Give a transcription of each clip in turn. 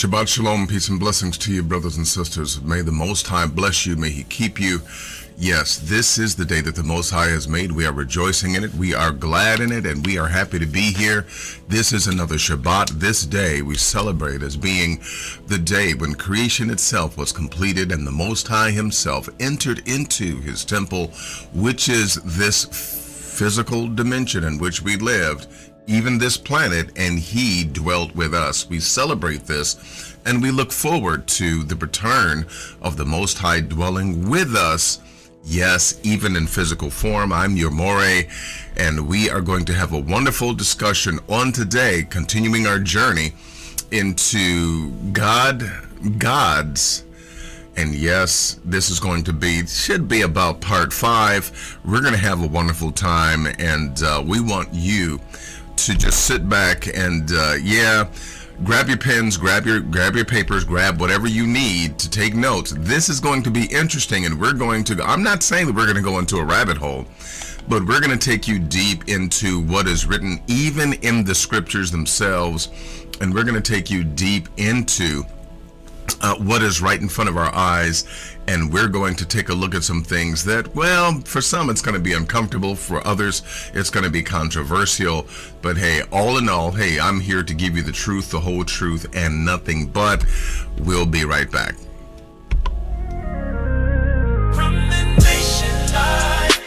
Shabbat Shalom, peace and blessings to you, brothers and sisters. May the Most High bless you. May He keep you. Yes, this is the day that the Most High has made. We are rejoicing in it. We are glad in it, and we are happy to be here. This is another Shabbat. This day we celebrate as being the day when creation itself was completed and the Most High Himself entered into His temple, which is this physical dimension in which we lived, even this planet, and He dwelt with us. We celebrate this, and we look forward to the return of the Most High dwelling with us, yes, even in physical form. I'm your More, and we are going to have a wonderful discussion on today, continuing our journey into gods. And yes, this is going to should be about part 5. We're going to have a wonderful time, and we want you to just sit back and grab your pens, grab your papers, grab whatever you need to take notes. This is going to be interesting, and I'm not saying that we're going to go into a rabbit hole, but we're going to take you deep into what is written even in the scriptures themselves, and we're going to take you deep into what is right in front of our eyes, and we're going to take a look at some things that, well, for some it's going to be uncomfortable, for others it's going to be controversial, but hey, all in all, hey, I'm here to give you the truth, the whole truth, and nothing but. We'll be right back. From the nation live.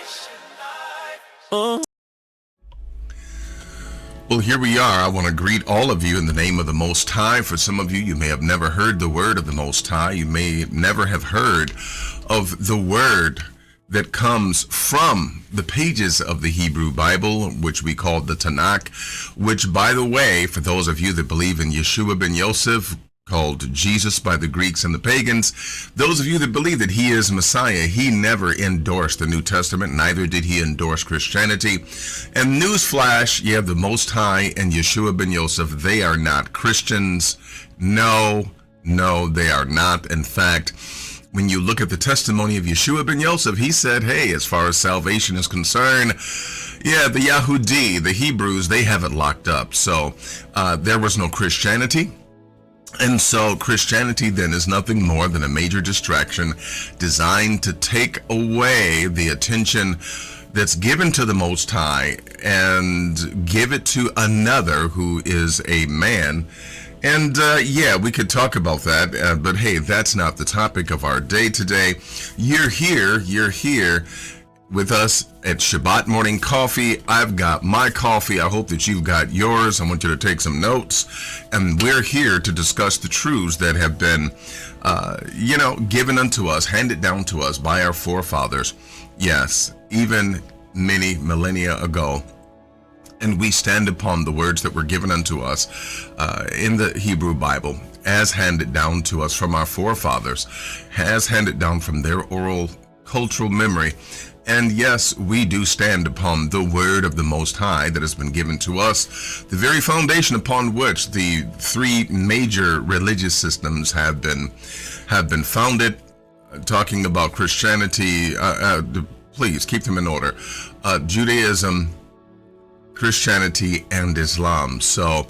Well, here we are. I want to greet all of you in the name of the Most High. For some of you, you may have never heard the word of the Most High. You may never have heard of the word that comes from the pages of the Hebrew Bible, which we call the Tanakh, which, by the way, for those of you that believe in Yeshua ben Yosef, called Jesus by the Greeks and the pagans, those of you that believe that He is Messiah, He never endorsed the New Testament, neither did He endorse Christianity. And newsflash, the Most High and Yeshua ben Yosef, they are not Christians. No, they are not. In fact, when you look at the testimony of Yeshua ben Yosef, he said, hey, as far as salvation is concerned, the Yahudi, the Hebrews, they have it locked up. So there was no Christianity. And so Christianity then is nothing more than a major distraction designed to take away the attention that's given to the Most High and give it to another who is a man. And we could talk about that, but hey, that's not the topic of our day today. You're here with us at Shabbat Morning Coffee. I've got my coffee. I hope that you've got yours. I want you to take some notes. And we're here to discuss the truths that have been, given unto us, handed down to us by our forefathers. Yes, even many millennia ago. And we stand upon the words that were given unto us in the Hebrew Bible, as handed down to us from our forefathers, as handed down from their oral cultural memory. And yes, we do stand upon the word of the Most High that has been given to us, the very foundation upon which the 3 major religious systems have been founded. Talking about Christianity, please keep them in order. Judaism, Christianity, and Islam. So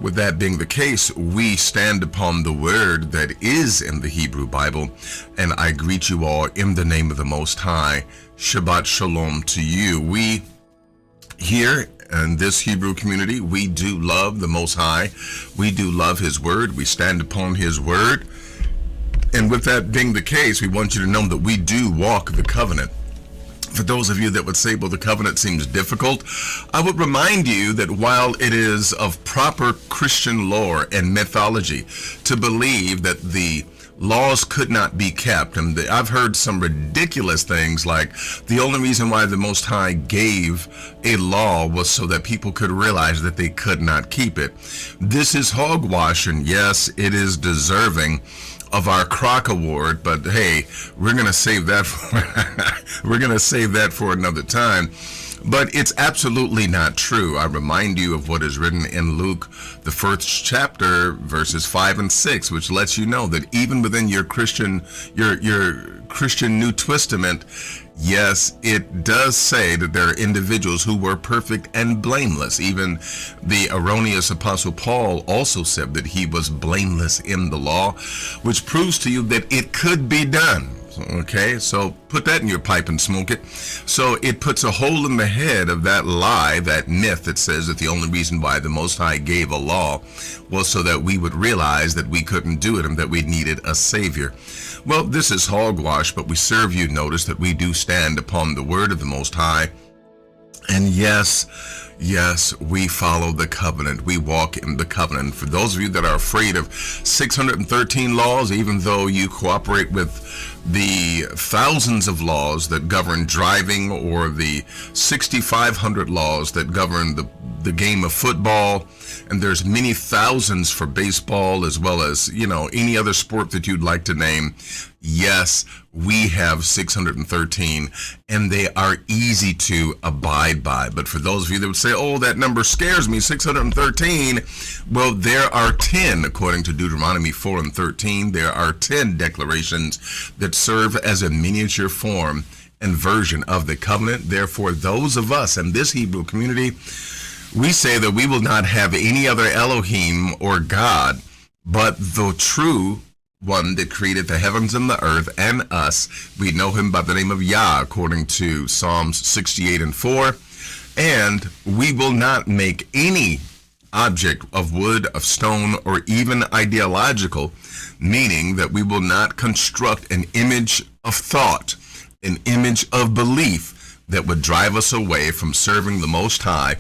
with that being the case, we stand upon the word that is in the Hebrew Bible, and I greet you all in the name of the Most High. Shabbat Shalom to you. We here in this Hebrew community, we do love the Most High. We do love His word. We stand upon His word. And with that being the case, we want you to know that we do walk the covenant. For those of you that would say, well, the covenant seems difficult, I would remind you that while it is of proper Christian lore and mythology to believe that the laws could not be kept, and I've heard some ridiculous things like the only reason why the Most High gave a law was so that people could realize that they could not keep it. This is hogwash, and yes, it is deserving of our Croc Award, but hey, we're gonna save that for we're gonna save that for another time. But it's absolutely not true. I remind you of what is written in Luke, the first chapter, verses 5 and 6, which lets you know that even within your Christian New Testament, yes, it does say that there are individuals who were perfect and blameless. Even the erroneous Apostle Paul also said that he was blameless in the law, which proves to you that it could be done. Okay, so put that in your pipe and smoke it. So it puts a hole in the head of that lie, that myth that says that the only reason why the Most High gave a law was so that we would realize that we couldn't do it and that we needed a Savior. Well, this is hogwash, but we serve you notice that we do stand upon the word of the Most High. And yes, we follow the covenant. We walk in the covenant. For those of you that are afraid of 613 laws, even though you cooperate with the thousands of laws that govern driving or the 6,500 laws that govern the game of football, and there's many thousands for baseball as well as, any other sport that you'd like to name. Yes, we have 613, and they are easy to abide by. But for those of you that would say, oh, that number scares me, 613, well, there are 10, according to Deuteronomy 4 and 13, there are 10 declarations that serve as a miniature form and version of the covenant. Therefore, those of us in this Hebrew community, we say that we will not have any other Elohim or God but the true one that created the heavens and the earth and us. We know him by the name of Yah, according to Psalms 68 and 4. And we will not make any object of wood, of stone, or even ideological, meaning that we will not construct an image of thought, an image of belief that would drive us away from serving the Most High,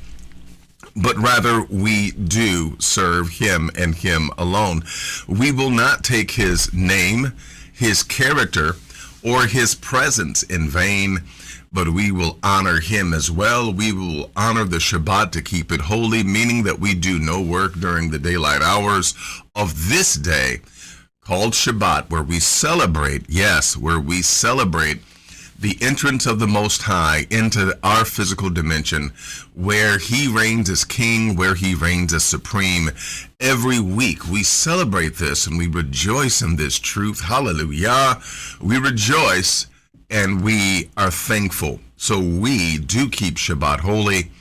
but rather we do serve him and him alone. We will not take his name, his character, or his presence in vain, but we will honor him as well. We will honor the Shabbat to keep it holy, meaning that we do no work during the daylight hours of this day, called Shabbat, where we celebrate, the entrance of the Most High into our physical dimension, where he reigns as king, where he reigns as supreme. Every week we celebrate this and we rejoice in this truth. Hallelujah. We rejoice and we are thankful. So we do keep Shabbat holy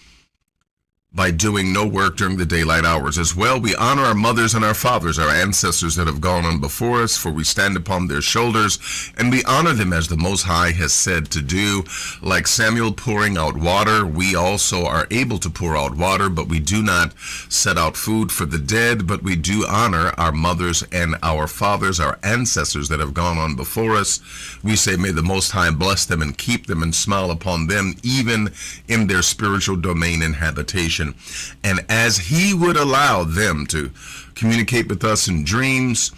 by doing no work during the daylight hours. As well, we honor our mothers and our fathers, our ancestors that have gone on before us, for we stand upon their shoulders, and we honor them as the Most High has said to do. Like Samuel pouring out water, we also are able to pour out water, but we do not set out food for the dead, but we do honor our mothers and our fathers, our ancestors that have gone on before us. We say, may the Most High bless them and keep them and smile upon them, even in their spiritual domain and habitation. And as he would allow them to communicate with us in dreams,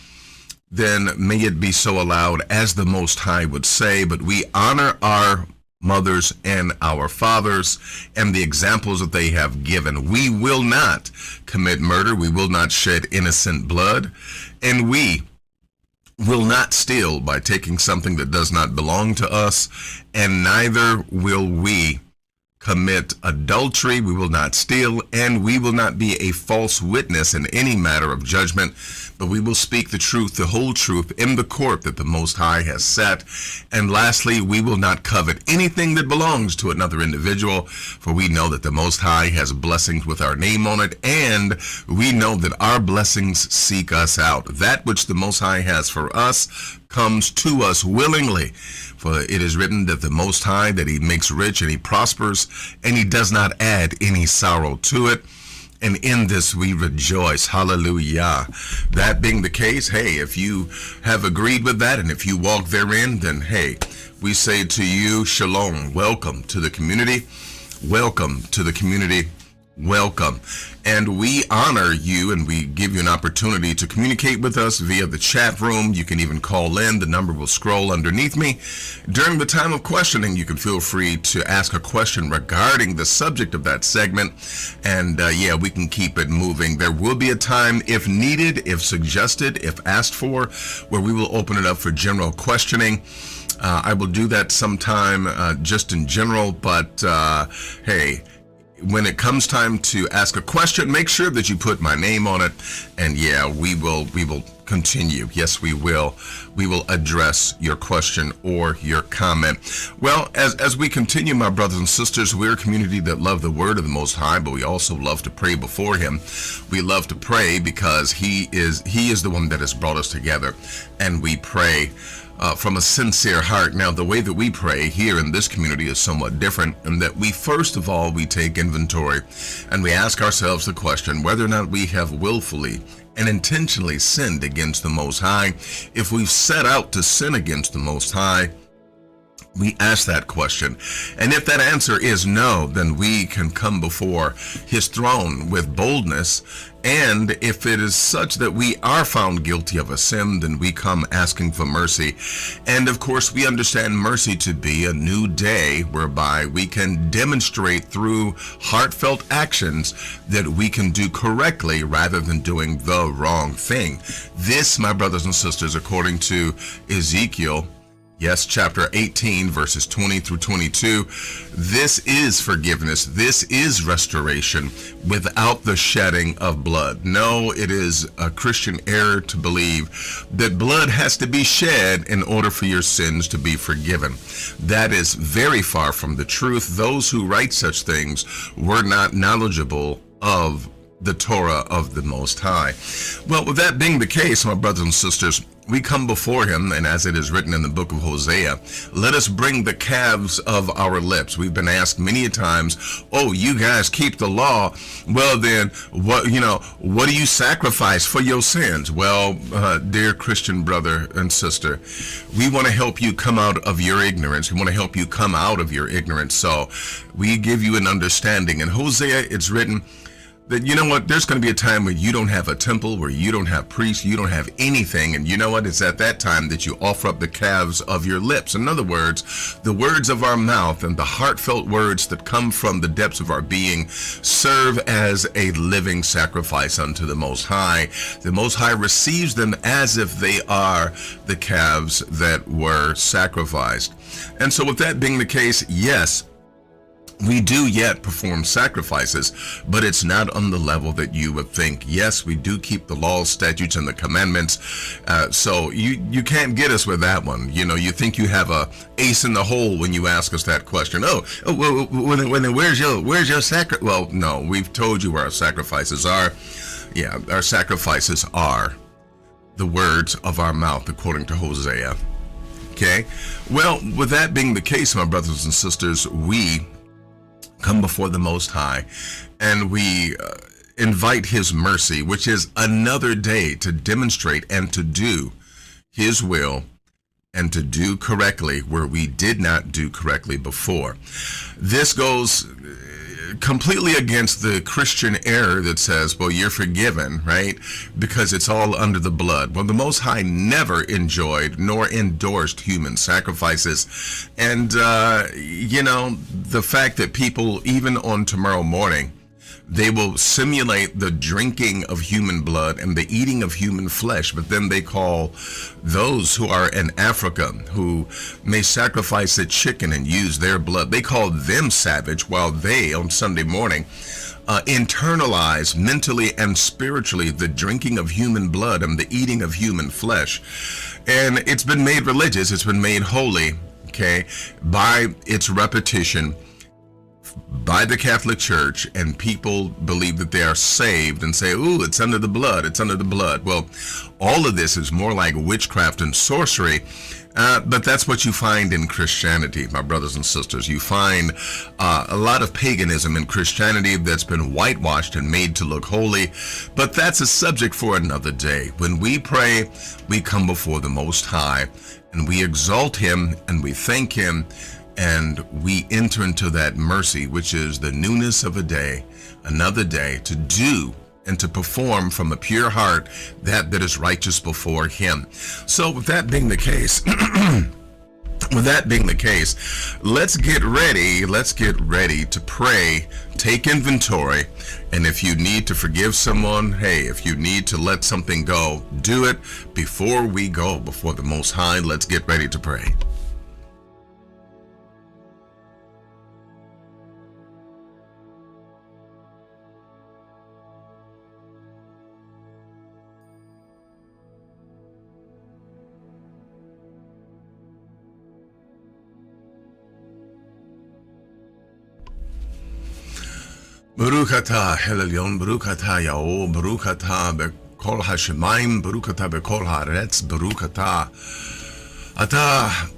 then may it be so allowed as the Most High would say. But we honor our mothers and our fathers and the examples that they have given. We will not commit murder. We will not shed innocent blood. And we will not steal by taking something that does not belong to us. And neither will we commit adultery. We will not steal, and we will not be a false witness in any matter of judgment, but we will speak the truth, the whole truth, in the court that the Most High has set. And lastly, we will not covet anything that belongs to another individual, for we know that the Most High has blessings with our name on it, and we know that our blessings seek us out. That which the Most High has for us comes to us willingly. For it is written that the Most High, that he makes rich and he prospers, and he does not add any sorrow to it. And in this we rejoice. Hallelujah. That being the case, hey, if you have agreed with that and if you walk therein, then hey, we say to you, shalom. Welcome to the community. Welcome to the community. Welcome. And we honor you and we give you an opportunity to communicate with us via the chat room. You can even call in. The number will scroll underneath me. During the time of questioning, you can feel free to ask a question regarding the subject of that segment. And we can keep it moving. There will be a time, if needed, if suggested, if asked for, where we will open it up for general questioning. I will do that sometime just in general, but hey, when it comes time to ask a question, make sure that you put my name on it. And yeah, we will continue. Yes, we will address your question or your comment. Well, as we continue, my brothers and sisters, we're a community that love the word of the Most High, but we also love to pray before him. We love to pray because he is the one that has brought us together, and we pray from a sincere heart. Now, the way that we pray here in this community is somewhat different in that we, first of all, we take inventory and we ask ourselves the question whether or not we have willfully and intentionally sinned against the Most High. If we've set out to sin against the Most High, we ask that question. And if that answer is no, then we can come before his throne with boldness. And if it is such that we are found guilty of a sin, then we come asking for mercy. And of course, we understand mercy to be a new day whereby we can demonstrate through heartfelt actions that we can do correctly rather than doing the wrong thing. This, my brothers and sisters, according to Ezekiel, yes, chapter 18, verses 20 through 22. This is forgiveness. This is restoration without the shedding of blood. No, it is a Christian error to believe that blood has to be shed in order for your sins to be forgiven. That is very far from the truth. Those who write such things were not knowledgeable of the Torah of the Most High. Well, with that being the case, my brothers and sisters, we come before him, and as it is written in the book of Hosea, let us bring the calves of our lips. We've been asked many a times, oh, you guys keep the law. Well, then, what do you sacrifice for your sins? Well, dear Christian brother and sister, we want to help you come out of your ignorance. We want to help you come out of your ignorance. So we give you an understanding. In Hosea, it's written that, you know what, there's going to be a time where you don't have a temple, where you don't have priests, you don't have anything. And you know what? It's at that time that you offer up the calves of your lips. In other words, the words of our mouth and the heartfelt words that come from the depths of our being serve as a living sacrifice unto the Most High. The Most High receives them as if they are the calves that were sacrificed. And so with that being the case, yes, we do yet perform sacrifices, but it's not on the level that you would think. Yes, we do keep the laws, statutes, and the commandments. So you can't get us with that one. You know, you think you have a ace in the hole when you ask us that question. Where's your sacrifice? Well, no, we've told you where our sacrifices are. Yeah, our sacrifices are the words of our mouth, according to Hosea. Okay. Well, with that being the case, my brothers and sisters, we come before the Most High, and we invite his mercy, which is another day to demonstrate and to do his will and to do correctly where we did not do correctly before. This goes completely against the Christian error that says, well, you're forgiven, right? Because it's all under the blood. Well, the Most High never enjoyed nor endorsed human sacrifices. And, the fact that people, even on tomorrow morning, they will simulate the drinking of human blood and the eating of human flesh, but then they call those who are in Africa, who may sacrifice a chicken and use their blood, they call them savage, while they, on Sunday morning, internalize mentally and spiritually the drinking of human blood and the eating of human flesh. And it's been made religious, it's been made holy, okay, by its repetition by the Catholic Church, and people believe that they are saved and say, ooh, it's under the blood, it's under the blood. Well, all of this is more like witchcraft and sorcery, but that's what you find in Christianity, my brothers and sisters. You find a lot of paganism in Christianity that's been whitewashed and made to look holy, but that's a subject for another day. When we pray, we come before the Most High, and we exalt him, and we thank him, and we enter into that mercy, which is the newness of a day, another day, to do and to perform from a pure heart that is righteous before him. So with that being the case, let's get ready to pray, take inventory, and if you need to forgive someone, hey, if you need to let something go, do it before we go before the Most High. Let's get ready to pray. Baruch atah El Elyon, Baruch atah Yahweh, Baruch atah Bekol HaShemayim, Baruch atah Bekol HaAretz, Baruch atah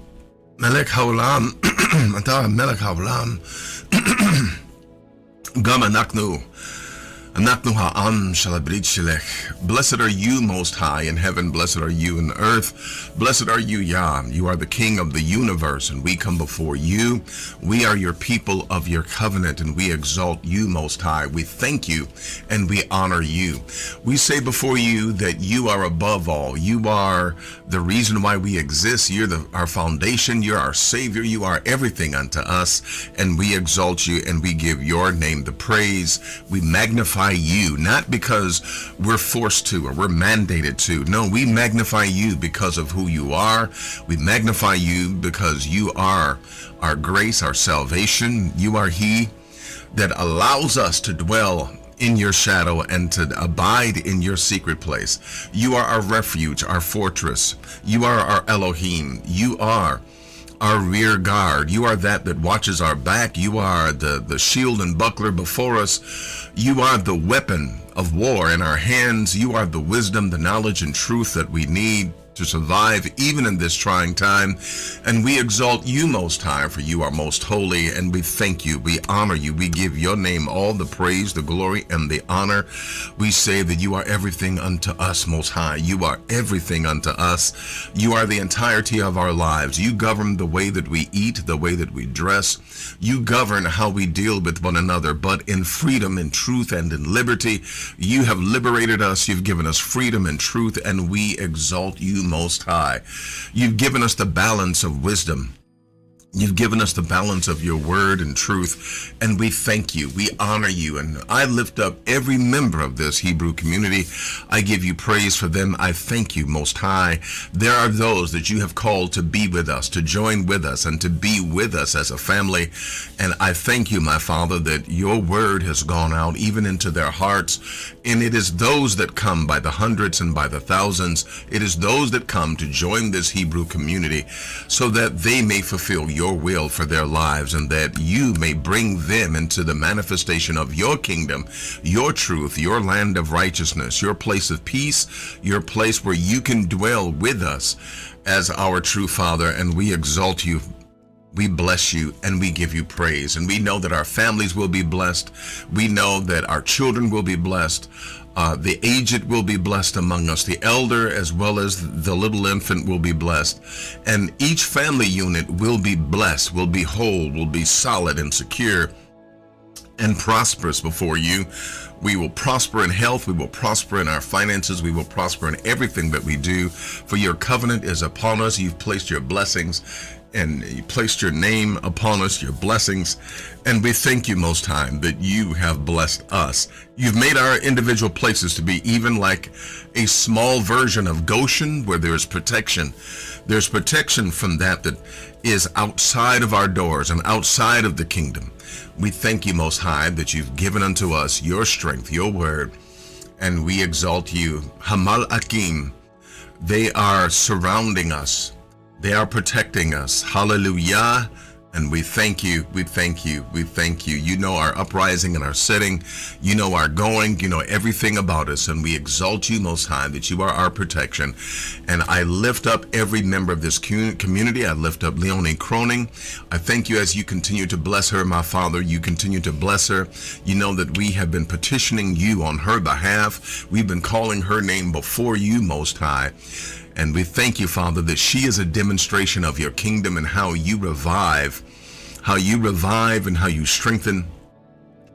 Melech HaOlam, atah Melech HaOlam, Gam Anaknu ha'am shel habrit shelech. Blessed are you, Most High, in heaven. Blessed are you in earth. Blessed are you, Yah. You are the King of the universe, and we come before you. We are your people of your covenant, and we exalt you, Most High. We thank you, and we honor you. We say before you that you are above all. You are the reason why we exist. You're our foundation. You're our Savior. You are everything unto us, and we exalt you, and we give your name the praise. We magnify you, not because we're forced to or we're mandated to. No, we magnify you because of who you are. We magnify you because you are our grace, our salvation. You are he that allows us to dwell in your shadow and to abide in your secret place. You are our refuge, our fortress. You are our Elohim. You are our rear guard. You are that watches our back. You are the shield and buckler before us. You are the weapon of war in our hands. You are the wisdom, the knowledge, and truth that we need to survive even in this trying time. And we exalt you, Most High, for you are most holy, and we thank you. We honor you. We give your name all the praise, the glory, and the honor. We say that you are everything unto us, Most High. You are everything unto us. You are the entirety of our lives. You govern the way that we eat, the way that we dress. You govern how we deal with one another, but in freedom, in truth, and in liberty. You have liberated us. You've given us freedom and truth, and we exalt you, Most High. You've given us the balance of wisdom. You've given us the balance of your word and truth, and we thank you. We honor you, and I lift up every member of this Hebrew community. I give you praise for them. I thank you, Most High. There are those that you have called to be with us, to join with us, and to be with us as a family, and I thank you, my Father, that your word has gone out even into their hearts, and it is those that come by the hundreds and by the thousands. It is those that come to join this Hebrew community so that they may fulfill your will for their lives, and that you may bring them into the manifestation of your kingdom, your truth, your land of righteousness, your place of peace, your place where you can dwell with us as our true Father. And we exalt you, we bless you, and we give you praise. And we know that our families will be blessed. We know that our children will be blessed. The aged will be blessed among us. The elder as well as the little infant will be blessed. And each family unit will be blessed, will be whole, will be solid and secure and prosperous before you. We will prosper in health. We will prosper in our finances. We will prosper in everything that we do. For your covenant is upon us. You've placed your blessings, and you placed your name upon us, your blessings. And we thank you, Most High, that you have blessed us. You've made our individual places to be even like a small version of Goshen, where there's protection. There's protection from that is outside of our doors and outside of the kingdom. We thank you, Most High, that you've given unto us your strength, your word, and we exalt you. Hamal Akim, they are surrounding us. They are protecting us. Hallelujah. And we thank you. We thank you. We thank you. You know our uprising and our setting. You know our going. You know everything about us. And we exalt you, Most High, that you are our protection. And I lift up every member of this community. I lift up Leonie Croning. I thank you as you continue to bless her, my Father. You continue to bless her. You know that we have been petitioning you on her behalf. We've been calling her name before you, Most High. And we thank you, Father, that she is a demonstration of your kingdom and how you revive and how you strengthen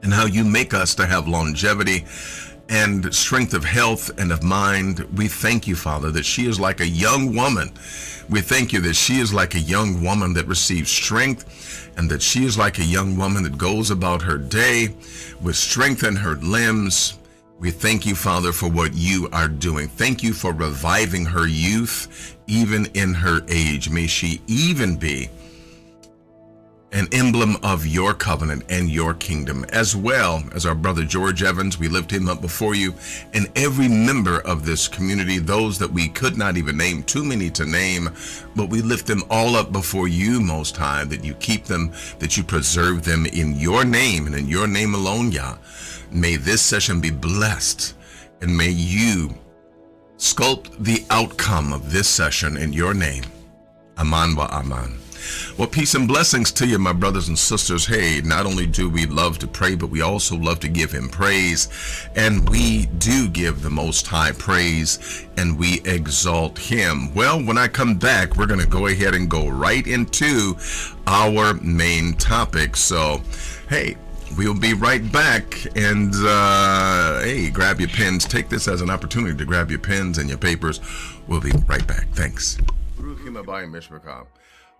and how you make us to have longevity and strength of health and of mind. We thank you, Father, that she is like a young woman. We thank you that she is like a young woman that receives strength, and that she is like a young woman that goes about her day with strength in her limbs. We thank you, Father, for what you are doing. Thank you for reviving her youth, even in her age. May she even be an emblem of your covenant and your kingdom, as well as our brother George Evans. We lift him up before you, and every member of this community, those that we could not even name, too many to name, but we lift them all up before you, Most High, that you keep them, that you preserve them in your name and in your name alone, Yah. May this session be blessed, and may you sculpt the outcome of this session in your name. Aman wa aman. Well, peace and blessings to you, my brothers and sisters. Hey, not only do we love to pray, but we also love to give him praise. And we do give the Most High praise, and we exalt him. Well, when I come back, we're going to go ahead and go right into our main topic. So, hey, we'll be right back. And, hey, grab your pens. Take this as an opportunity to grab your pens and your papers. We'll be right back. Thanks.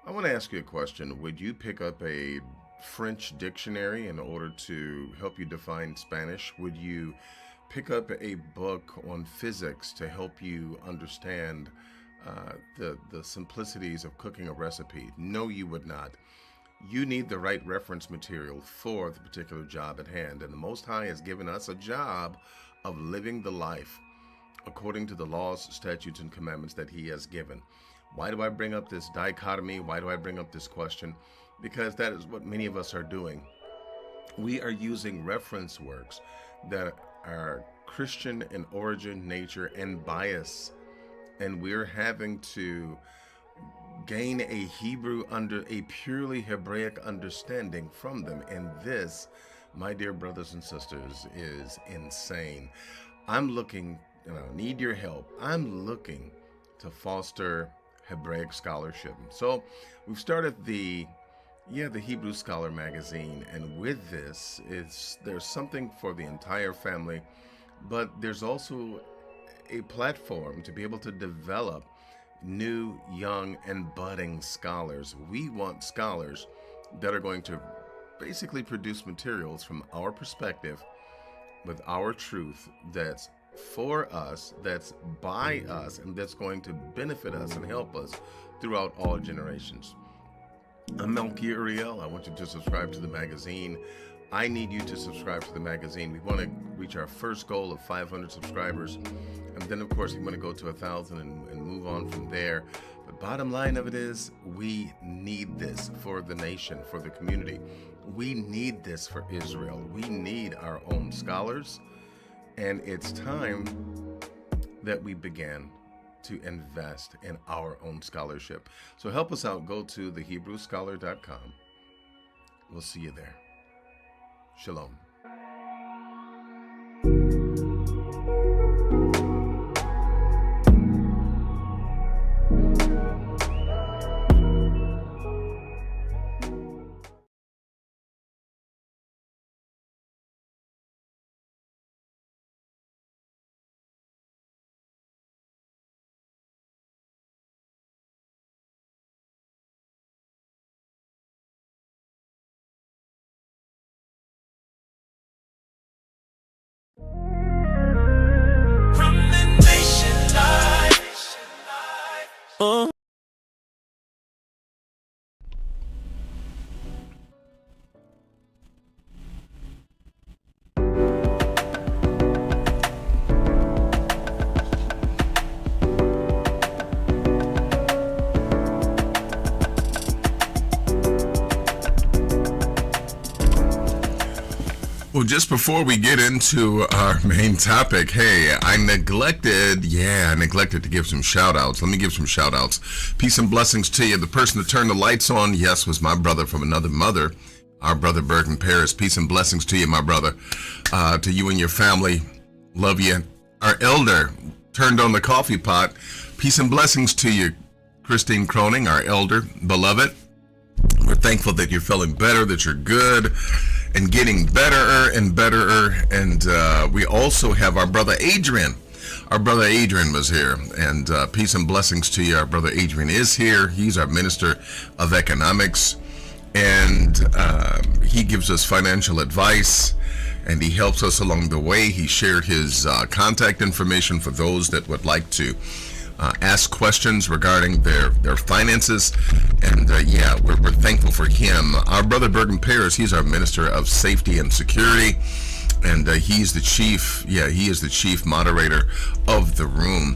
I want to ask you a question. Would you pick up a French dictionary in order to help you define Spanish? Would you pick up a book on physics to help you understand the simplicities of cooking a recipe? No, you would not. You need the right reference material for the particular job at hand. And the Most High has given us a job of living the life according to the laws, statutes, and commandments that he has given. Why do I bring up this dichotomy? Why do I bring up this question? Because that is what many of us are doing. We are using reference works that are Christian in origin, nature, and bias. And we're having to gain a a purely Hebraic understanding from them. And this, my dear brothers and sisters, is insane. I'm looking, need your help. I'm looking to foster Hebraic scholarship. So we've started the Hebrew Scholar magazine, and with this, there's something for the entire family, but there's also a platform to be able to develop new, young, and budding scholars. We want scholars that are going to basically produce materials from our perspective with our truth that's for us, that's by us, and that's going to benefit us and help us throughout all generations. I'm Melky Uriel. I want you to subscribe to the magazine. I need you to subscribe to the magazine. We want to reach our first goal of 500 subscribers, and then of course we want to go to 1,000 and move on from there. But bottom line of it is, we need this for the nation, for the community. We need this for Israel. We need our own scholars. And it's time that we began to invest in our own scholarship. So help us out. Go to thehebrewscholar.com. We'll see you there. Shalom. From the nation life. Well, just before we get into our main topic, hey, I neglected to give some shout outs. Let me give some shout outs. Peace and blessings to you. The person that turned the lights on, yes, was my brother from another mother, our brother Bergen Paris. Peace and blessings to you, my brother, to you and your family. Love you. Our elder turned on the coffee pot. Peace and blessings to you, Christine Croning, our elder, beloved. We're thankful that you're feeling better, that you're good, and getting better and better. And we also have our brother Adrian. Our brother Adrian was here, and peace and blessings to you. Our brother Adrian is here. He's our Minister of Economics, and he gives us financial advice, and he helps us along the way. He shared his contact information for those that would like to ask questions regarding their finances. And yeah, we're thankful for him. Our brother Bergen Paris, he's our Minister of Safety and Security. And he's the chief, he is the chief moderator of the room.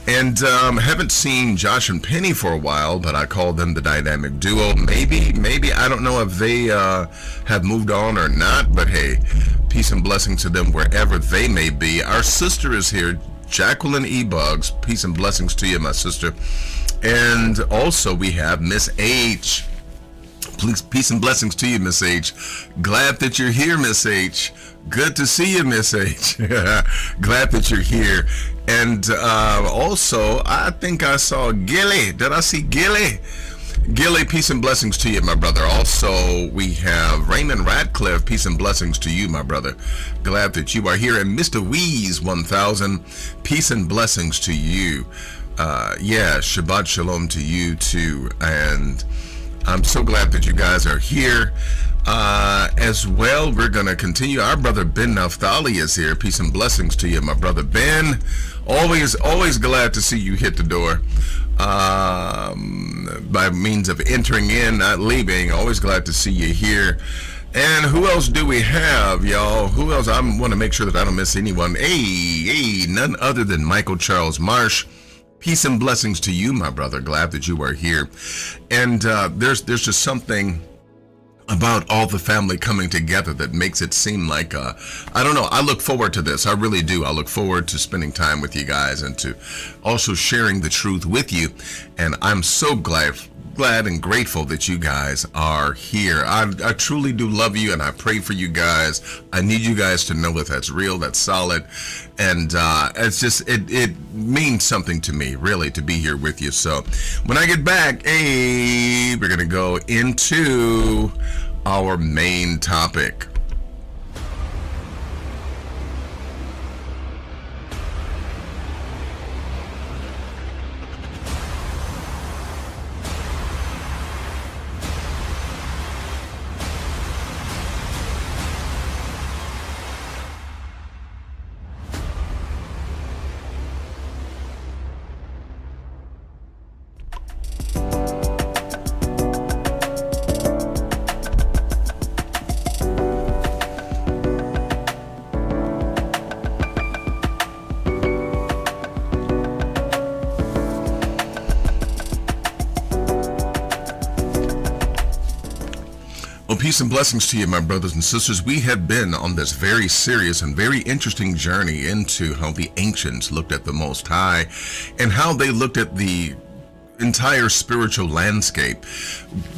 And haven't seen Josh and Penny for a while, but I call them the dynamic duo. Maybe, I don't know if they have moved on or not, but hey, peace and blessings to them wherever they may be. Our sister is here, Jacqueline E. Buggs. Peace and blessings to you, my sister. And also we have Miss H. Please, peace and blessings to you, Miss H. Glad that you're here, Miss H. Good to see you, Miss H. Glad that you're here. And also, I think I saw Gilly. Did I see Gilly? Gilly, peace and blessings to you, my brother. Also, we have Raymond Radcliffe. Peace and blessings to you, my brother. Glad that you are here. And Mr. Weeze 1000, peace and blessings to you. Shabbat shalom to you too. And I'm so glad that you guys are here. As well, we're going to continue. Our brother Ben Naphtali is here. Peace and blessings to you, my brother Ben. Always glad to see you hit the door by means of entering in, not leaving. Always glad to see you here. And who else do we have, y'all? Who else? I want to make sure that I don't miss anyone. Hey, none other than Michael Charles Marsh. Peace and blessings to you, my brother. Glad that you are here. And there's just something about all the family coming together that makes it seem like, I don't know, I look forward to this. I really do. I look forward to spending time with you guys and to also sharing the truth with you. And I'm so glad and grateful that you guys are here. I truly do love you, and I pray for you guys. I need you guys to know that that's real, that's solid, and it's just it means something to me, really, to be here with you. So when I get back, we're gonna go into our main topic. Peace and blessings to you, my brothers and sisters. We have been on this very serious and very interesting journey into how the ancients looked at the Most High and how they looked at the entire spiritual landscape.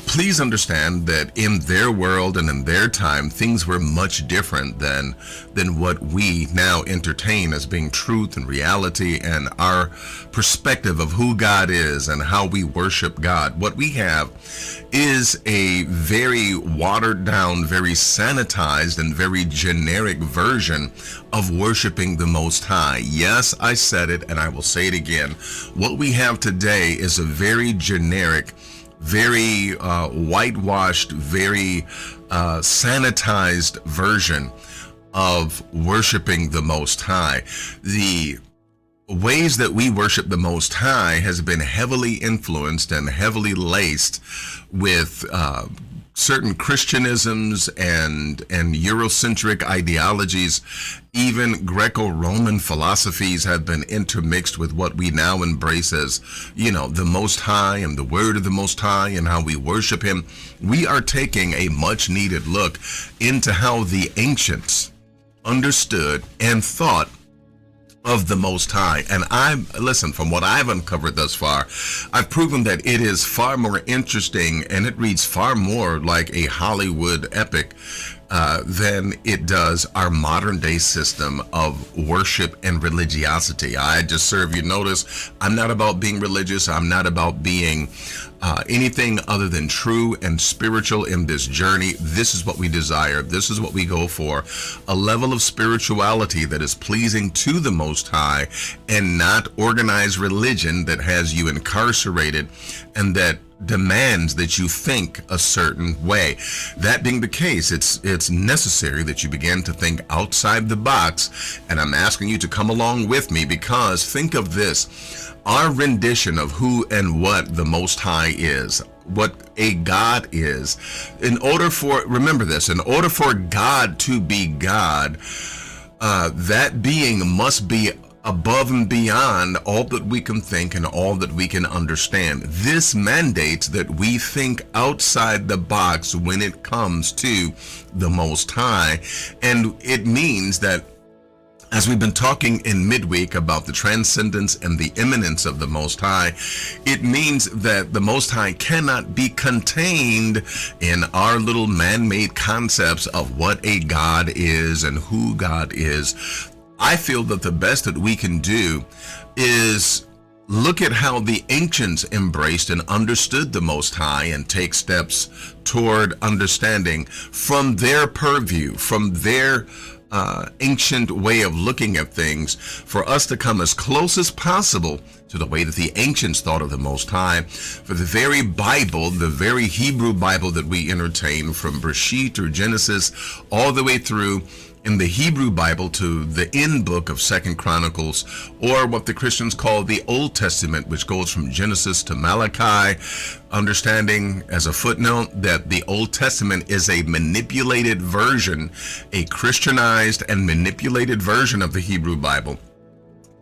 Please understand that in their world and in their time, things were much different than what we now entertain as being truth and reality and our perspective of who God is and how we worship God. What we have is a very watered down, very sanitized, and very generic version of worshiping the Most High. Yes, I said it, and I will say it again. What we have today is a very generic, very whitewashed, very sanitized version of worshiping the Most High. The ways that we worship the Most High has been heavily influenced and heavily laced with certain Christianisms and Eurocentric ideologies. Even Greco-Roman philosophies have been intermixed with what we now embrace as, the Most High and the Word of the Most High and how we worship Him. We are taking a much needed look into how the ancients understood and thought of the Most High. And from what I've uncovered thus far, I've proven that it is far more interesting and it reads far more like a Hollywood epic than it does our modern day system of worship and religiosity. I just serve you notice, I'm not about being religious. I'm not about being anything other than true and spiritual in this journey. This is what we desire. This is what we go for. A level of spirituality that is pleasing to the Most High and not organized religion that has you incarcerated and that demands that you think a certain way. That being the case, it's necessary that you begin to think outside the box, and I'm asking you to come along with me, because think of this. our rendition of who and what the Most High is, what a God is, remember this, in order for God to be God, that being must be above and beyond all that we can think and all that we can understand. This mandates that we think outside the box when it comes to the Most High. And it means that, as we've been talking in midweek about the transcendence and the immanence of the Most High, it means that the Most High cannot be contained in our little man-made concepts of what a God is and who God is. I feel that the best that we can do is look at how the ancients embraced and understood the Most High and take steps toward understanding from their purview, from their ancient way of looking at things, for us to come as close as possible to the way that the ancients thought of the Most High. For the very Bible, the very Hebrew Bible that we entertain, from Bereshit or Genesis all the way through in the Hebrew Bible to the end book of 2nd Chronicles, or what the Christians call the Old Testament, which goes from Genesis to Malachi, understanding as a footnote that the Old Testament is a manipulated version, a Christianized and manipulated version of the Hebrew Bible,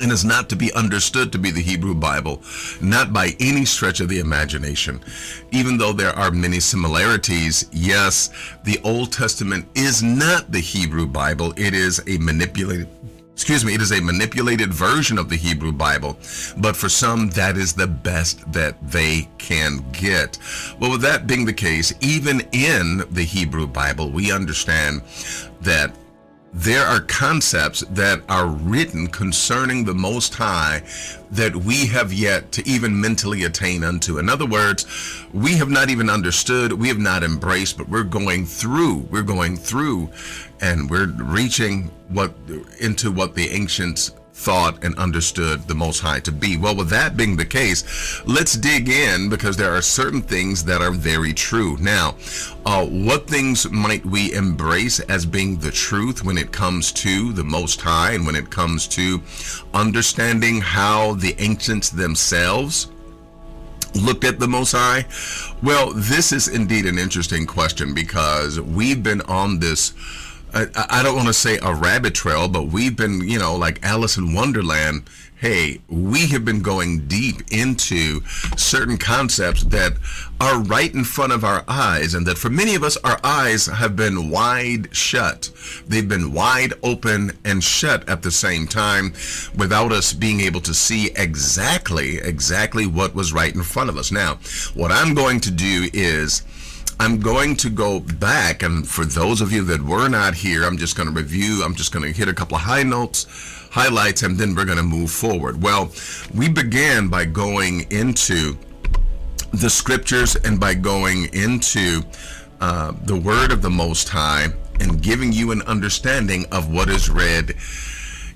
and is not to be understood to be the Hebrew Bible, not by any stretch of the imagination. Even though there are many similarities, yes, the Old Testament is not the Hebrew Bible. It is a manipulated version of the Hebrew Bible, but for some, that is the best that they can get. Well, with that being the case, even in the Hebrew Bible, we understand that there are concepts that are written concerning the Most High that we have yet to even mentally attain unto. In other words, we have not even understood, we have not embraced, but we're going through, and we're reaching into what the ancients thought and understood the Most High to be. Well, with that being the case, let's dig in, because there are certain things that are very true. Now, what things might we embrace as being the truth when it comes to the Most High and when it comes to understanding how the ancients themselves looked at the Most High? Well, this is indeed an interesting question, because we've been on this, I don't want to say a rabbit trail, but we've been, like Alice in Wonderland. Hey, we have been going deep into certain concepts that are right in front of our eyes, and that for many of us, our eyes have been wide shut. They've been wide open and shut at the same time, without us being able to see exactly what was right in front of us. Now, what I'm going to do is I'm going to go back, and for those of you that were not here, I'm just going to review. I'm just going to hit a couple of highlights, and then we're going to move forward. Well, we began by going into the scriptures and by going into the word of the Most High and giving you an understanding of what is read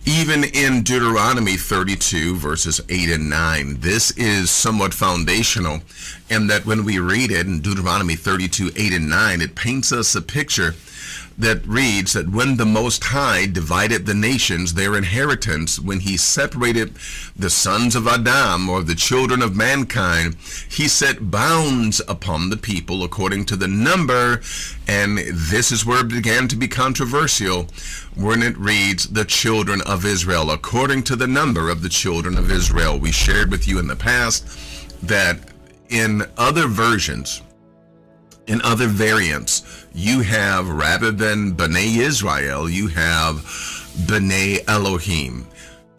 even in Deuteronomy 32 verses 8 and 9. This is somewhat foundational, and that when we read it in Deuteronomy 32, 8 and 9, it paints us a picture that reads that when the Most High divided the nations their inheritance, when he separated the sons of Adam, or the children of mankind, he set bounds upon the people according to the number. And this is where it began to be controversial, when it reads the children of Israel, according to the number of the children of Israel. We shared with you in the past that in other versions, in other variants, you have, rather than B'nai Israel, you have B'nai Elohim,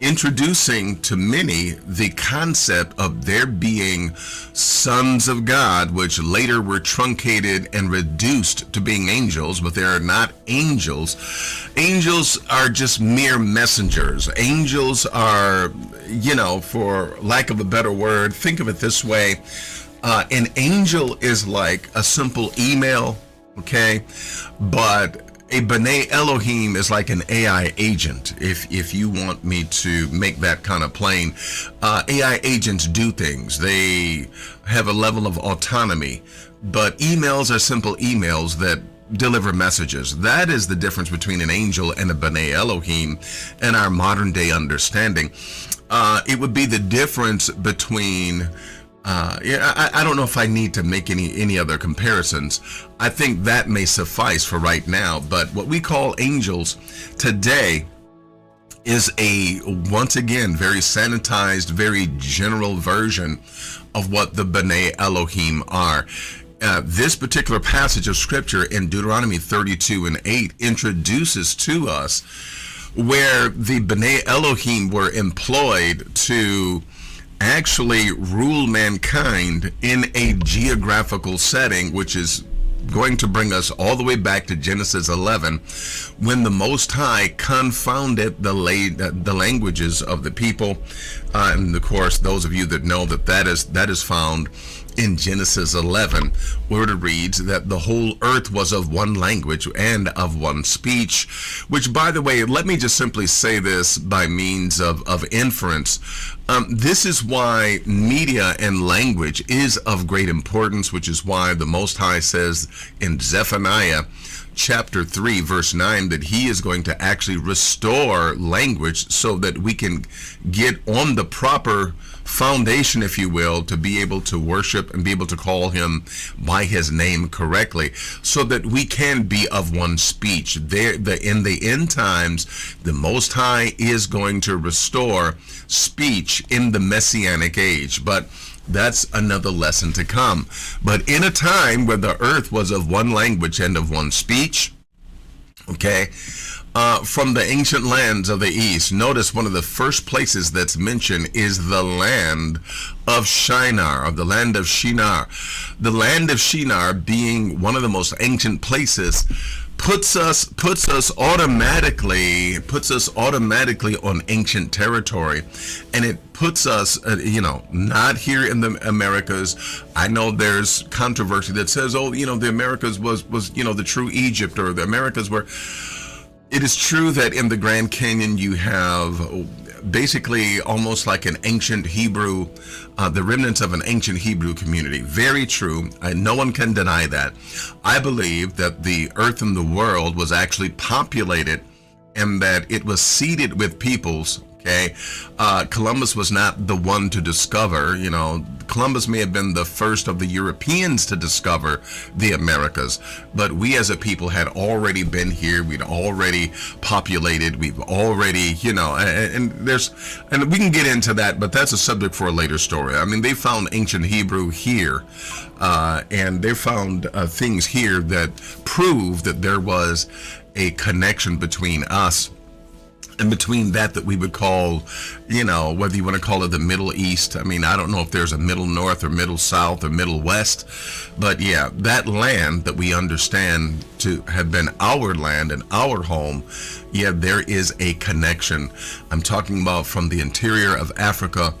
introducing to many the concept of there being sons of God, which later were truncated and reduced to being angels, but they are not angels. Angels are just mere messengers. Angels are, for lack of a better word, think of it this way. An angel is like a simple email, okay? But a B'nai Elohim is like an AI agent, if you want me to make that kind of plain. AI agents do things. They have a level of autonomy, but emails are simple emails that deliver messages. That is the difference between an angel and a B'nai Elohim in our modern day understanding. It would be the difference between. I don't know if I need to make any other comparisons. I think that may suffice for right now. But what we call angels today is a, once again, very sanitized, very general version of what the B'nai Elohim are. This particular passage of scripture in Deuteronomy 32:8 introduces to us where the B'nai Elohim were employed to actually rule mankind in a geographical setting, which is going to bring us all the way back to Genesis 11, when the Most High confounded the languages of the people. And of course, those of you that know that is found in Genesis 11, where it reads that the whole earth was of one language and of one speech, which, by the way, let me just simply say this by means of inference. This is why media and language is of great importance, which is why the Most High says in Zephaniah chapter 3 verse 9 that he is going to actually restore language so that we can get on the proper foundation, if you will, to be able to worship and be able to call him by his name correctly, so that we can be of one speech. In the end times, the Most High is going to restore speech in the Messianic age, but that's another lesson to come. But in a time where the earth was of one language and of one speech, okay, from the ancient lands of the east, notice one of the first places that's mentioned is the land of Shinar, or the land of Shinar. The land of Shinar, being one of the most ancient places, puts us automatically on ancient territory, and it puts us not here in the Americas. I know there's controversy that says, the Americas was the true Egypt, or the Americas were. It is true that in the Grand Canyon you have basically almost like an ancient Hebrew, the remnants of an ancient Hebrew community. Very true. No one can deny that. I believe that the earth and the world was actually populated and that it was seeded with peoples. Okay, Columbus was not the one to discover, Columbus may have been the first of the Europeans to discover the Americas, but we as a people had already been here. We'd already populated. We've already, and we can get into that, but that's a subject for a later story. I mean, they found ancient Hebrew here, and they found things here that prove that there was a connection between us and between that we would call, whether you want to call it the Middle East. I mean, I don't know if there's a Middle North or Middle South or Middle West, but yeah, that land that we understand to have been our land and our home, yeah, there is a connection. I'm talking about from the interior of Africa,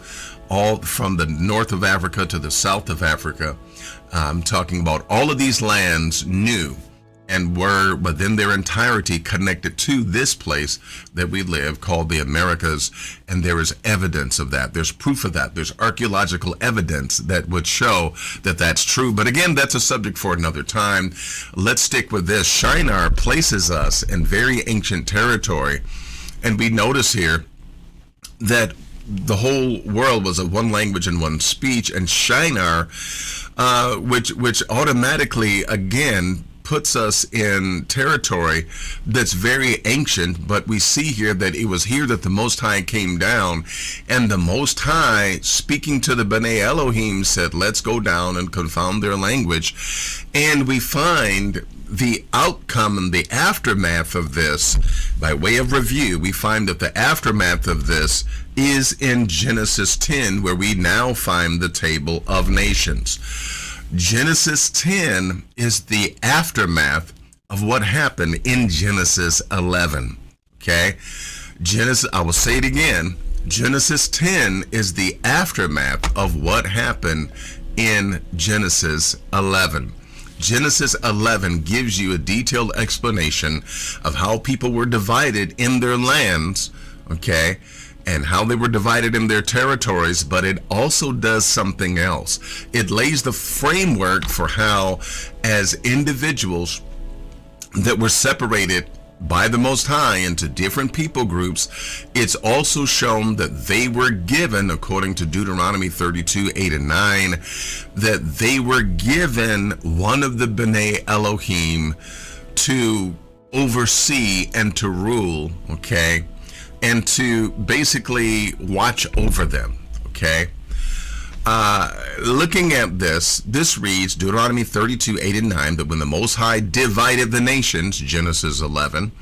all from the north of Africa to the south of Africa. I'm talking about all of these lands new and were within their entirety connected to this place that we live called the Americas. And there is evidence of that. There's proof of that. There's archaeological evidence that would show that that's true. But again, that's a subject for another time. Let's stick with this. Shinar places us in very ancient territory. And we notice here that the whole world was of one language and one speech. And Shinar, which automatically, again, puts us in territory that's very ancient, but we see here that it was here that the Most High came down, and the Most High, speaking to the B'nai Elohim, said, let's go down and confound their language. And we find the outcome and the aftermath of this, by way of review, we find that the aftermath of this is in Genesis 10, where we now find the Table of Nations. Genesis 10 is the aftermath of what happened in Genesis 11. Okay? I will say it again. Genesis 10 is the aftermath of what happened in Genesis 11. Genesis 11 gives you a detailed explanation of how people were divided in their lands, okay? And how they were divided in their territories, but it also does something else. It lays the framework for how, as individuals that were separated by the Most High into different people groups, it's also shown that they were given, according to Deuteronomy 32, 8 and 9, that they were given one of the B'nai Elohim to oversee and to rule, okay, and to basically watch over them, okay. Looking at this reads, Deuteronomy 32, 8 and 9, that when the Most High divided the nations, Genesis 11,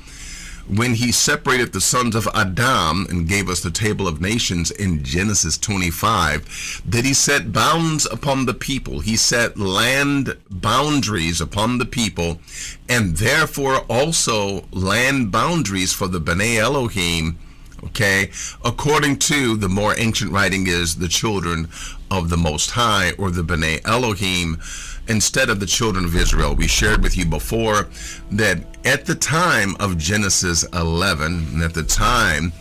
when he separated the sons of Adam and gave us the table of nations in Genesis 25, that he set bounds upon the people. He set land boundaries upon the people, and therefore also land boundaries for the B'nai Elohim, okay, according to the more ancient writing is the children of the Most High, or the B'nai Elohim, instead of the children of Israel. We shared with you before that at the time of Genesis 11 and at the time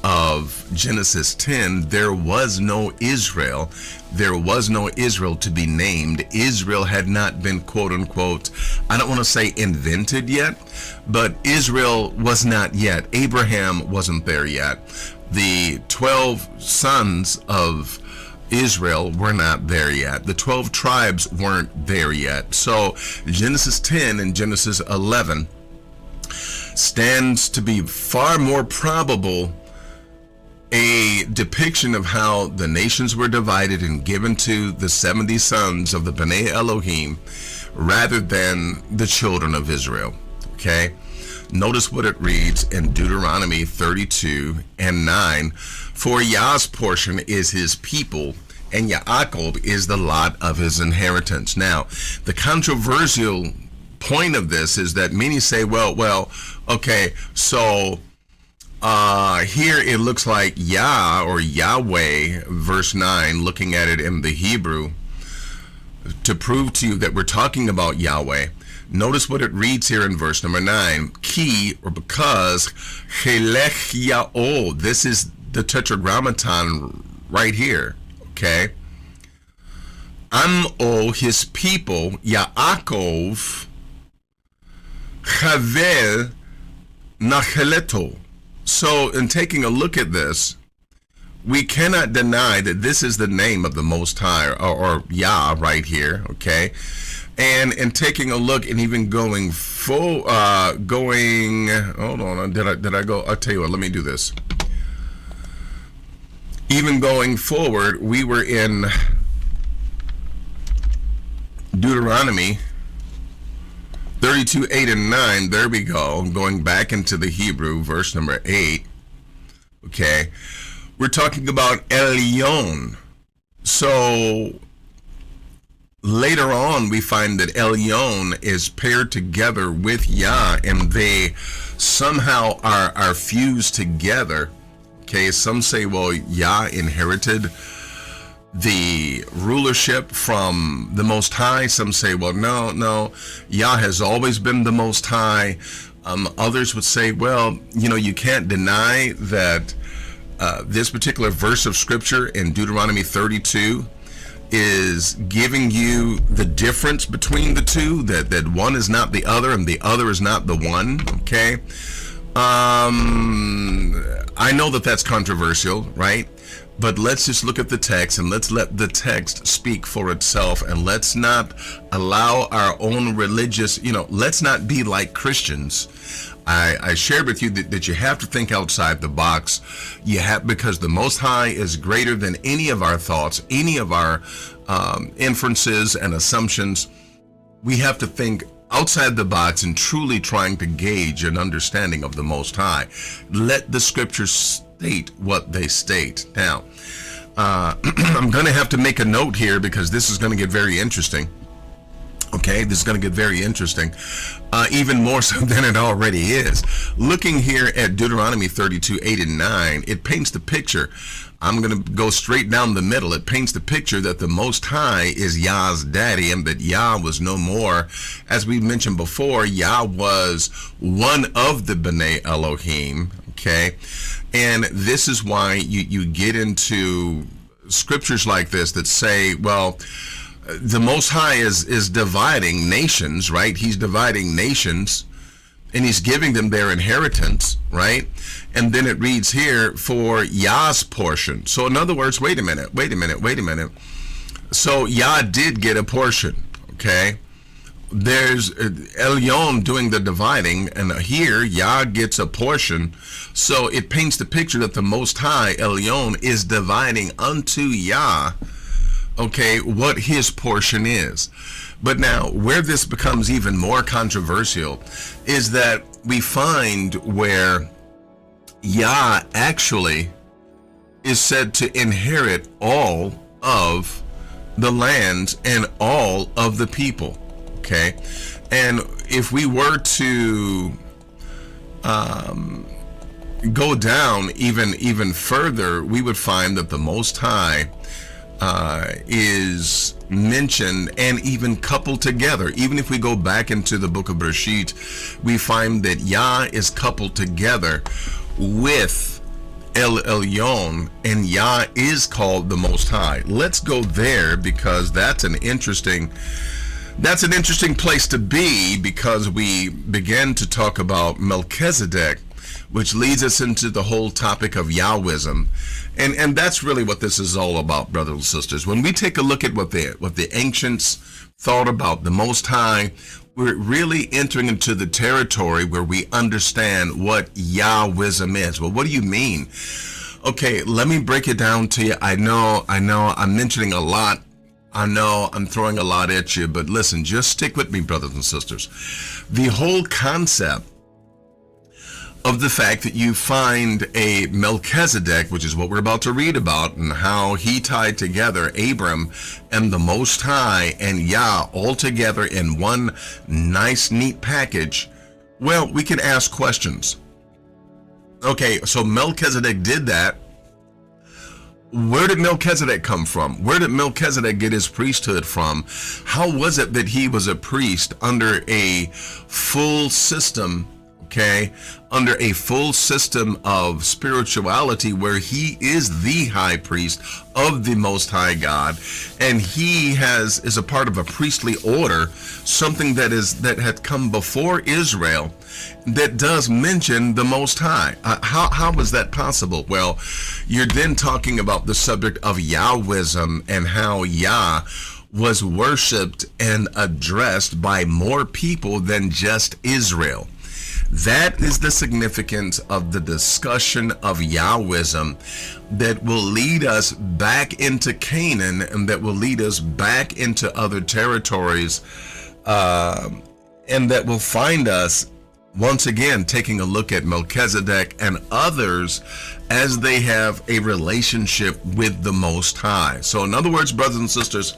of Genesis 10, there was no Israel. There was no Israel to be named. Israel had not been, quote unquote, I don't want to say invented yet, but Israel was not yet. Abraham wasn't there yet. The 12 sons of Israel were not there yet. The 12 tribes weren't there yet. So Genesis 10 and Genesis 11 stands to be far more probable a depiction of how the nations were divided and given to the 70 sons of the B'nai Elohim rather than the children of Israel. Okay? Notice what it reads in Deuteronomy 32 and 9. For Yah's portion is his people, and Yaakov is the lot of his inheritance. Now, the controversial point of this is that many say, well, okay, so here it looks like Yah or Yahweh, verse 9, looking at it in the Hebrew, to prove to you that we're talking about Yahweh. Notice what it reads here in verse number 9. Ki, or because, Chelech Ya'ol. This is the Tetragrammaton right here, okay? Am-o, his people, Yaakov, Chavel Nacheleto. So in taking a look at this, we cannot deny that this is the name of the Most High, or Yah right here, okay? And in taking a look and even going hold on, did I go? I'll tell you what, let me do this. Even going forward, we were in Deuteronomy 32, 8 and 9, there we go. Going back into the Hebrew, verse number 8, okay? We're talking about Elyon. So later on, we find that Elyon is paired together with Yah, and they somehow are fused together. Okay, some say, well, Yah inherited the rulership from the Most High. Some say, well, no, Yah has always been the Most High. Others would say, well, you can't deny that this particular verse of scripture in Deuteronomy 32 is giving you the difference between the two, that one is not the other and the other is not the one, okay? I know that that's controversial, right? But let's just look at the text and let's let the text speak for itself, and let's not allow our own religious, let's not be like Christians. I shared with you that you have to think outside the box. Because the Most High is greater than any of our thoughts, any of our inferences and assumptions. We have to think outside the box and truly trying to gauge an understanding of the Most High. Let the scriptures state what they state. Now, I'm going to have to make a note here because this is going to get very interesting. Okay, this is going to get very interesting, even more so than it already is. Looking here at Deuteronomy 32, 8 and 9, it paints the picture. I'm going to go straight down the middle. It paints the picture that the Most High is Yah's daddy, and that Yah was no more. As we mentioned before, Yah was one of the B'nai Elohim, okay? And this is why you get into scriptures like this that say, well, the Most High is dividing nations, right? He's dividing nations, and he's giving them their inheritance, right? And then it reads here for Yah's portion. So in other words, wait a minute. So Yah did get a portion, okay? There's Elyon doing the dividing, and here Yah gets a portion. So it paints the picture that the Most High, Elyon, is dividing unto Yah, okay, what his portion is. But now, where this becomes even more controversial is that we find where Yah actually is said to inherit all of the lands and all of the people, okay? And if we were to go down even further, we would find that the Most High is mentioned and even coupled together. Even if we go back into the book of Bereshit, we find that Yah is coupled together with El Elyon, and Yah is called the Most High. Let's go there, because that's an interesting place to be, because we begin to talk about Melchizedek, which leads us into the whole topic of Yahwism. And that's really what this is all about, brothers and sisters. When we take a look at what the ancients thought about the Most High, we're really entering into the territory where we understand what Yahwism is. Well, what do you mean? Okay, let me break it down to you. I know I'm mentioning a lot. I know I'm throwing a lot at you, but listen, just stick with me, brothers and sisters. The whole concept of the fact that you find a Melchizedek, which is what we're about to read about, and how he tied together Abram and the Most High and Yah all together in one nice, neat package. Well, we can ask questions. Okay, so Melchizedek did that. Where did Melchizedek come from? Where did Melchizedek get his priesthood from? How was it that he was a priest under a full system, okay, under a full system of spirituality, where he is the high priest of the Most High God, and he is a part of a priestly order, something that had come before Israel, that does mention the Most High. How was that possible? Well, you're then talking about the subject of Yahwism and how Yah was worshipped and addressed by more people than just Israel. That is the significance of the discussion of Yahwism that will lead us back into Canaan, and that will lead us back into other territories, and that will find us once again taking a look at Melchizedek and others as they have a relationship with the Most High. So in other words, brothers and sisters,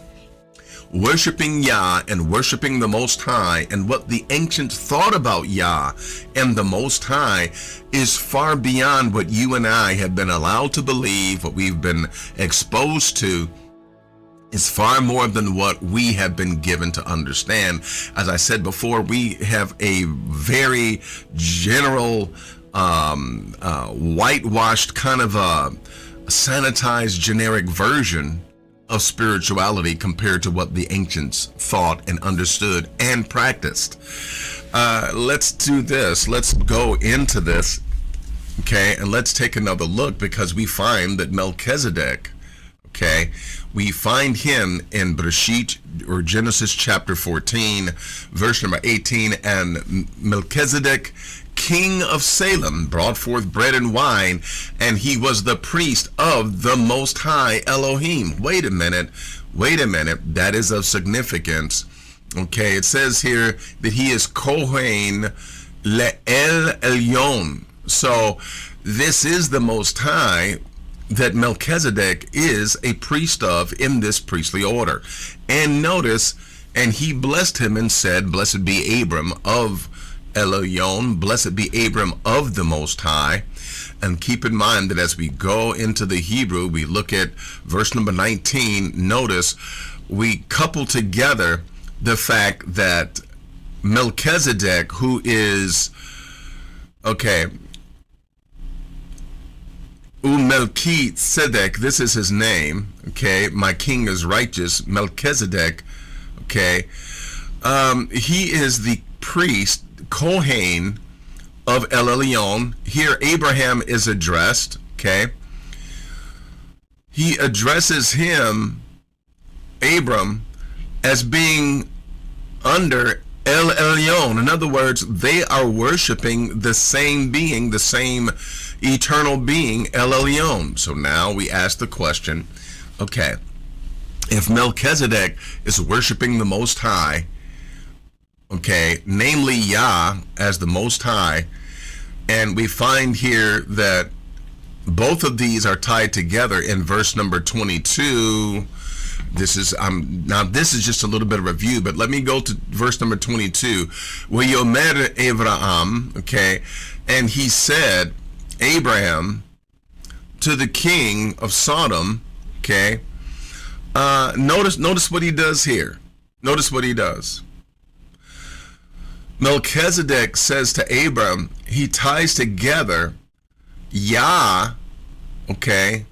worshiping Yah and worshiping the Most High, and what the ancients thought about Yah and the Most High, is far beyond what you and I have been allowed to believe, what we've been exposed to. Is far more than what we have been given to understand. As I said before, we have a very general, whitewashed, kind of a sanitized, generic version of spirituality compared to what the ancients thought and understood and practiced. Let's do this. Let's go into this, okay, and let's take another look, because we find that Melchizedek, okay, we find him in Bereshit, or Genesis chapter 14, verse number 18, and Melchizedek, king of Salem, brought forth bread and wine, and he was the priest of the Most High Elohim. Wait a minute, that is of significance. Okay, it says here that he is Kohen Le'el Elyon. So this is the Most High that Melchizedek is a priest of in this priestly order. And notice, and he blessed him and said, blessed be Abram of Elyon, blessed be Abram of the Most High. And keep in mind that as we go into the Hebrew, we look at verse number 19, notice we couple together the fact that Melchizedek, who is, okay, Melchizedek, this is his name, okay, my king is righteous, Melchizedek, okay, he is the priest, Kohen, of El Elyon. Here Abraham is addressed, okay? He addresses him, Abram, as being under El Elyon. In other words, they are worshiping the same being, the same eternal being, El Elyon. So now we ask the question, okay, if Melchizedek is worshiping the Most High, okay, namely Yah as the Most High, and we find here that both of these are tied together in verse number 22. This is now this is just a little bit of review, but let me go to verse number 22. Yomer Abraham, okay, and he said, Abraham, to the king of Sodom, okay. Notice what he does here. Notice what he does. Melchizedek says to Abram, he ties together Yah, okay,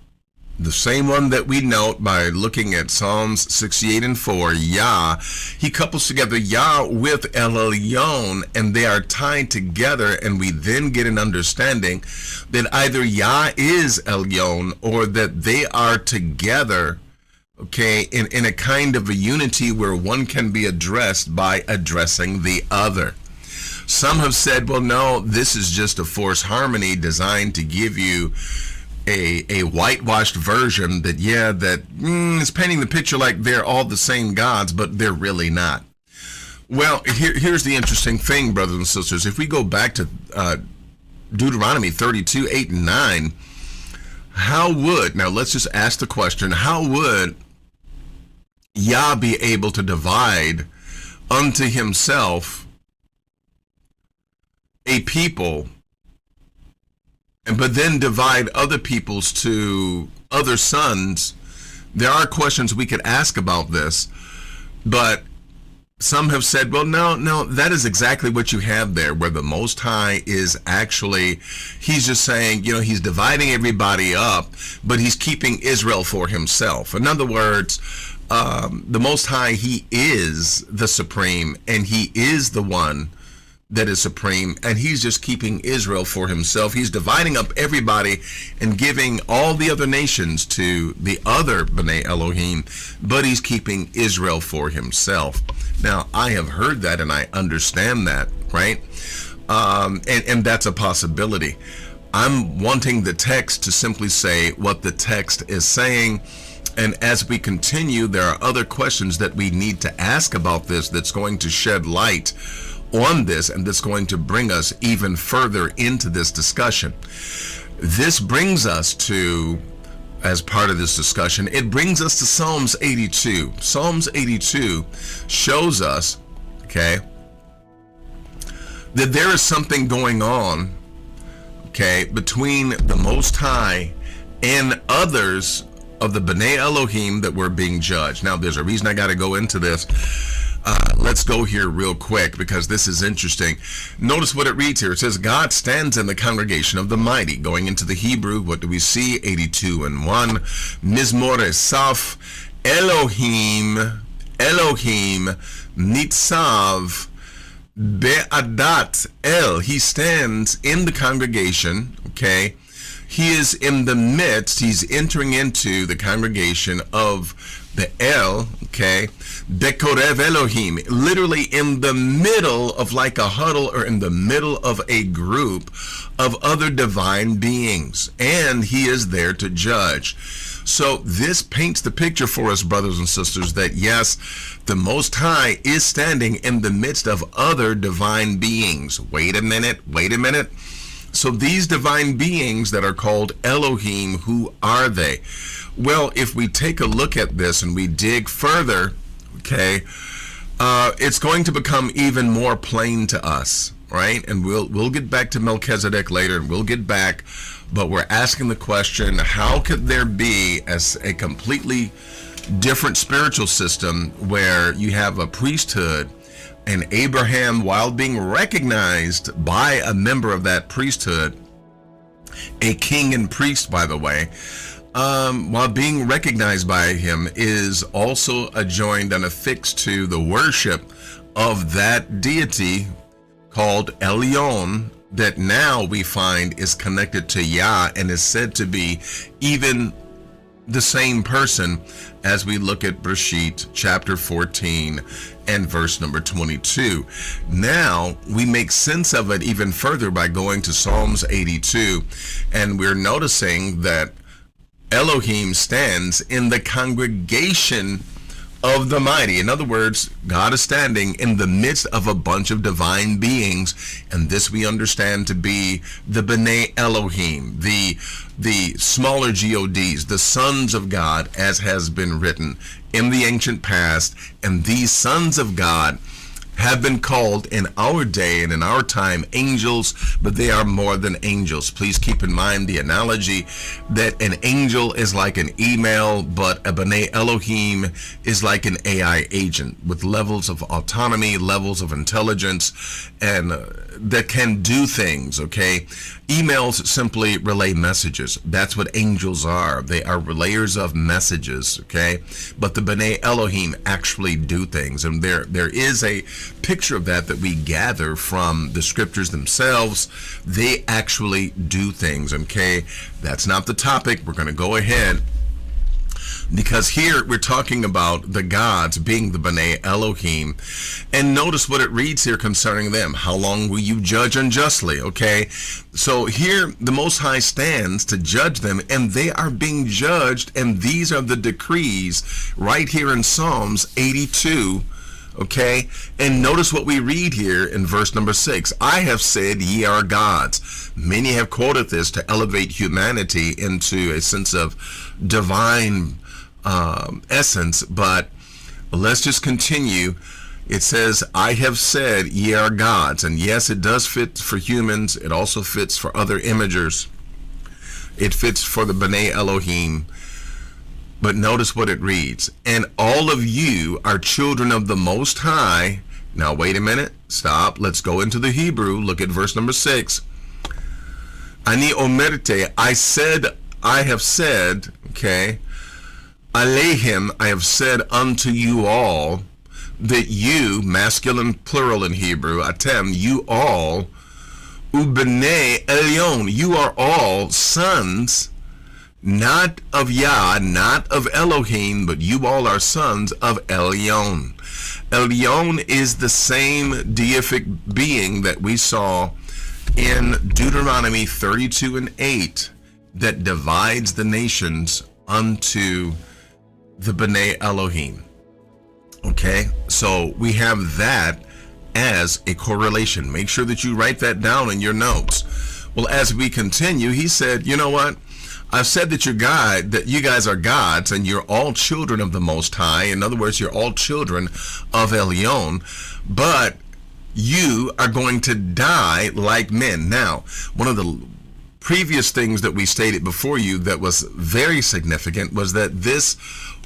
the same one that we note by looking at Psalms 68 and 4, Yah. He couples together Yah with El Elyon, and they are tied together, and we then get an understanding that either Yah is Elyon or that they are together, okay, in a kind of a unity where one can be addressed by addressing the other. Some have said, well, no, this is just a forced harmony designed to give you a whitewashed version that, yeah, that is painting the picture like they're all the same gods, but they're really not. Well, here's the interesting thing, brothers and sisters. If we go back to Deuteronomy 32, 8 and 9, now let's just ask the question, how would Yah be able to divide unto himself a people, but then divide other peoples to other sons? There are questions we could ask about this, but some have said, well, no, that is exactly what you have there, where the Most High is actually, he's just saying, he's dividing everybody up, but he's keeping Israel for himself. In other words, the Most High, he is the supreme, and he is the one that is supreme, and he's just keeping Israel for himself. He's dividing up everybody and giving all the other nations to the other B'nai Elohim, but he's keeping Israel for himself. Now, I have heard that and I understand that, right? And that's a possibility. I'm wanting the text to simply say what the text is saying. And as we continue, there are other questions that we need to ask about this that's going to shed light on this, and that's going to bring us even further into this discussion. This brings us to, as part of this discussion, it brings us to Psalms 82. Psalms 82 shows us, okay, that there is something going on, okay, between the Most High and others of the B'nai Elohim that were being judged. Now, there's a reason I got to go into this. Let's go here real quick because this is interesting. Notice what it reads here. It says, God stands in the congregation of the mighty. Going into the Hebrew, what do we see? 82 and 1. Mizmor Esaf, Elohim Nitzav Be'adat El. He stands in the congregation, okay? He is in the midst, he's entering into the congregation of the El, okay? Bekorev Elohim, literally in the middle of like a huddle or in the middle of a group of other divine beings. And he is there to judge. So this paints the picture for us, brothers and sisters, that yes, the Most High is standing in the midst of other divine beings. Wait a minute. So these divine beings that are called Elohim, who are they? Well, if we take a look at this and we dig further, okay, it's going to become even more plain to us, right? And we'll get back to Melchizedek later, and we'll get back, but we're asking the question, how could there be as a completely different spiritual system where you have a priesthood, and Abraham, while being recognized by a member of that priesthood, a king and priest, by the way, while being recognized by him, is also adjoined and affixed to the worship of that deity called Elyon, that now we find is connected to Yah and is said to be even the same person as we look at Bereshit chapter 14 and verse number 22. Now we make sense of it even further by going to Psalms 82, and we're noticing that Elohim stands in the congregation of the mighty. In other words, God is standing in the midst of a bunch of divine beings, and this we understand to be the B'nai Elohim, the smaller gods, the sons of God, as has been written in the ancient past. And these sons of God have been called in our day and in our time angels, but they are more than angels. Please keep in mind the analogy that an angel is like an email, but a B'nai Elohim is like an AI agent with levels of autonomy, levels of intelligence, and that can do things, okay? Emails simply relay messages. That's what angels are. They are relayers of messages, okay? But the B'nai Elohim actually do things, and there is a picture of that we gather from the scriptures themselves. They actually do things, okay? That's not the topic. We're going to go ahead, because here we're talking about the gods being the B'nai Elohim. And notice what it reads here concerning them. How long will you judge unjustly? Okay, so here the Most High stands to judge them, and they are being judged, and these are the decrees right here in Psalms 82. Okay, and notice what we read here in verse number 6. I have said ye are gods. Many have quoted this to elevate humanity into a sense of divine essence, but let's just continue. It says, I have said ye are gods. And yes, it does fit for humans. It also fits for other imagers. It fits for the B'nai Elohim. But notice what it reads. And all of you are children of the Most High. Now, wait a minute. Stop. Let's go into the Hebrew. Look at verse number 6. Ani omerte. I have said, okay. Aleihim, I have said unto you all, that you, masculine plural in Hebrew, atem, you all, ubnei elyon, you are all sons, not of Yah, not of Elohim, but you all are sons of Elyon. Elyon is the same deific being that we saw in Deuteronomy 32 and 8 that divides the nations unto the B'nai Elohim. Okay, so we have that as a correlation. Make sure that you write that down in your notes. Well, as we continue, he said, you know what? I've said that you guys are gods, and you're all children of the Most High. In other words, you're all children of Elyon, but you are going to die like men. Now, one of the previous things that we stated before you that was very significant was that this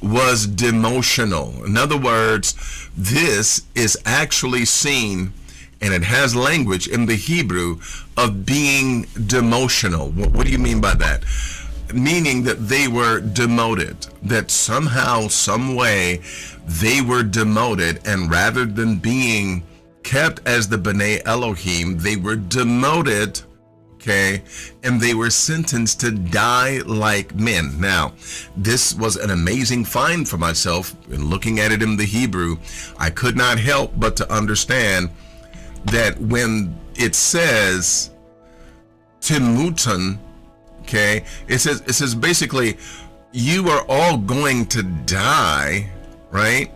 was demotional. In other words, this is actually seen, and it has language in the Hebrew of being demotional. What do you mean by that? Meaning that they were demoted, that somehow, some way, they were demoted, and rather than being kept as the B'nai Elohim, they were demoted, okay, and they were sentenced to die like men. Now, this was an amazing find for myself in looking at it in the Hebrew. I could not help but to understand that when it says Timutan, okay, it says basically, you are all going to die, right?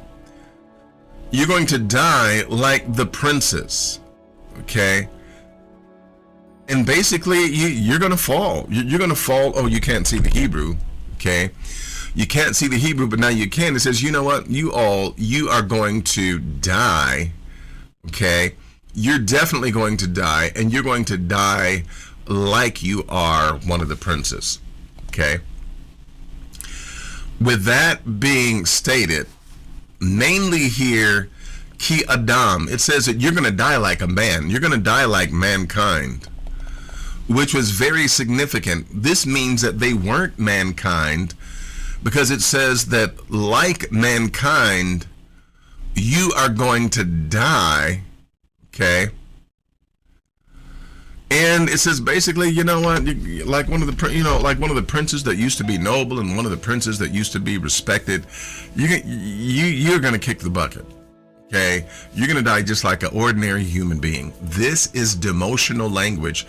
You're going to die like the princes, okay? And basically, you're going to fall. You're going to fall. Oh, you can't see the Hebrew, okay? You can't see the Hebrew, but now you can. It says, you know what? You are going to die, okay? You're definitely going to die, and you're going to die like you are one of the princes, okay? With that being stated, mainly here, ki adam, it says that you're going to die like a man. You're going to die like mankind, which was very significant. This means that they weren't mankind, because it says that like mankind, you are going to die, okay? And it says basically, you know what, like one of the princes that used to be noble and one of the princes that used to be respected, you're going to kick the bucket. Okay, you're going to die just like an ordinary human being. This is demotional language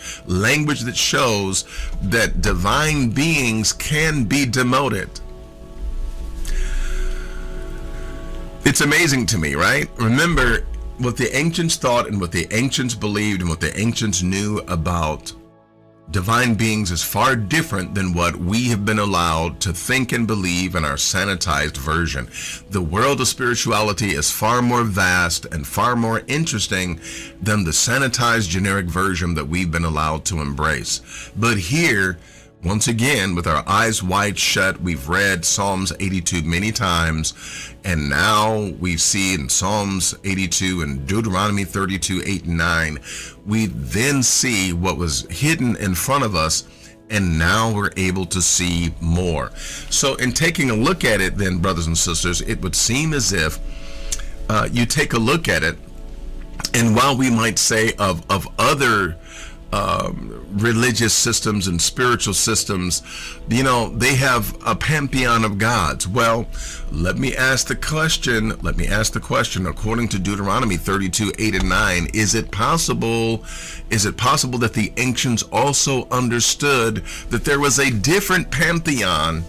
that shows that divine beings can be demoted. It's amazing to me, right? Remember, what the ancients thought and what the ancients believed and what the ancients knew about divine beings is far different than what we have been allowed to think and believe in our sanitized version. The world of spirituality is far more vast and far more interesting than the sanitized generic version that we've been allowed to embrace. But here, once again, with our eyes wide shut, we've read Psalms 82 many times, and now we see in Psalms 82 and Deuteronomy 32, 8 and 9, we then see what was hidden in front of us, and now we're able to see more. So in taking a look at it then, brothers and sisters, it would seem as if you take a look at it, and while we might say of other religious systems and spiritual systems, they have a pantheon of gods. Well, let me ask the question, according to Deuteronomy 32, 8 and 9, is it possible that the ancients also understood that there was a different pantheon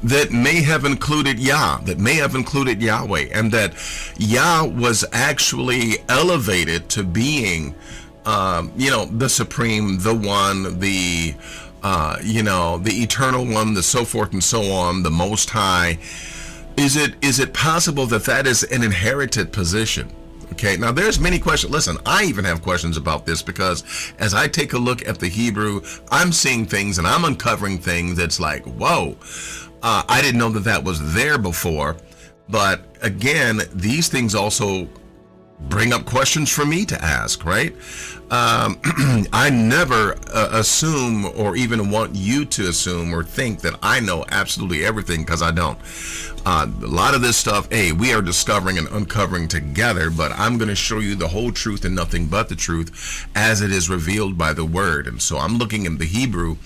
that may have included Yahweh, and that Yah was actually elevated to being the supreme, the one, the eternal one, the so forth and so on, the most high? Is it possible that is an inherited position? Okay, now there's many questions. Listen, I even have questions about this, because as I take a look at the Hebrew, I'm seeing things and I'm uncovering things that's like, whoa, I didn't know that was there before. But again, these things also bring up questions for me to ask, right? I never assume or even want you to assume or think that I know absolutely everything, because I don't. A lot of this stuff, we are discovering and uncovering together, but I'm going to show you the whole truth and nothing but the truth as it is revealed by the word. And so I'm looking in the Hebrew,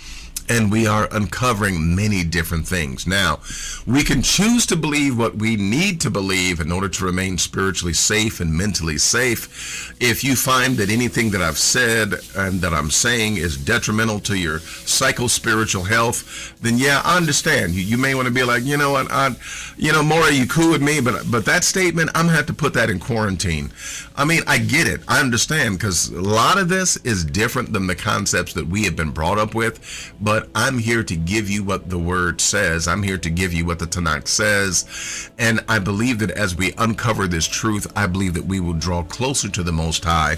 and we are uncovering many different things. Now, we can choose to believe what we need to believe in order to remain spiritually safe and mentally safe. If you find that anything that I've said and that I'm saying is detrimental to your psycho-spiritual health, then yeah, I understand. You may want to be like, you know what, Maury, you cool with me, but that statement, I'm going to have to put that in quarantine. I mean, I get it. I understand, because a lot of this is different than the concepts that we have been brought up with, but I'm here to give you what the word says. I'm here to give you what the Tanakh says. And I believe that as we uncover this truth, I believe that we will draw closer to the Most High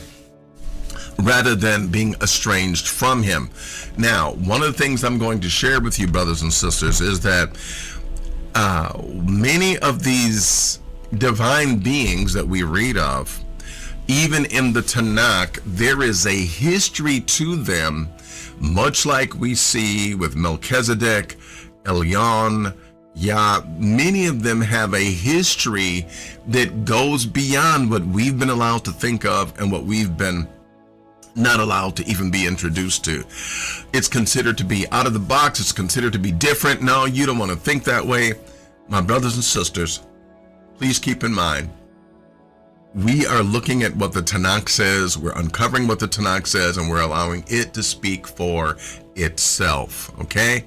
rather than being estranged from him. Now, one of the things I'm going to share with you, brothers and sisters, is that many of these divine beings that we read of, even in the Tanakh, there is a history to them, much like we see with Melchizedek, Elyon, Yah. Many of them have a history that goes beyond what we've been allowed to think of and what we've been not allowed to even be introduced to. It's considered to be out of the box. It's considered to be different. No, you don't want to think that way. My brothers and sisters, please keep in mind, we are looking at what the Tanakh says, we're uncovering what the Tanakh says, and we're allowing it to speak for itself, okay?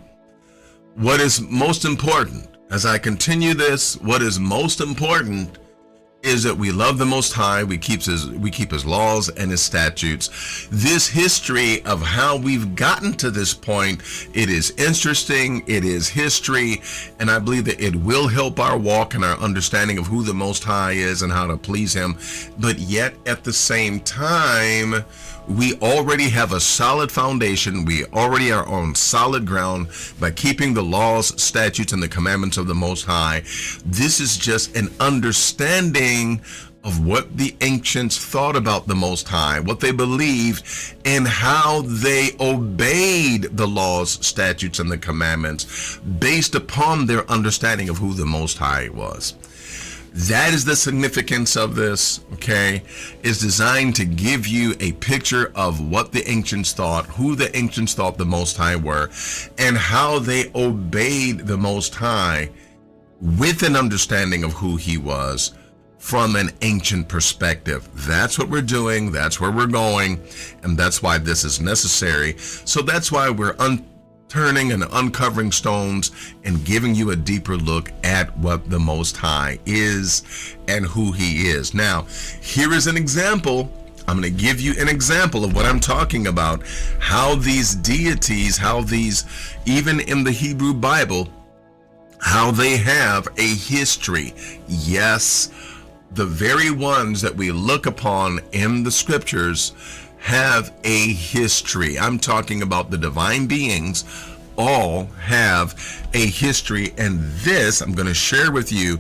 What is most important, as I continue this, what is most important is that we love the Most High, we keep his laws and his statutes. This history of how we've gotten to this point, it is interesting, it is history, and I believe that it will help our walk and our understanding of who the Most High is and how to please him. But yet at the same time, we already have a solid foundation. We already are on solid ground by keeping the laws, statutes, and the commandments of the Most High. This is just an understanding of what the ancients thought about the Most High, what they believed, and how they obeyed the laws, statutes, and the commandments based upon their understanding of who the Most High was. That is the significance of this, okay? It's designed to give you a picture of what the ancients thought, who the ancients thought the Most High were, and how they obeyed the Most High with an understanding of who he was from an ancient perspective. That's what we're doing, that's where we're going, and that's why this is necessary. So that's why we're turning and uncovering stones and giving you a deeper look at what the Most High is and who he is. Now, here is an example. I'm going to give you an example of what I'm talking about, how these deities, how these, even in the Hebrew Bible, how they have a history. Yes, the very ones that we look upon in the scriptures have a history. I'm talking about the divine beings, all have a history, and this I'm going to share with you.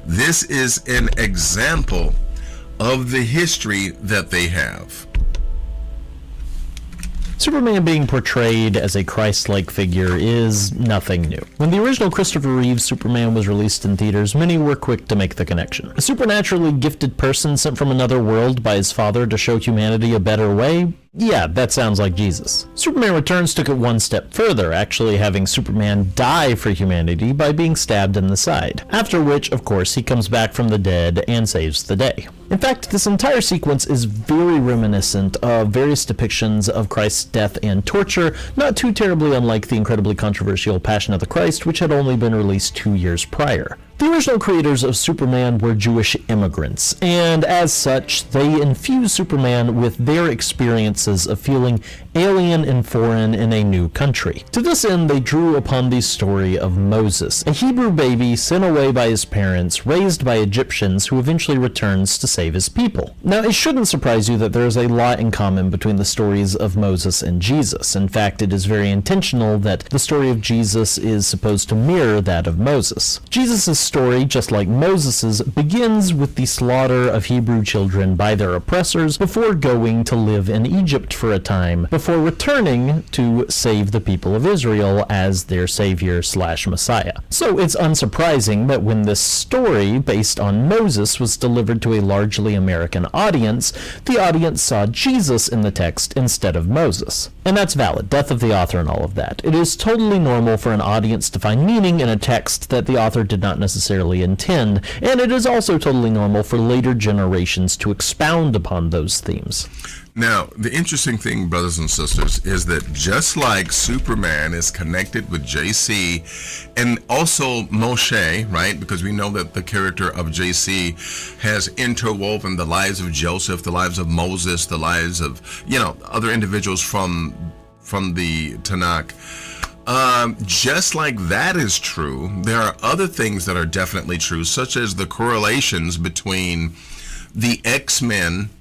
This is an example of the history that they have. Superman being portrayed as a Christ-like figure is nothing new. When the original Christopher Reeve's Superman was released in theaters, many were quick to make the connection. A supernaturally gifted person sent from another world by his father to show humanity a better way? Yeah, that sounds like Jesus. Superman Returns took it one step further, actually having Superman die for humanity by being stabbed in the side. After which, of course, he comes back from the dead and saves the day. In fact, this entire sequence is very reminiscent of various depictions of Christ's death and torture, not too terribly unlike the incredibly controversial Passion of the Christ, which had only been released 2 years prior. The original creators of Superman were Jewish immigrants, and as such, they infused Superman with their experiences of feeling alien and foreign in a new country. To this end, they drew upon the story of Moses, a Hebrew baby sent away by his parents, raised by Egyptians, who eventually returns to save his people. Now, it shouldn't surprise you that there is a lot in common between the stories of Moses and Jesus. In fact, it is very intentional that the story of Jesus is supposed to mirror that of Moses. Jesus' story, just like Moses's, begins with the slaughter of Hebrew children by their oppressors before going to live in Egypt for a time, before returning to save the people of Israel as their savior/Messiah. So it's unsurprising that when this story, based on Moses, was delivered to a largely American audience, the audience saw Jesus in the text instead of Moses. And that's valid, death of the author and all of that. It is totally normal for an audience to find meaning in a text that the author did not necessarily intend, and it is also totally normal for later generations to expound upon those themes. Now, the interesting thing, brothers and sisters, is that just like Superman is connected with JC and also Moshe, right? Because we know that the character of JC has interwoven the lives of Joseph, the lives of Moses, the lives of, other individuals from the Tanakh. Just like that is true, there are other things that are definitely true, such as the correlations between the X-Men,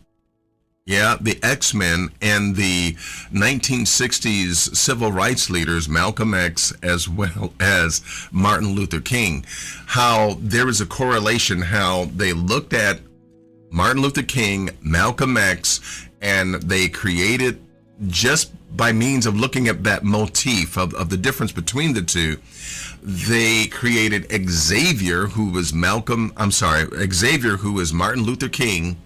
the X-Men and the 1960s civil rights leaders, Malcolm X as well as Martin Luther King. How there is a correlation, how they looked at Martin Luther King, Malcolm X, and they created, just by means of looking at that motif of the difference between the two, they created Xavier, who was Xavier, who was Martin Luther King,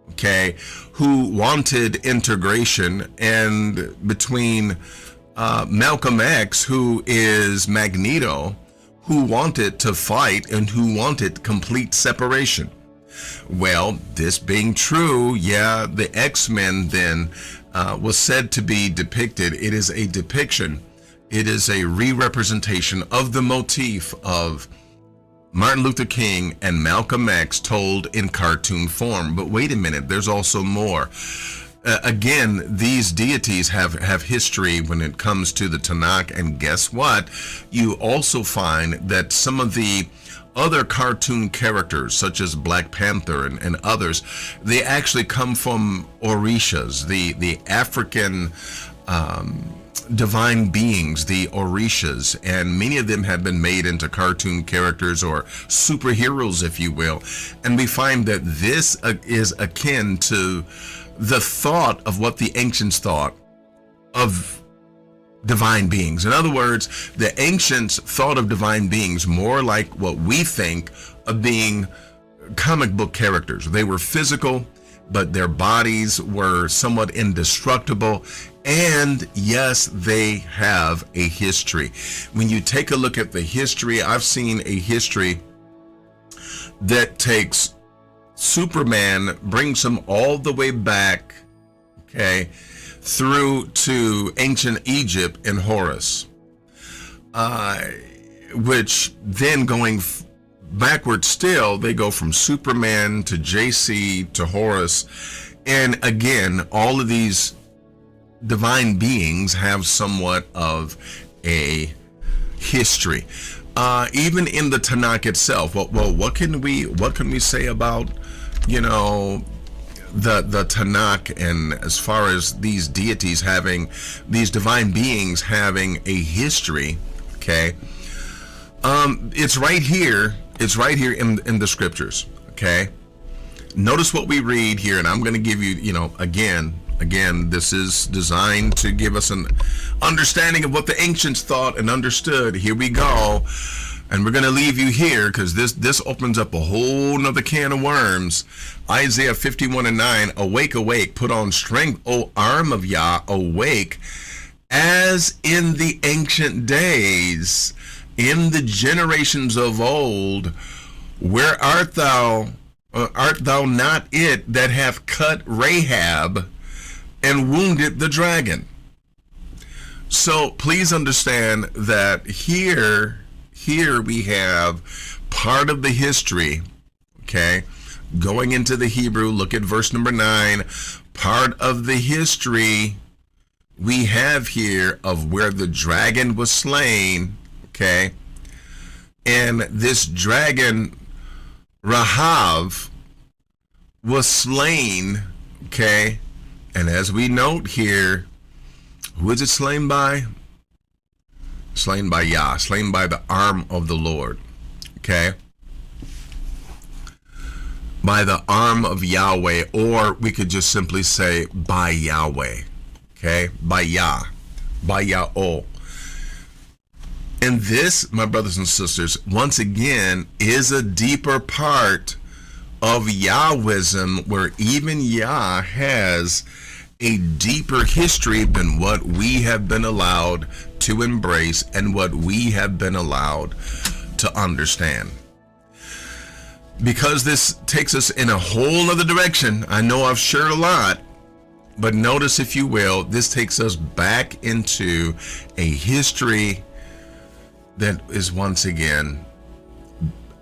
okay, who wanted integration, and between Malcolm X, who is Magneto, who wanted to fight and who wanted complete separation. Well, this being true, the X-Men then was said to be depicted. It is a depiction. It is a re-representation of the motif of Martin Luther King and Malcolm X told in cartoon form. But wait a minute, there's also more. Again, these deities have history when it comes to the Tanakh, and guess what? You also find that some of the other cartoon characters, such as Black Panther and others, they actually come from Orishas, the African divine beings, the Orishas, and many of them have been made into cartoon characters or superheroes, if you will. And we find that this is akin to the thought of what the ancients thought of divine beings. In other words, the ancients thought of divine beings more like what we think of being comic book characters. They were physical, but their bodies were somewhat indestructible. And yes, they have a history. When you take a look at the history, I've seen a history that takes Superman, brings him all the way back, okay, through to ancient Egypt and Horus, which then going backward still, they go from Superman to JC to Horus. And again, all of these divine beings have somewhat of a history. Even in the Tanakh itself, well, what can we say about, the Tanakh, and as far as these deities having, these divine beings having a history, okay? It's right here. It's right here in the scriptures, okay? Notice what we read here, and I'm going to give you, again, this is designed to give us an understanding of what the ancients thought and understood. Here we go. And we're going to leave you here because this opens up a whole nother can of worms. Isaiah 51:9, awake, awake, put on strength, O arm of Yah, awake, as in the ancient days, in the generations of old. Where art thou? Art thou not it that hath cut Rahab and wounded the dragon? So please understand that here we have part of the history, okay? Going into the Hebrew, look at verse number 9. Part of the history we have here of where the dragon was slain, okay? And this dragon, Rahav, was slain, okay? And as we note here, who is it slain by? Slain by Yah, slain by the arm of the Lord, okay? By the arm of Yahweh, or we could just simply say by Yahweh, okay? By Yah, by Yahweh. And this, my brothers and sisters, once again, is a deeper part of Yahwism, where even Yah has a deeper history than what we have been allowed to embrace and what we have been allowed to understand. Because this takes us in a whole other direction. I know I've shared a lot, but notice, if you will, this takes us back into a history that is once again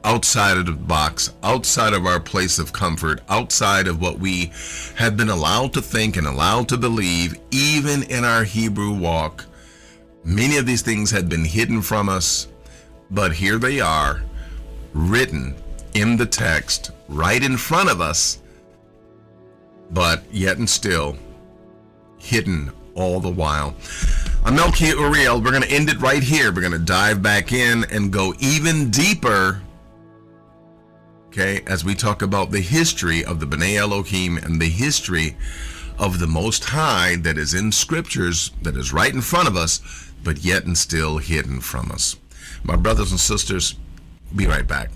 outside of the box, outside of our place of comfort, outside of what we have been allowed to think and allowed to believe, even in our Hebrew walk. Many of these things had been hidden from us, but here they are, written in the text, right in front of us, but yet and still hidden all the while. I'm Melky Uriel. We're going to end it right here. We're going to dive back in and go even deeper, okay, as we talk about the history of the B'nai Elohim and the history of the Most High that is in scriptures, that is right in front of us, but yet and still hidden from us. My brothers and sisters, be right back.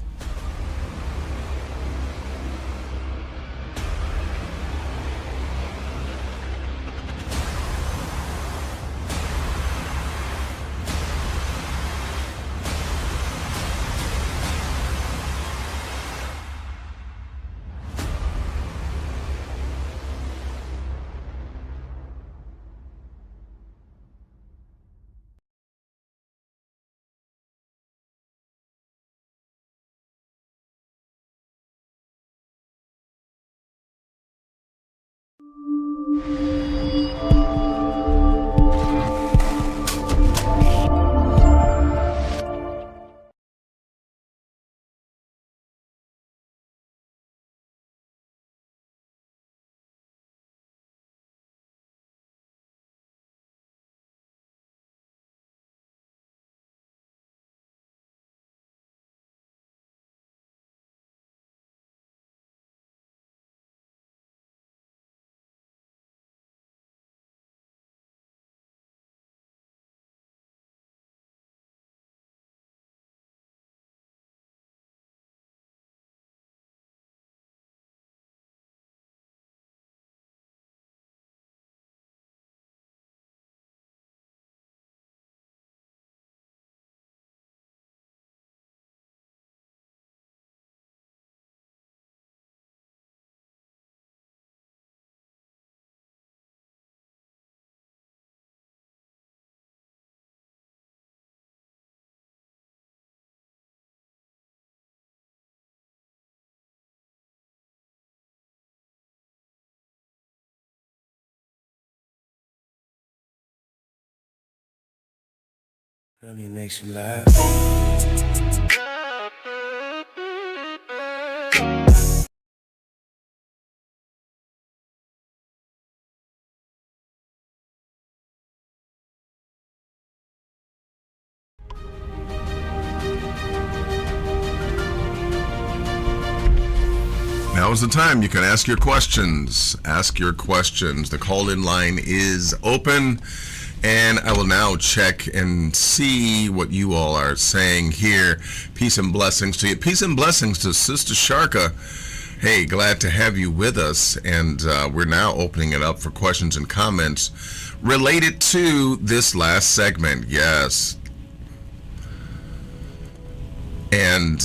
Let me make you laugh. Now is the time you can ask your questions. Ask your questions. The call-in line is open, and I will now check and see what you all are saying here. Peace and blessings to you. Peace and blessings to Sister Sharka. Hey, glad to have you with us, and we're now opening it up for questions and comments related to this last segment. Yes. And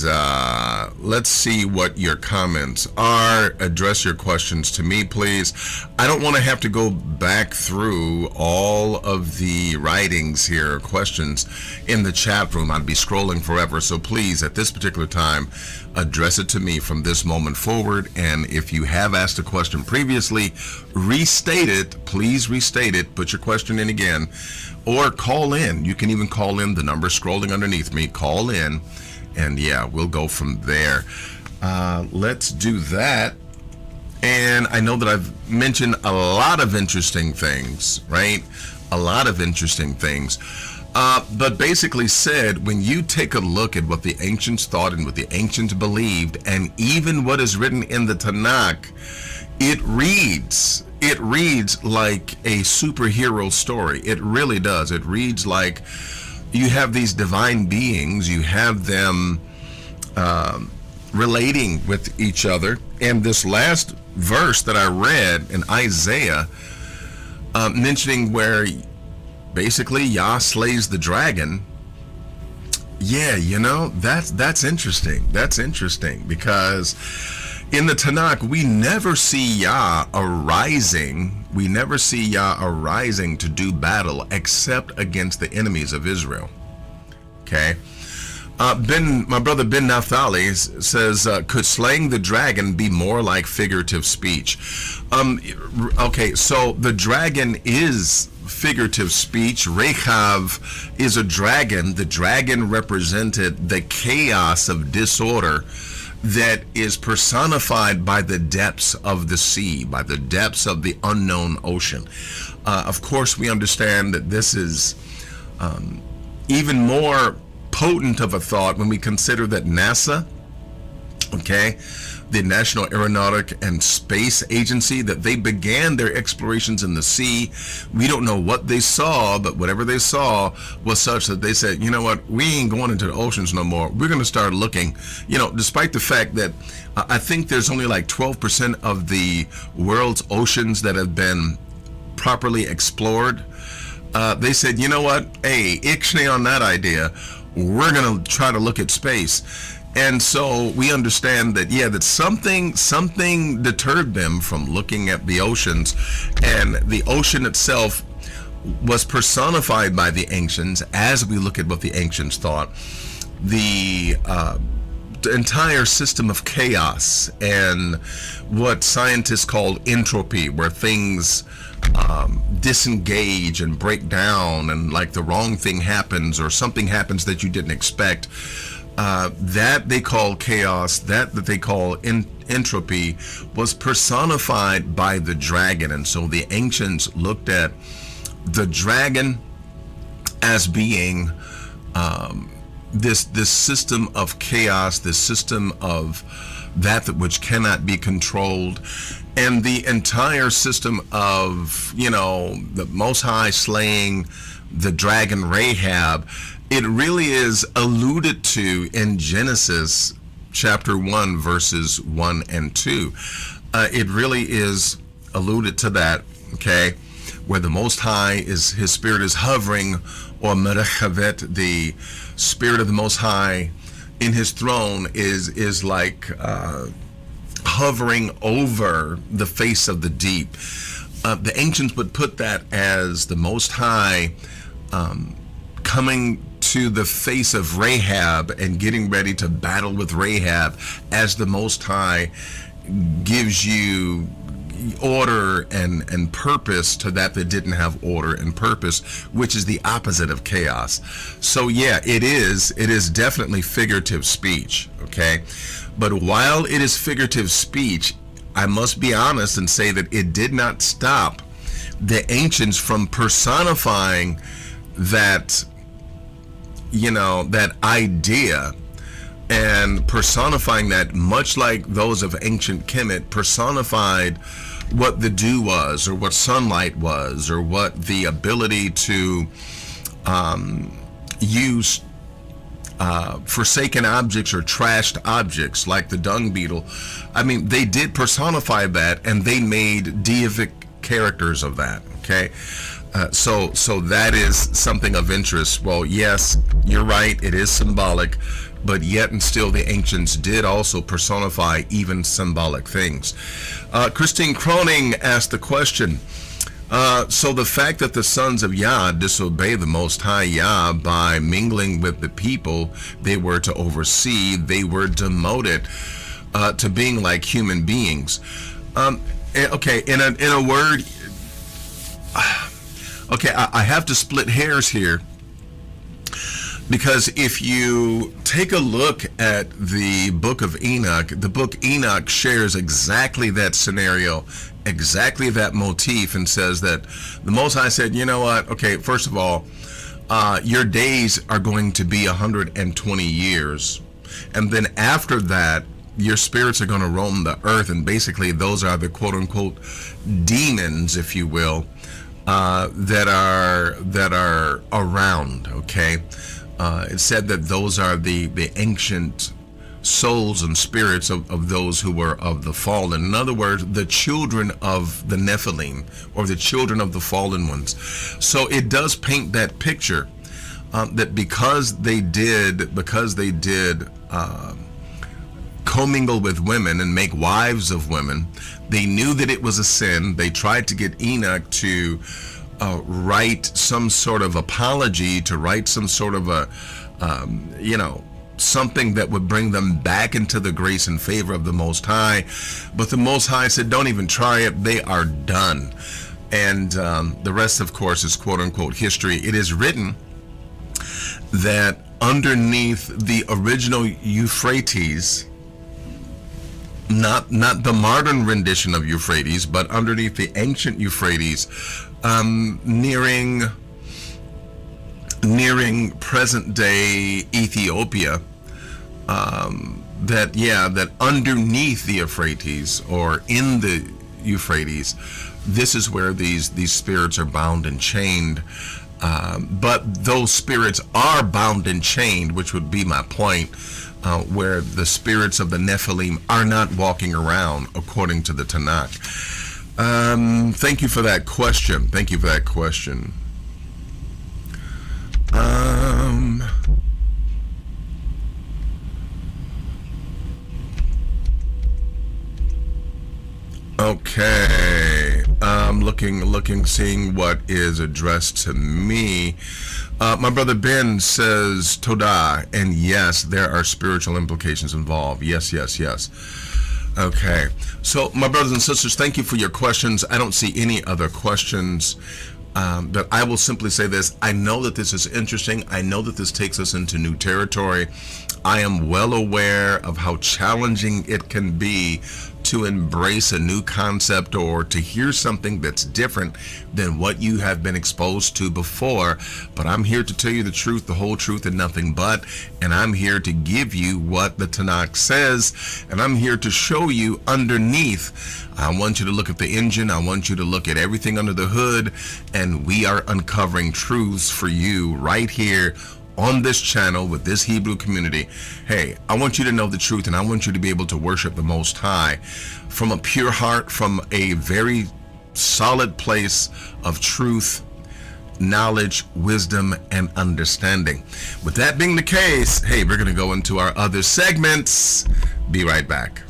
let's see what your comments are. Address your questions to me, please. I don't want to have to go back through all of the writings here, questions in the chat room. I'd be scrolling forever. So please, at this particular time, address it to me from this moment forward. And if you have asked a question previously, restate it. Please restate it. Put your question in again. Or call in. You can even call in. The number scrolling underneath me. Call in. And yeah, we'll go from there. Let's do that. And I know that I've mentioned a lot of interesting things, right? A lot of interesting things. But basically said, when you take a look at what the ancients thought and what the ancients believed, and even what is written in the Tanakh, it reads like a superhero story. It really does. It reads like you have these divine beings, you have them relating with each other. And this last verse that I read in Isaiah, mentioning where basically Yah slays the dragon. Yeah, you know, that's interesting. That's interesting because in the Tanakh, we never see Yah arising. We never see Yah arising to do battle except against the enemies of Israel. Okay. My brother Ben Naphtali says, could slaying the dragon be more like figurative speech? Okay, so the dragon is figurative speech. Rechav is a dragon. The dragon represented the chaos of disorder that is personified by the depths of the sea, by the depths of the unknown ocean. Of course, we understand that this is even more potent of a thought when we consider that NASA, okay, the National Aeronautic and Space Agency, that they began their explorations in the sea. We don't know what they saw, but whatever they saw was such that they said, you know what, we ain't going into the oceans no more. We're going to start looking, you know, despite the fact that I think there's only like 12% of the world's oceans that have been properly explored. They said, you know what, hey, ixnay on that idea. We're going to try to look at space. And so we understand that, yeah, that something deterred them from looking at the oceans, and the ocean itself was personified by the ancients. As we look at what the ancients thought, the entire system of chaos and what scientists call entropy, where things disengage and break down, and like the wrong thing happens or something happens that you didn't expect. That they call chaos, that they call entropy, was personified by the dragon. And so the ancients looked at the dragon as being this system of chaos, this system of that which cannot be controlled, and the entire system of, you know, the Most High slaying the dragon Rahab. It really is alluded to in Genesis chapter 1, verses 1 and 2. It really is alluded to that, okay, where the Most High is, his spirit is hovering, or Merechavet, the spirit of the Most High in his throne is like hovering over the face of the deep. The ancients would put that as the Most High coming to the face of Rahab and getting ready to battle with Rahab, as the Most High gives you order and purpose to that didn't have order and purpose, which is the opposite of chaos. So yeah, it is definitely figurative speech, okay? But while it is figurative speech, I must be honest and say that it did not stop the ancients from personifying that, that idea, and personifying that, much like those of ancient Kemet personified what the dew was, or what sunlight was, or what the ability to use forsaken objects or trashed objects like the dung beetle. I mean, they did personify that, and they made deific characters of that, okay? So that is something of interest. Well, yes, you're right, it is symbolic, but yet and still the ancients did also personify even symbolic things. Christine Croning asked the question, so the fact that the sons of Yah disobey the Most High Yah by mingling with the people they were to oversee, they were demoted to being like human beings. Okay, in a word, okay, I have to split hairs here, because if you take a look at the book of Enoch, the book Enoch shares exactly that scenario, exactly that motif, and says that the Most High said, you know what, okay, first of all, your days are going to be 120 years, and then after that, your spirits are going to roam the earth, and basically those are the quote-unquote demons, if you will, that are around, okay? It said that those are the ancient souls and spirits of those who were of the fallen. In other words, the children of the Nephilim, or the children of the fallen ones. So it does paint that picture, that because they did commingle with women and make wives of women, they knew that it was a sin. They tried to get Enoch to write some sort of apology, to write some sort of a, something that would bring them back into the grace and favor of the Most High. But the Most High said, don't even try it. They are done. And the rest, of course, is quote-unquote history. It is written that underneath the original Euphrates, not the modern rendition of Euphrates, but underneath the ancient Euphrates, nearing present day Ethiopia, that underneath the Euphrates, or in the Euphrates, this is where these spirits are bound and chained. But those spirits are bound and chained, which would be my point, where the spirits of the Nephilim are not walking around, according to the Tanakh. Thank you for that question. Thank you for that question. Okay. Looking, seeing what is addressed to me. My brother Ben says Todah, and yes, there are spiritual implications involved. Yes. Okay. So, my brothers and sisters, thank you for your questions. I don't see any other questions. But I will simply say this. I know that this is interesting. I know that this takes us into new territory. I am well aware of how challenging it can be to embrace a new concept, or to hear something that's different than what you have been exposed to before. But I'm here to tell you the truth, the whole truth, and nothing but. And I'm here to give you what the Tanakh says, and I'm here to show you underneath. I want you to look at the engine. I want you to look at everything under the hood, and we are uncovering truths for you right here on this channel with this Hebrew community. Hey, I want you to know the truth, and I want you to be able to worship the Most High from a pure heart, from a very solid place of truth, knowledge, wisdom, and understanding. With that being the case, hey, we're going to go into our other segments. Be right back.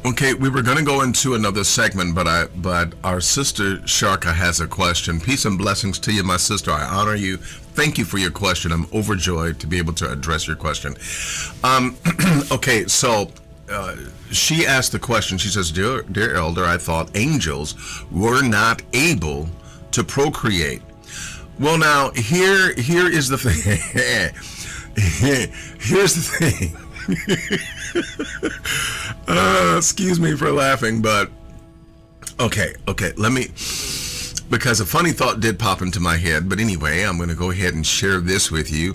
Okay, we were going to go into another segment, but our sister Sharka has a question. Peace and blessings to you, my sister. I honor you. Thank you for your question. I'm overjoyed to be able to address your question. Okay, so she asked the question. She says, dear elder, I thought angels were not able to procreate. Well, now here is the thing. Here's the thing. Excuse me for laughing, but okay, let me, because a funny thought did pop into my head, but anyway, I'm going to go ahead and share this with you.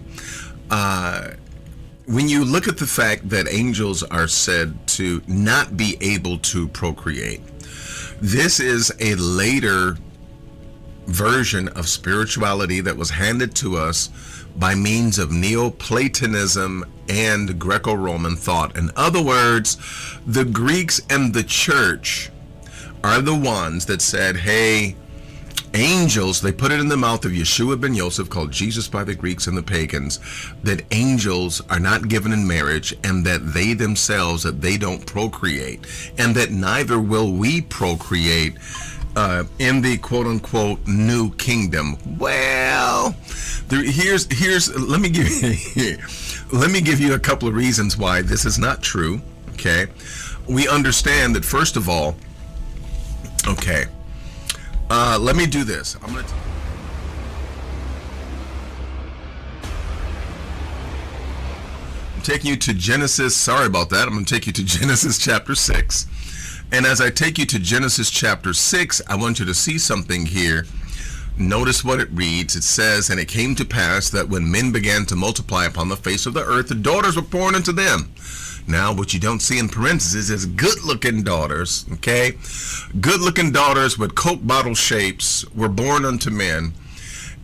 When you look at the fact that angels are said to not be able to procreate, this is a later version of spirituality that was handed to us by means of Neoplatonism and Greco-Roman thought. In other words, the Greeks and the church are the ones that said, hey, angels, they put it in the mouth of Yeshua ben Yosef, called Jesus by the Greeks and the pagans, that angels are not given in marriage, and that they themselves, that they don't procreate, and that neither will we procreate in the quote-unquote new kingdom. Well, here's let me give you a couple of reasons why this is not true. Okay, we understand that, first of all, okay, let me do this. I'm taking you to Genesis. Sorry about that. I'm going to take you to Genesis chapter 6. And as I take you to Genesis chapter 6, I want you to see something here. Notice what it reads. It says, and it came to pass that when men began to multiply upon the face of the earth, the daughters were born unto them. Now, what you don't see in parentheses is good-looking daughters, okay? Good-looking daughters with Coke bottle shapes were born unto men.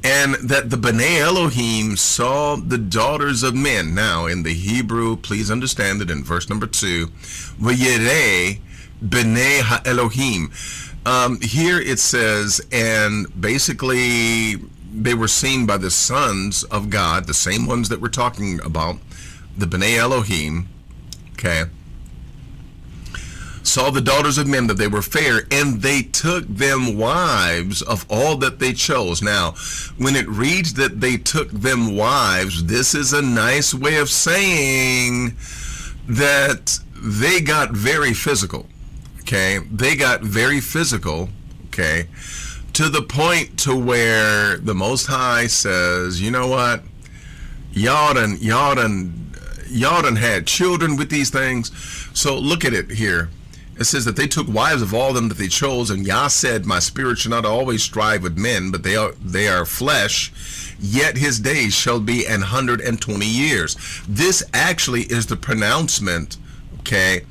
And that the B'nai Elohim saw the daughters of men. Now, in the Hebrew, please understand that in verse number 2, V'yirei B'nai Ha-Elohim. Here it says, and basically they were seen by the sons of God, the same ones that we're talking about, the B'nai Elohim, okay, saw the daughters of men that they were fair, and they took them wives of all that they chose. Now, when it reads that they took them wives, this is a nice way of saying that they got very physical. Okay, they got very physical, okay, to the point to where the Most High says, you know what, y'all done had children with these things. So look at it here. It says that they took wives of all them that they chose, and Yah said, my spirit shall not always strive with men, but they are flesh, yet his days shall be 120 years. This actually is the pronouncement, okay,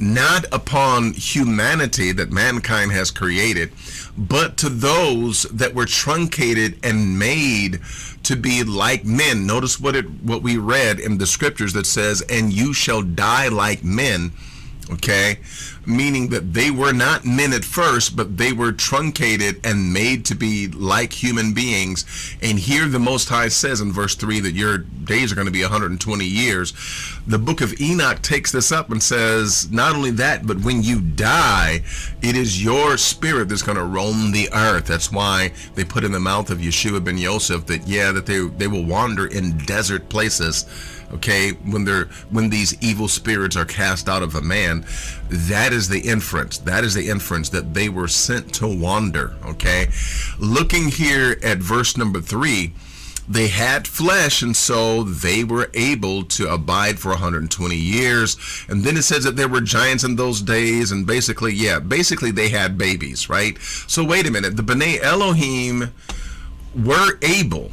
not upon humanity that mankind has created, but to those that were truncated and made to be like men. Notice what we read in the scriptures that says, and you shall die like men. Okay, meaning that they were not men at first, but they were truncated and made to be like human beings. And here the Most High says in verse 3 that your days are going to be 120 years. The book of Enoch takes this up and says, not only that, but when you die, it is your spirit that's going to roam the earth. That's why they put in the mouth of Yeshua ben Yosef that, yeah, that they will wander in desert places. Okay, when these evil spirits are cast out of a man, that is the inference. That is the inference that they were sent to wander. Okay, looking here at verse number 3, they had flesh, and so they were able to abide for 120 years. And then it says that there were giants in those days, and basically they had babies, right? So wait a minute, the B'nai Elohim were able.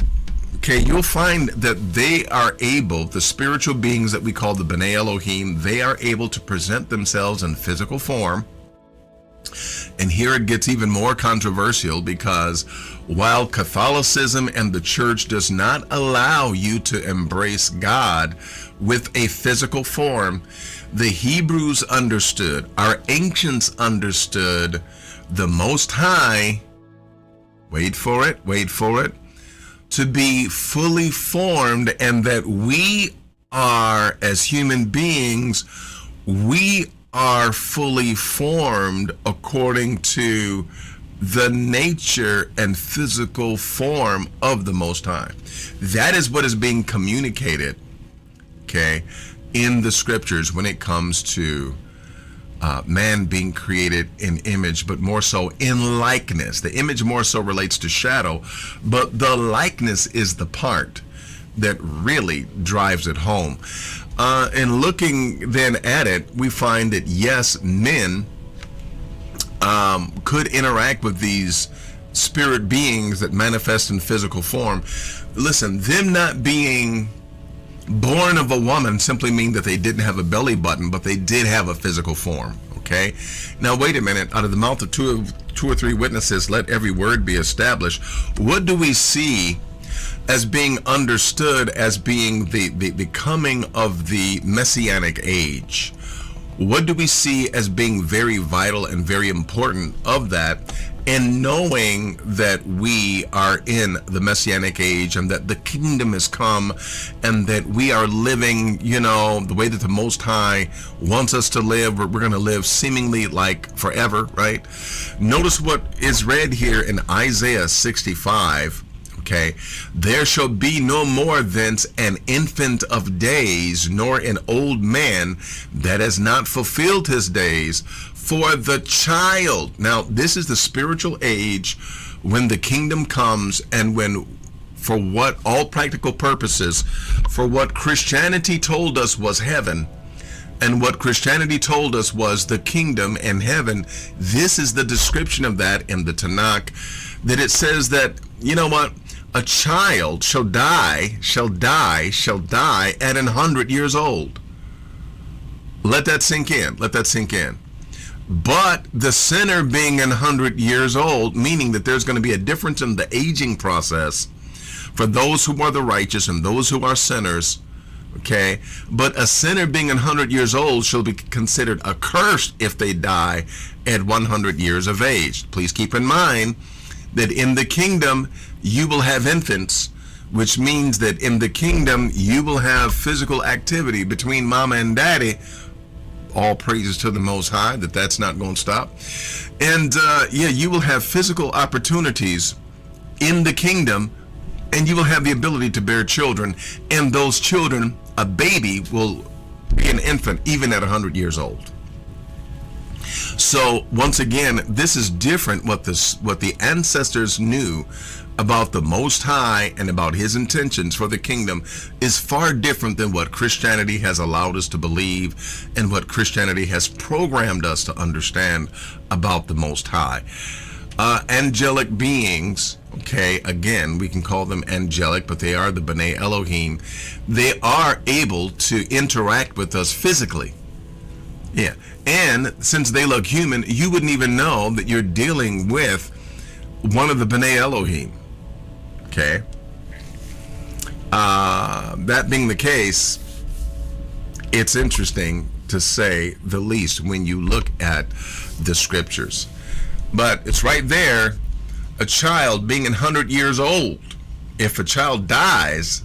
Okay, you'll find that they are able, the spiritual beings that we call the B'nai Elohim, they are able to present themselves in physical form. And here it gets even more controversial, because while Catholicism and the church does not allow you to embrace God with a physical form, the Hebrews understood, our ancients understood, the Most High, wait for it, to be fully formed, and that we are, as human beings, we are fully formed according to the nature and physical form of the Most High. That is what is being communicated, okay, in the scriptures when it comes to man being created in image, but more so in likeness. The image more so relates to shadow, but the likeness is the part that really drives it home. And looking then at it, we find that yes, men could interact with these spirit beings that manifest in physical form. Listen, them not being born of a woman simply mean that they didn't have a belly button, but they did have a physical form. Okay, now wait a minute. Out of the mouth of two or three witnesses, let every word be established. What do we see as being understood as being the coming of the messianic age? What do we see as being very vital and very important of that? And knowing that we are in the messianic age and that the kingdom has come and that we are living, the way that the Most High wants us to live, we're going to live seemingly like forever, right? Notice what is read here in Isaiah 65. Okay, there shall be no more thence an infant of days, nor an old man that has not fulfilled his days, for the child. Now, this is the spiritual age when the kingdom comes, and when, for what all practical purposes, for what Christianity told us was heaven, and what Christianity told us was the kingdom and heaven, this is the description of that in the Tanakh, that it says that, a child shall die at 100 years old. Let that sink in. But the sinner being 100 years old, meaning that there's going to be a difference in the aging process for those who are the righteous and those who are sinners. Okay, but a sinner being 100 years old shall be considered accursed if they die at 100 years of age. Please keep in mind that in the kingdom you will have infants, which means that in the kingdom you will have physical activity between mama and daddy. All praises to the Most High that that's not going to stop. And you will have physical opportunities in the kingdom, and you will have the ability to bear children. And those children, a baby will be an infant even at 100 years old. So once again, this is different. What the ancestors knew about the Most High and about his intentions for the kingdom is far different than what Christianity has allowed us to believe and what Christianity has programmed us to understand about the Most High. Angelic beings, okay, again, we can call them angelic, but they are the B'nai Elohim. They are able to interact with us physically. Yeah, and since they look human, you wouldn't even know that you're dealing with one of the B'nai Elohim. Okay. That being the case, it's interesting to say the least when you look at the scriptures. But it's right there, a child being 100 years old. If a child dies,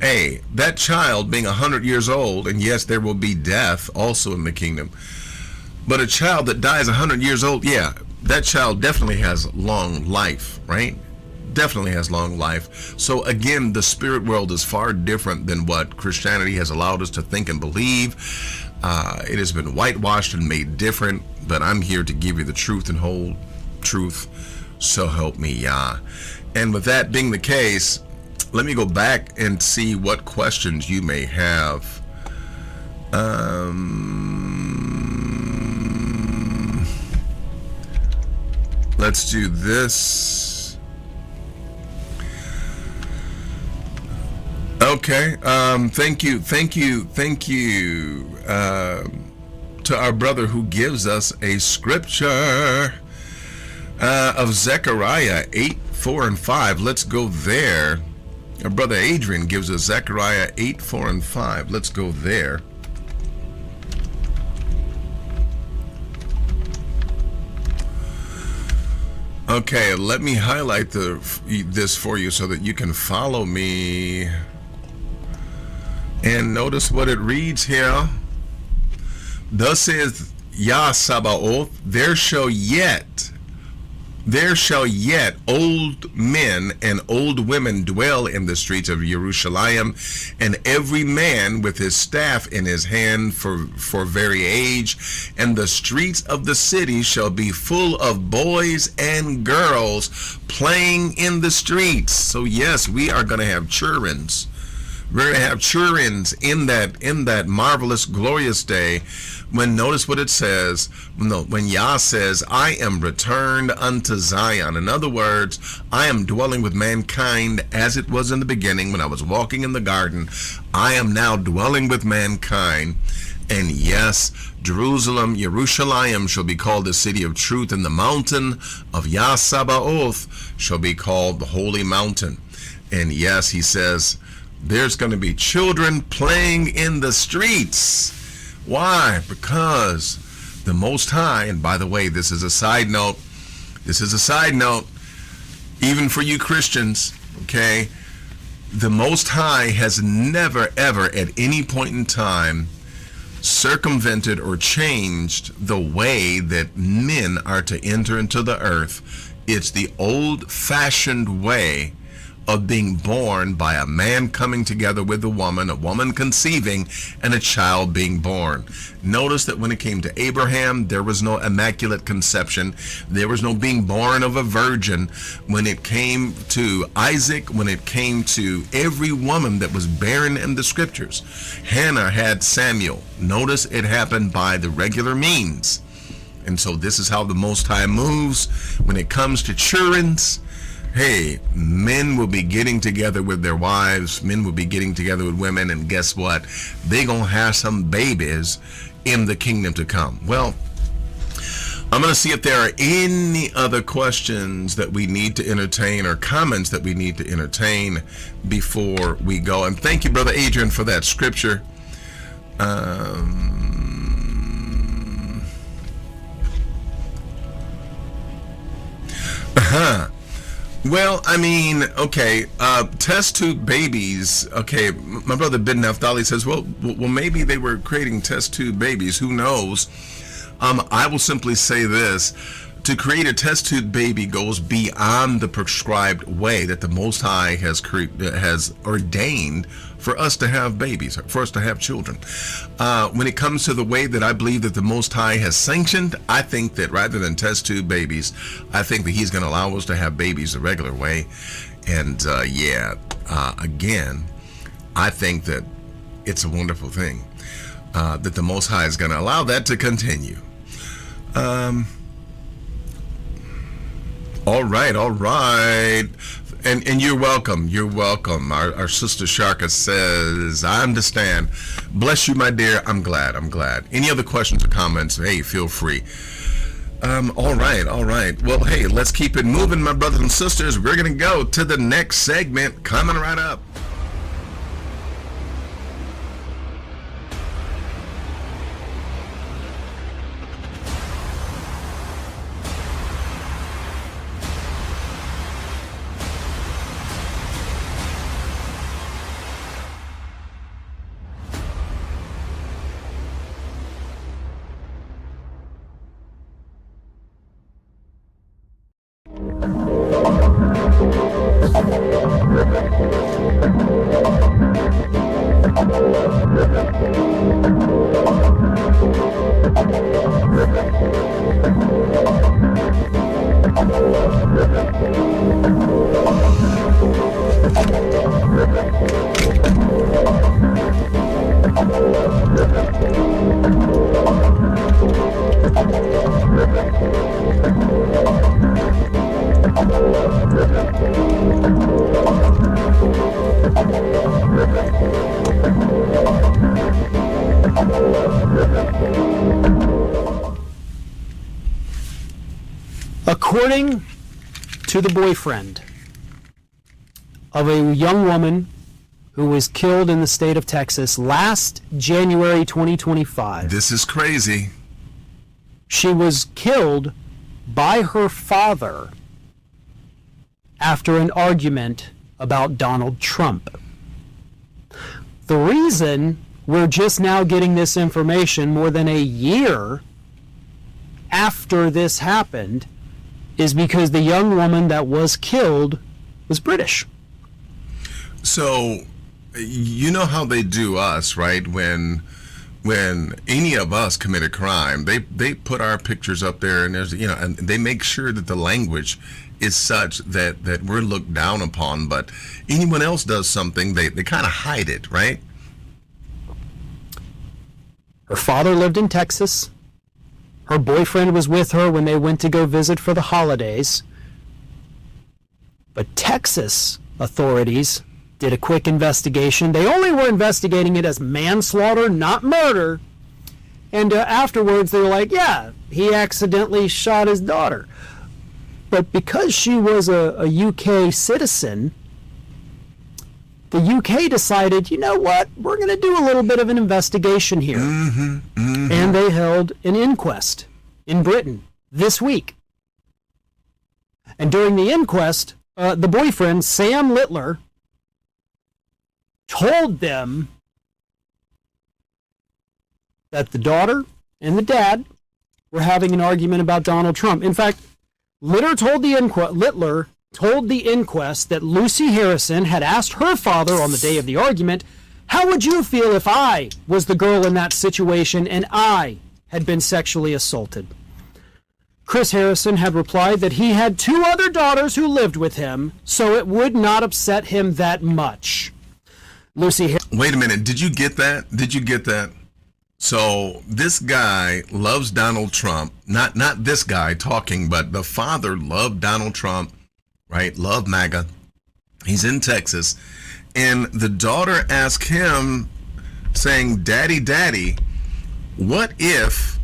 hey, that child being 100 years old, and yes, there will be death also in the kingdom, but a child that dies 100 years old, yeah, that child definitely has long life, right? Definitely has long life. So again, the spirit world is far different than what Christianity has allowed us to think and believe. It has been whitewashed and made different, but I'm here to give you the truth and whole truth. So help me, Yah. And with that being the case, let me go back and see what questions you may have. Let's do this. Okay, thank you to our brother who gives us a scripture of Zechariah 8:4-5. Let's go there. Our brother Adrian gives us Zechariah 8:4-5. Let's go there. Okay, let me highlight this for you so that you can follow me. And notice what it reads here. Thus says Yah Sabaoth, there shall yet old men and old women dwell in the streets of Jerusalem, and every man with his staff in his hand for very age, and the streets of the city shall be full of boys and girls playing in the streets. So yes, we are going to have childrens. We're going to have childrens in that marvelous, glorious day. When notice what it says, when Yah says, I am returned unto Zion. In other words, I am dwelling with mankind as it was in the beginning when I was walking in the garden. I am now dwelling with mankind. And yes, Jerusalem shall be called the city of truth, and the mountain of Yah Sabaoth shall be called the holy mountain. And yes, he says, there's going to be children playing in the streets. Why? Because the Most High, and by the way, this is a side note, even for you Christians, okay, the Most High has never, ever, at any point in time, circumvented or changed the way that men are to enter into the earth. It's the old-fashioned way of being born by a man coming together with a woman conceiving, and a child being born. Notice that when it came to Abraham, there was no immaculate conception. There was no being born of a virgin. When it came to Isaac, when it came to every woman that was barren in the scriptures, Hannah had Samuel. Notice it happened by the regular means. And so this is how the Most High moves when it comes to children's. Hey, men will be getting together with their wives, men will be getting together with women, and guess what? They gonna have some babies in the kingdom to come. Well, I'm gonna see if there are any other questions that we need to entertain or comments that we need to entertain before we go. And thank you, Brother Adrian, for that scripture. Well, I mean, okay, test tube babies. Okay, my brother Ben Naphtali says, well, maybe they were creating test tube babies. Who knows? I will simply say this. To create a test tube baby goes beyond the prescribed way that the Most High has ordained for us to have babies, for us to have children. When it comes to the way that I believe that the Most High has sanctioned, I think that rather than test tube babies, I think that he's going to allow us to have babies the regular way. And again, I think that it's a wonderful thing that the Most High is going to allow that to continue. All right. And you're welcome. Our sister Sharka says, I understand. Bless you, my dear. I'm glad. Any other questions or comments? Hey, feel free. All right. Well, hey, let's keep it moving, my brothers and sisters. We're going to go to the next segment coming right up. According to the boyfriend of a young woman who was killed in the state of Texas last January 2025. This is crazy. She was killed by her father after an argument about Donald Trump. The reason we're just now getting this information more than a year after this happened, is because the young woman that was killed was British. So, you know how they do us, right? When any of us commit a crime, they put our pictures up there, and there's, you know, and they make sure that the language is such that we're looked down upon. But anyone else does something, they kind of hide it, right? Her father lived in Texas. Her boyfriend was with her when they went to go visit for the holidays. But Texas authorities did a quick investigation. They only were investigating it as manslaughter, not murder. And afterwards, they were like, yeah, he accidentally shot his daughter. But because she was a UK citizen, the UK decided, you know what, we're going to do a little bit of an investigation here. And they held an inquest in Britain this week. And during the inquest, the boyfriend, Sam Littler, told them that the daughter and the dad were having an argument about Donald Trump. In fact, Littler told the inquest that Lucy Harrison had asked her father on the day of the argument, how would you feel if I was the girl in that situation and I had been sexually assaulted? Chris Harrison had replied that he had 2 other daughters who lived with him, so it would not upset him that much. Wait a minute. Did you get that? Did you get that? So this guy loves Donald Trump. Not this guy talking, but the father loved Donald Trump, right? Loved MAGA. He's in Texas. And the daughter asked him, saying, Daddy, Daddy, what if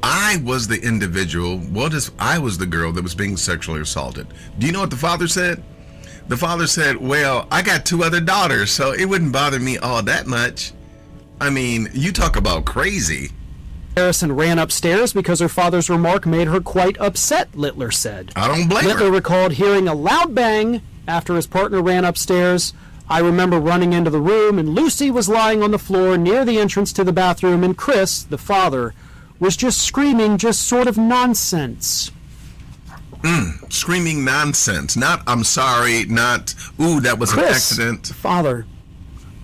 I was the individual? What if I was the girl that was being sexually assaulted? Do you know what the father said? The father said, well, I got 2 other daughters, so it wouldn't bother me all that much. I mean, you talk about crazy. Harrison ran upstairs because her father's remark made her quite upset, Littler said. I don't blame her. Littler recalled hearing a loud bang after his partner ran upstairs. I remember running into the room, and Lucy was lying on the floor near the entrance to the bathroom, and Chris, the father, was just screaming just sort of nonsense. Screaming nonsense. Not, I'm sorry, not, ooh, that was Chris, an accident. The father,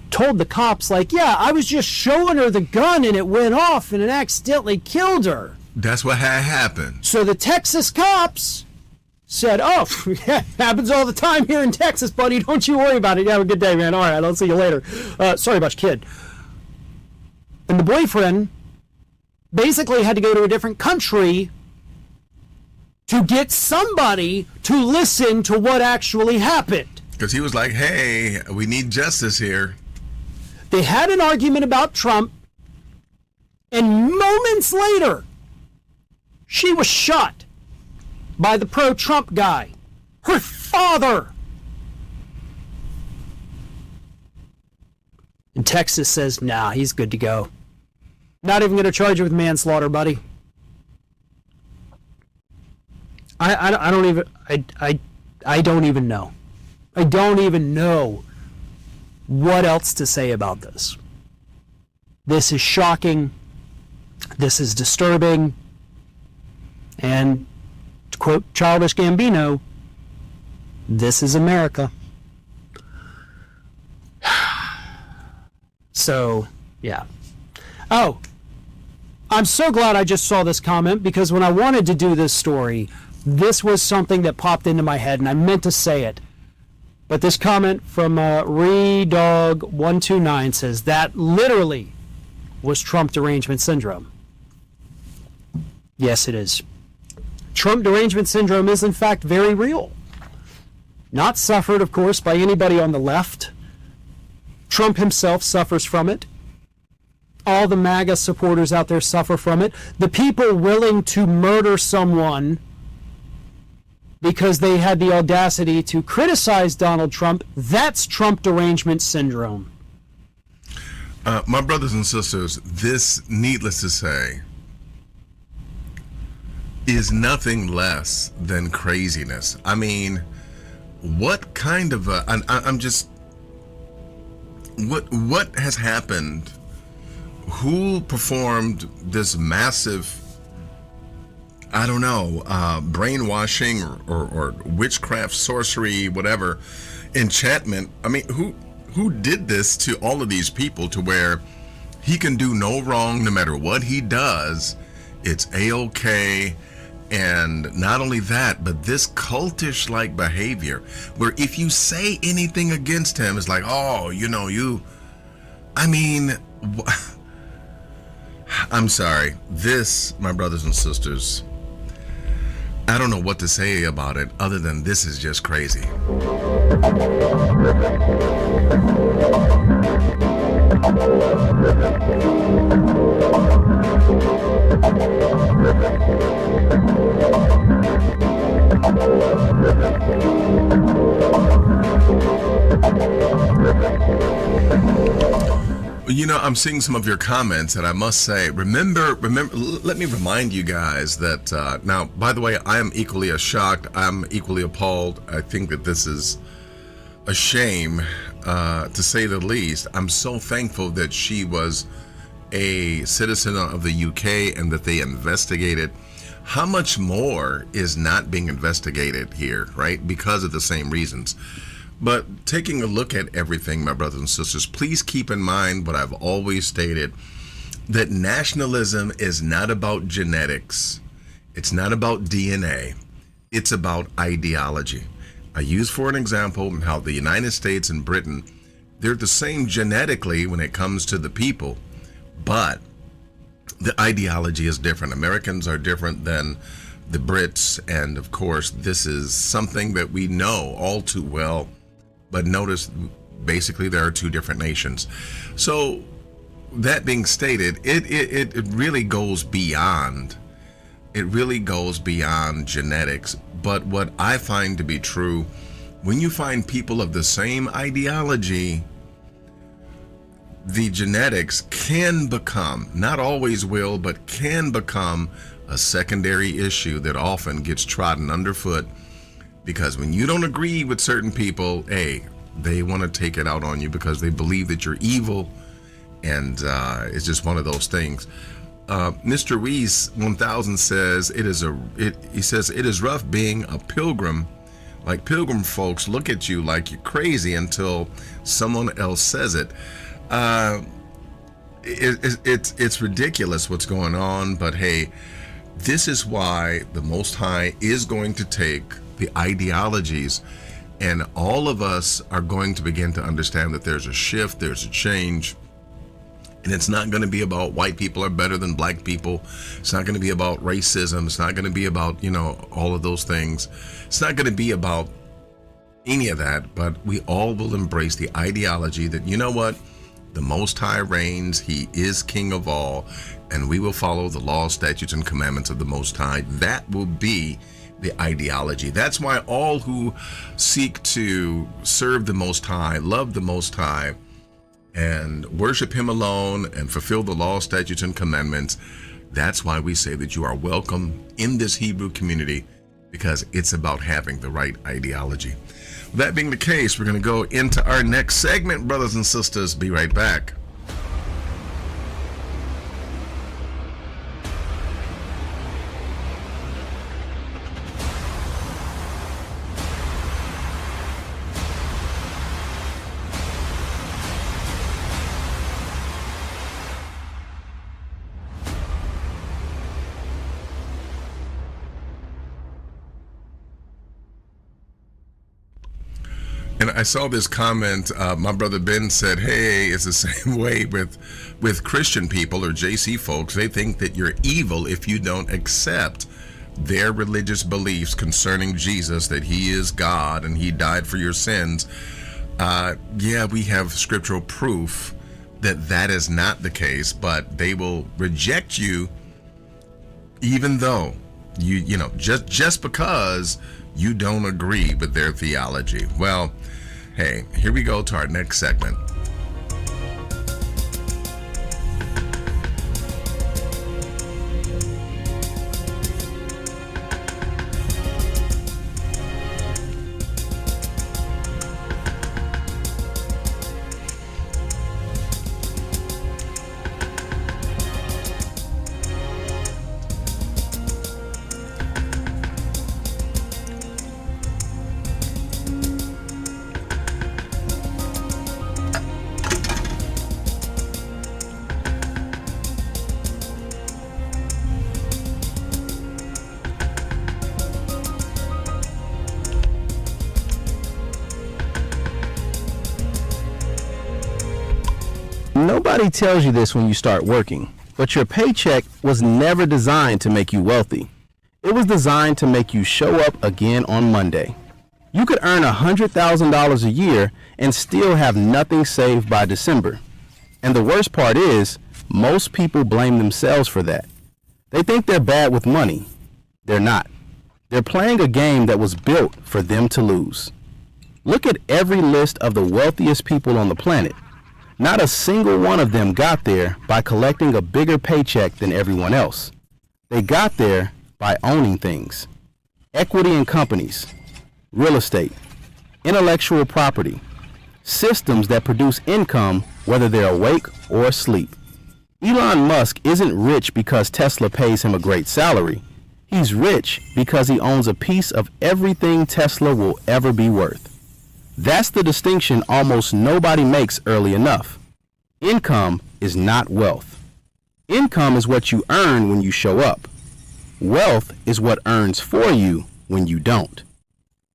told the cops, like, yeah, I was just showing her the gun and it went off and it accidentally killed her. That's what had happened. So the Texas cops said, oh, yeah, happens all the time here in Texas, buddy. Don't you worry about it. You have a good day, man. All right, I'll see you later. Sorry about your kid. And the boyfriend basically had to go to a different country to get somebody to listen to what actually happened. Because he was like, hey, we need justice here. They had an argument about Trump, and moments later, she was shot by the pro-Trump guy, her father. And Texas says, nah, he's good to go. Not even going to charge you with manslaughter, buddy. I don't even know. I don't even know what else to say about this. This is shocking. This is disturbing. And to quote Childish Gambino, this is America. So, yeah. Oh, I'm so glad I just saw this comment, because when I wanted to do this story, this was something that popped into my head, and I meant to say it. But this comment from Redog129 says that literally was Trump derangement syndrome. Yes, it is. Trump derangement syndrome is, in fact, very real. Not suffered, of course, by anybody on the left. Trump himself suffers from it. All the MAGA supporters out there suffer from it. The people willing to murder someone because they had the audacity to criticize Donald Trump, that's Trump derangement syndrome. My brothers and sisters, this, needless to say, is nothing less than craziness. I mean, what kind of a, I'm just, what has happened who performed this massive, I don't know, brainwashing or witchcraft, sorcery, whatever, enchantment. I mean, who did this to all of these people to where he can do no wrong no matter what he does? It's a-okay. And not only that, but this cultish like behavior where if you say anything against him, it's like, oh, I'm sorry. This, my brothers and sisters, I don't know what to say about it other than this is just crazy. I'm seeing some of your comments, and I must say, remember, let me remind you guys that, now, by the way, I am equally as shocked. I'm equally appalled. I think that this is a shame, to say the least. I'm so thankful that she was a citizen of the UK and that they investigated. How much more is not being investigated here, right? Because of the same reasons. But taking a look at everything, my brothers and sisters, please keep in mind what I've always stated, that nationalism is not about genetics. It's not about DNA. It's about ideology. I use for an example how the United States and Britain, they're the same genetically when it comes to the people, but the ideology is different. Americans are different than the Brits, and of course, this is something that we know all too well. But notice, basically, there are two different nations. So, that being stated, it really goes beyond. It really goes beyond genetics. But what I find to be true, when you find people of the same ideology, the genetics can become, not always will, but can become a secondary issue that often gets trodden underfoot. Because when you don't agree with certain people, they want to take it out on you because they believe that you're evil, and it's just one of those things. Mr. Reese 1000 says he says it is rough being a pilgrim. Like, pilgrim folks look at you like you're crazy until someone else says it. It's ridiculous what's going on, but hey, this is why the Most High is going to take the ideologies, and all of us are going to begin to understand that there's a shift, there's a change, and it's not going to be about white people are better than black people. It's not going to be about racism. It's not going to be about, all of those things. It's not going to be about any of that, but we all will embrace the ideology that, you know what, the Most High reigns, he is king of all, and we will follow the laws, statutes, and commandments of the Most High. That will be the ideology. That's why all who seek to serve the Most High, love the Most High, and worship him alone and fulfill the law, statutes, and commandments, that's why we say that you are welcome in this Hebrew community, because it's about having the right ideology. That being the case, we're going to go into our next segment, brothers and sisters. Be right back. And I saw this comment, my brother Ben said, hey, it's the same way with Christian people or JC folks. They think that you're evil if you don't accept their religious beliefs concerning Jesus, that he is God and he died for your sins. Yeah, we have scriptural proof that that is not the case, but they will reject you even though just because you don't agree with their theology. Well, hey, here we go to our next segment. Everybody tells you this when you start working, but your paycheck was never designed to make you wealthy. It was designed to make you show up again on Monday. You could earn $100,000 a year and still have nothing saved by December. And the worst part is, most people blame themselves for that. They think they're bad with money. They're not. They're playing a game that was built for them to lose. Look at every list of the wealthiest people on the planet. Not a single one of them got there by collecting a bigger paycheck than everyone else. They got there by owning things. Equity in companies, real estate, intellectual property, systems that produce income whether they're awake or asleep. Elon Musk isn't rich because Tesla pays him a great salary. He's rich because he owns a piece of everything Tesla will ever be worth. That's the distinction almost nobody makes early enough. Income is not wealth. Income is what you earn when you show up. Wealth is what earns for you when you don't.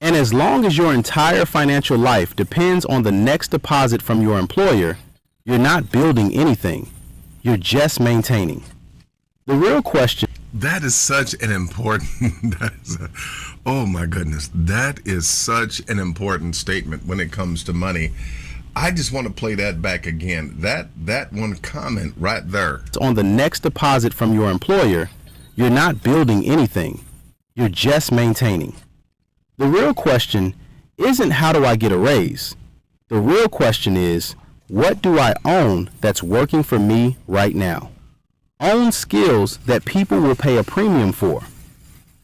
And as long as your entire financial life depends on the next deposit from your employer, you're not building anything. You're just maintaining. The real question. That is such an important, oh my goodness, that is such an important statement when it comes to money. I just want to play that back again. That one comment right there. On the next deposit from your employer, you're not building anything. You're just maintaining. The real question isn't how do I get a raise? The real question is, what do I own that's working for me right now? Own skills that people will pay a premium for.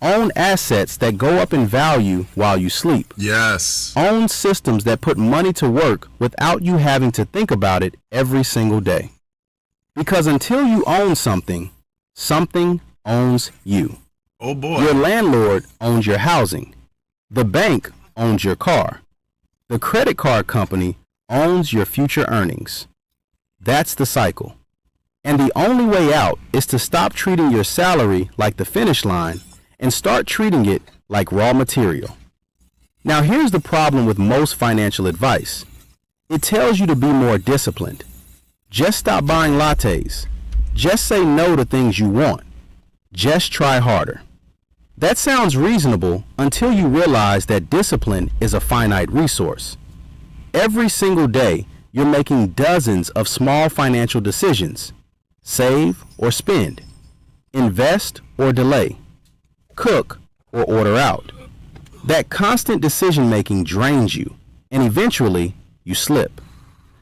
Own assets that go up in value while you sleep. Yes. Own systems that put money to work without you having to think about it every single day. Because until you own something, something owns you. Oh boy. Your landlord owns your housing. The bank owns your car. The credit card company owns your future earnings. That's the cycle. And the only way out is to stop treating your salary like the finish line and start treating it like raw material. Now here's the problem with most financial advice. It tells you to be more disciplined. Just stop buying lattes. Just say no to things you want. Just try harder. That sounds reasonable until you realize that discipline is a finite resource. Every single day, you're making dozens of small financial decisions. Save or spend. Invest or delay. Cook or order out. That constant decision making drains you, and eventually you slip.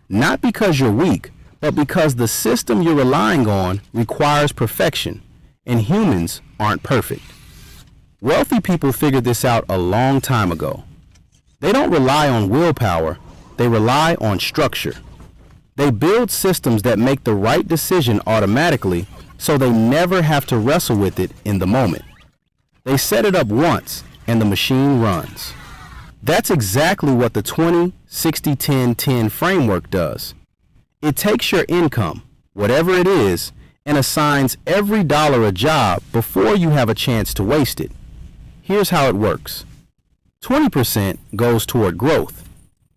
Not because you're weak, but because the system you're relying on requires perfection, and humans aren't perfect. Wealthy people figured this out a long time ago. They don't rely on willpower, they rely on structure. They build systems that make the right decision automatically so they never have to wrestle with it in the moment. They set it up once and the machine runs. That's exactly what the 20-60-10-10 framework does. It takes your income, whatever it is, and assigns every dollar a job before you have a chance to waste it. Here's how it works. 20% goes toward growth.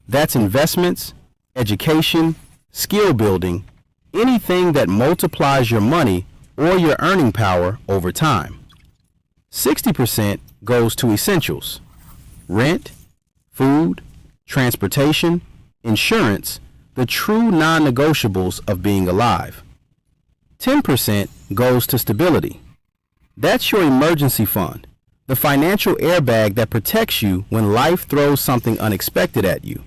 That's investments, education, skill building, anything that multiplies your money or your earning power over time. 60% goes to essentials. Rent, food, transportation, insurance, the true non-negotiables of being alive. 10% goes to stability. That's your emergency fund, the financial airbag that protects you when life throws something unexpected at you.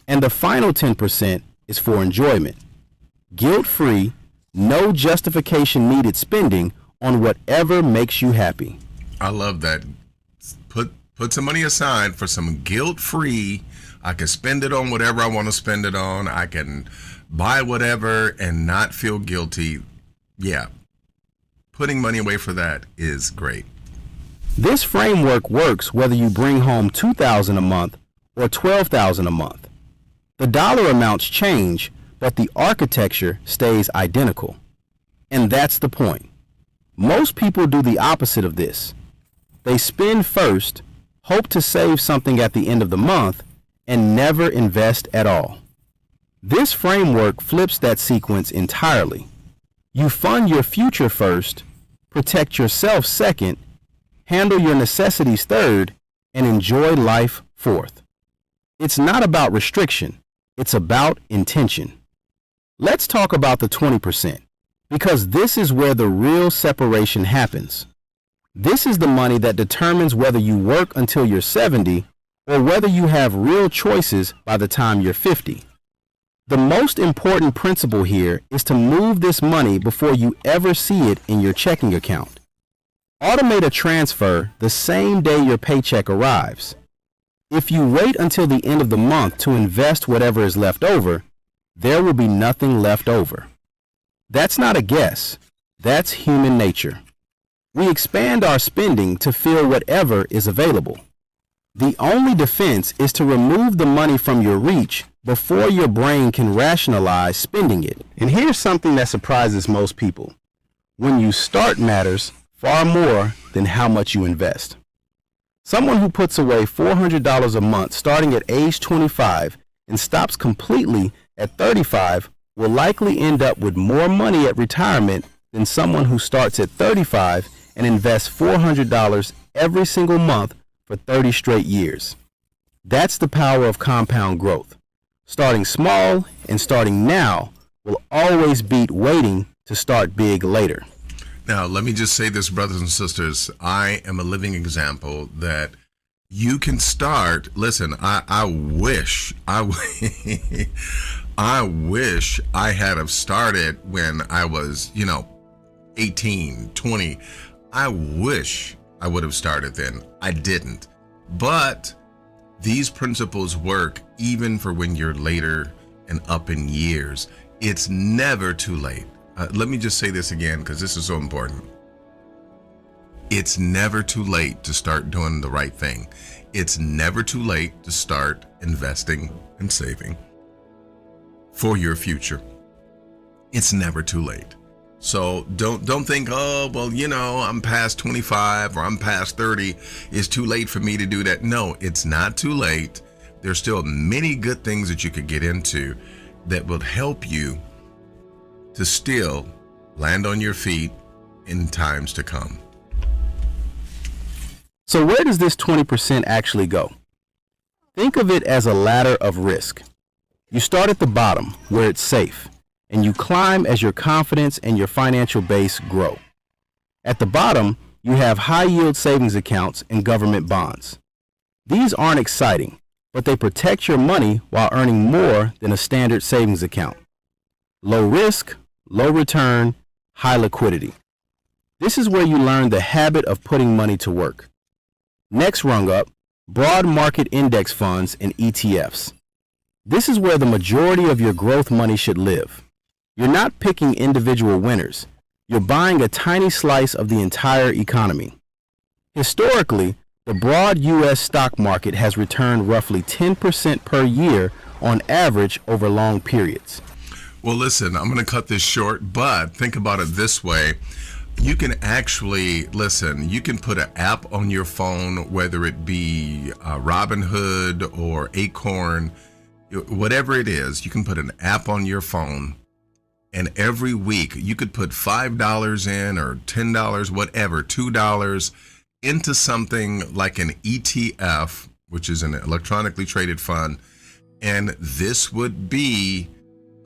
And the final 10% is for enjoyment. Guilt-free, no justification needed spending on whatever makes you happy. I love that. Put some money aside for some guilt-free. I can spend it on whatever I want to spend it on. I can buy whatever and not feel guilty. Yeah. Putting money away for that is great. This framework works whether you bring home $2,000 a month or $12,000 a month. The dollar amounts change, but the architecture stays identical. And that's the point. Most people do the opposite of this. They spend first, hope to save something at the end of the month, and never invest at all. This framework flips that sequence entirely. You fund your future first, protect yourself second, handle your necessities third, and enjoy life fourth. It's not about restriction, it's about intention. Let's talk about the 20%, because this is where the real separation happens. This is the money that determines whether you work until you're 70 or whether you have real choices by the time you're 50. The most important principle here is to move this money before you ever see it in your checking account. Automate a transfer the same day your paycheck arrives. If you wait until the end of the month to invest whatever is left over, there will be nothing left over. That's not a guess. That's human nature. We expand our spending to fill whatever is available. The only defense is to remove the money from your reach before your brain can rationalize spending it. And here's something that surprises most people. When you start matters far more than how much you invest. Someone who puts away $400 a month starting at age 25 and stops completely at 35 will likely end up with more money at retirement than someone who starts at 35 and invests $400 every single month for 30 straight years. That's the power of compound growth. Starting small and starting now will always beat waiting to start big later. Now, let me just say this, brothers and sisters. I am a living example that you can start. Listen, I wish I had have started when I was, 18, 20. I wish I would have started then. I didn't. But these principles work even for when you're later and up in years. It's never too late. Let me just say this again, because this is so important. It's never too late to start doing the right thing. It's never too late to start investing and saving for your future. It's never too late. So don't think, oh, well, I'm past 25 or I'm past 30. It's too late for me to do that. No, it's not too late. There's still many good things that you could get into that will help you to still land on your feet in times to come. So where does this 20% actually go? Think of it as a ladder of risk. You start at the bottom where it's safe, and you climb as your confidence and your financial base grow. At the bottom, you have high yield savings accounts and government bonds. These aren't exciting, but they protect your money while earning more than a standard savings account. Low risk, low return, high liquidity. This is where you learn the habit of putting money to work. Next rung up, broad market index funds and ETFs. This is where the majority of your growth money should live. You're not picking individual winners. You're buying a tiny slice of the entire economy. Historically, the broad U.S. stock market has returned roughly 10% per year on average over long periods. Well, listen, I'm going to cut this short, but think about it this way. You can actually, you can put an app on your phone, whether it be Robinhood or Acorn, whatever it is, you can put an app on your phone, and every week you could put $5 in or $10, whatever, $2 into something like an ETF, which is an electronically traded fund, and this would be,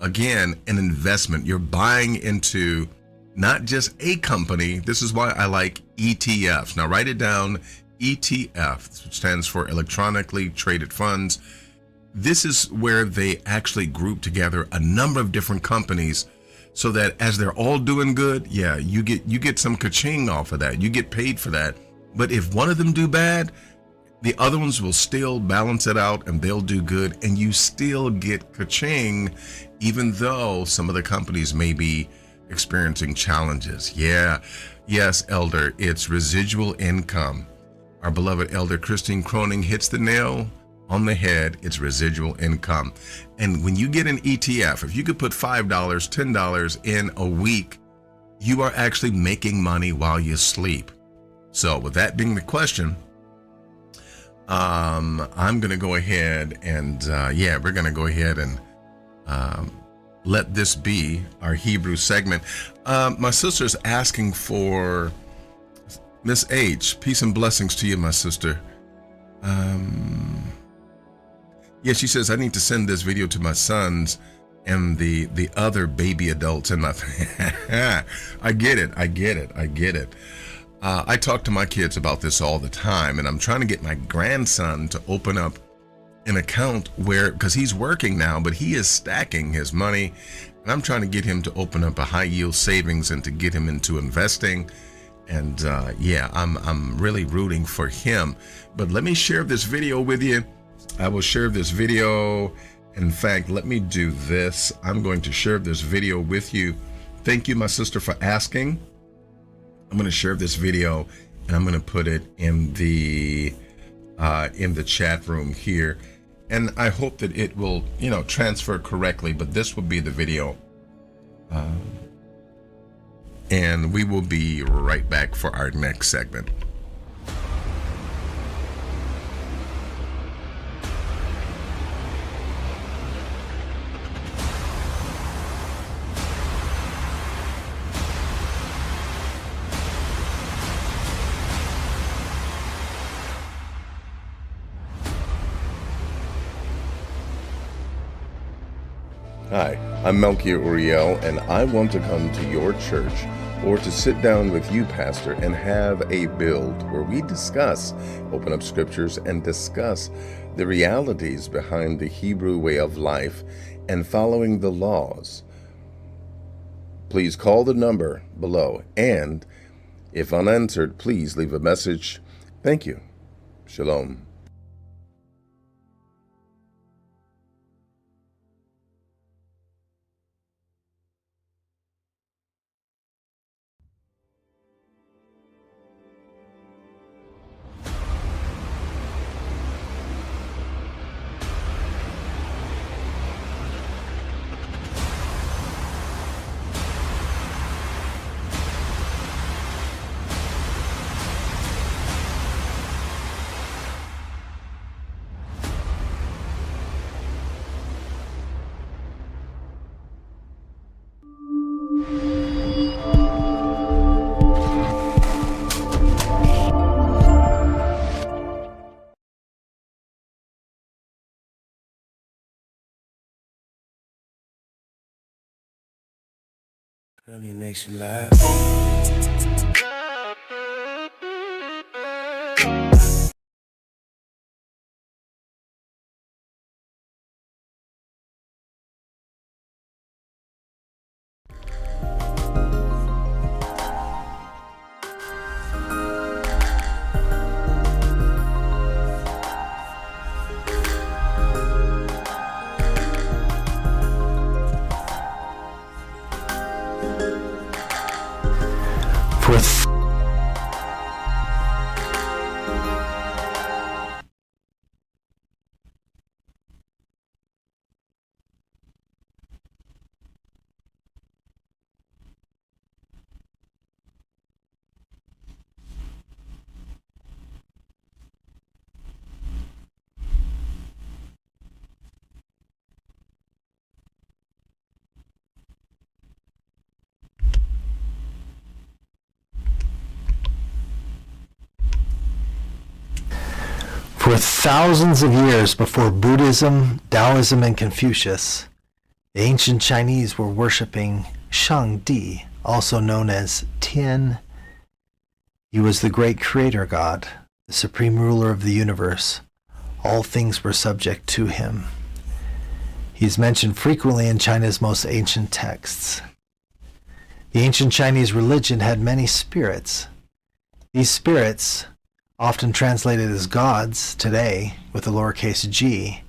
again, an investment. You're buying into not just a company. This is why I like ETFs. Now write it down, ETF, which stands for electronically traded funds. This is where they actually group together a number of different companies so that as they're all doing good, you get some ka-ching off of that. You get paid for that. But if one of them do bad, the other ones will still balance it out and they'll do good, and you still get ka-ching, even though some of the companies may be experiencing challenges. Yes, Elder, it's residual income. Our beloved Elder Christine Croning hits the nail on the head. It's residual income. And when you get an ETF, if you could put $5, $10 in a week, you are actually making money while you sleep. So with that being the question, I'm going to go ahead and, we're going to go ahead and let this be our Hebrew segment. My sister's asking for Miss H. Peace and blessings to you, my sister. Yeah, she says, I need to send this video to my sons and the other baby adults in my I get it. I talk to my kids about this all the time, and I'm trying to get my grandson to open up an account where, because he's working now, but he is stacking his money, and I'm trying to get him to open up a high yield savings and to get him into investing. And yeah, I'm really rooting for him. But let me share this video with you. I will share this video. In fact, let me do this. I'm going to share this video with you. Thank you, my sister, for asking. I'm going to share this video, and I'm going to put it in the chat room here. And I hope that it will, transfer correctly, but this will be the video. And we will be right back for our next segment. Hi, I'm Melchi Uriel, and I want to come to your church or to sit down with you, Pastor, and have a build where we discuss, open up scriptures, and discuss the realities behind the Hebrew way of life and following the laws. Please call the number below, and if unanswered, please leave a message. Thank you. Shalom. Really makes you laugh. For thousands of years before Buddhism, Taoism, and Confucius, the ancient Chinese were worshipping Shangdi, also known as Tian. He was the great creator god, the supreme ruler of the universe. All things were subject to him. He is mentioned frequently in China's most ancient texts. The ancient Chinese religion had many spirits. These spirits, often translated as gods today with a lowercase g,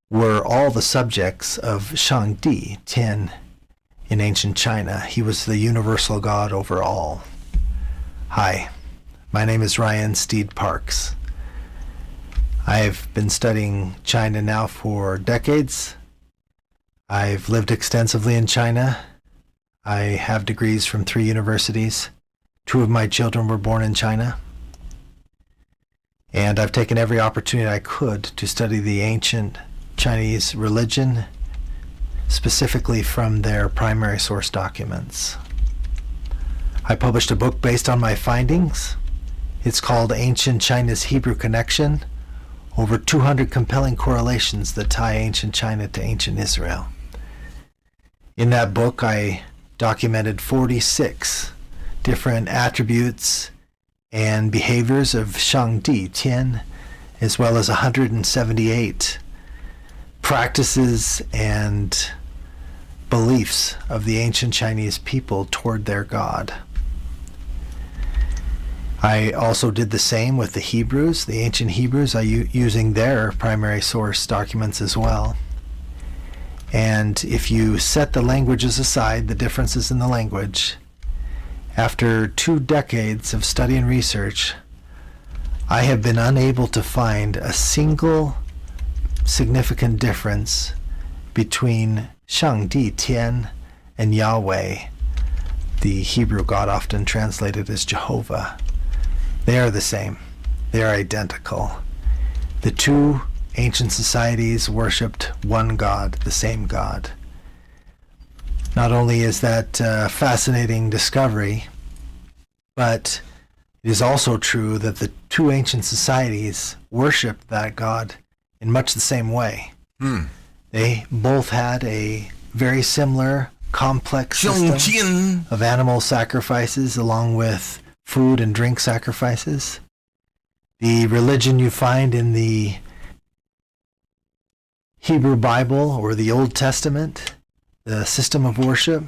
were all the subjects of Shangdi, Tian, in ancient China. He was the universal god over all. Hi, my name is Ryan Steed Parks. I've been studying China now for decades. I've lived extensively in China. I have degrees from 3 universities. 2 of my children were born in China. And I've taken every opportunity I could to study the ancient Chinese religion, specifically from their primary source documents. I published a book based on my findings. It's called Ancient China's Hebrew Connection, over 200 compelling correlations that tie ancient China to ancient Israel. In that book, I documented 46 different attributes and behaviors of Shangdi, Tian, as well as 178 practices and beliefs of the ancient Chinese people toward their God. I also did the same with the Hebrews, the ancient Hebrews, using their primary source documents as well. And if you set the languages aside, the differences in the language, after 2 decades of study and research, I have been unable to find a single significant difference between Shangdi, Tian, and Yahweh, the Hebrew God often translated as Jehovah. They are the same. They are identical. The two ancient societies worshipped one God, the same God. Not only is that a fascinating discovery, but it is also true that the two ancient societies worshipped that God in much the same way. They both had a very similar, complex system of animal sacrifices along with food and drink sacrifices. The religion you find in the Hebrew Bible or the Old Testament, the system of worship,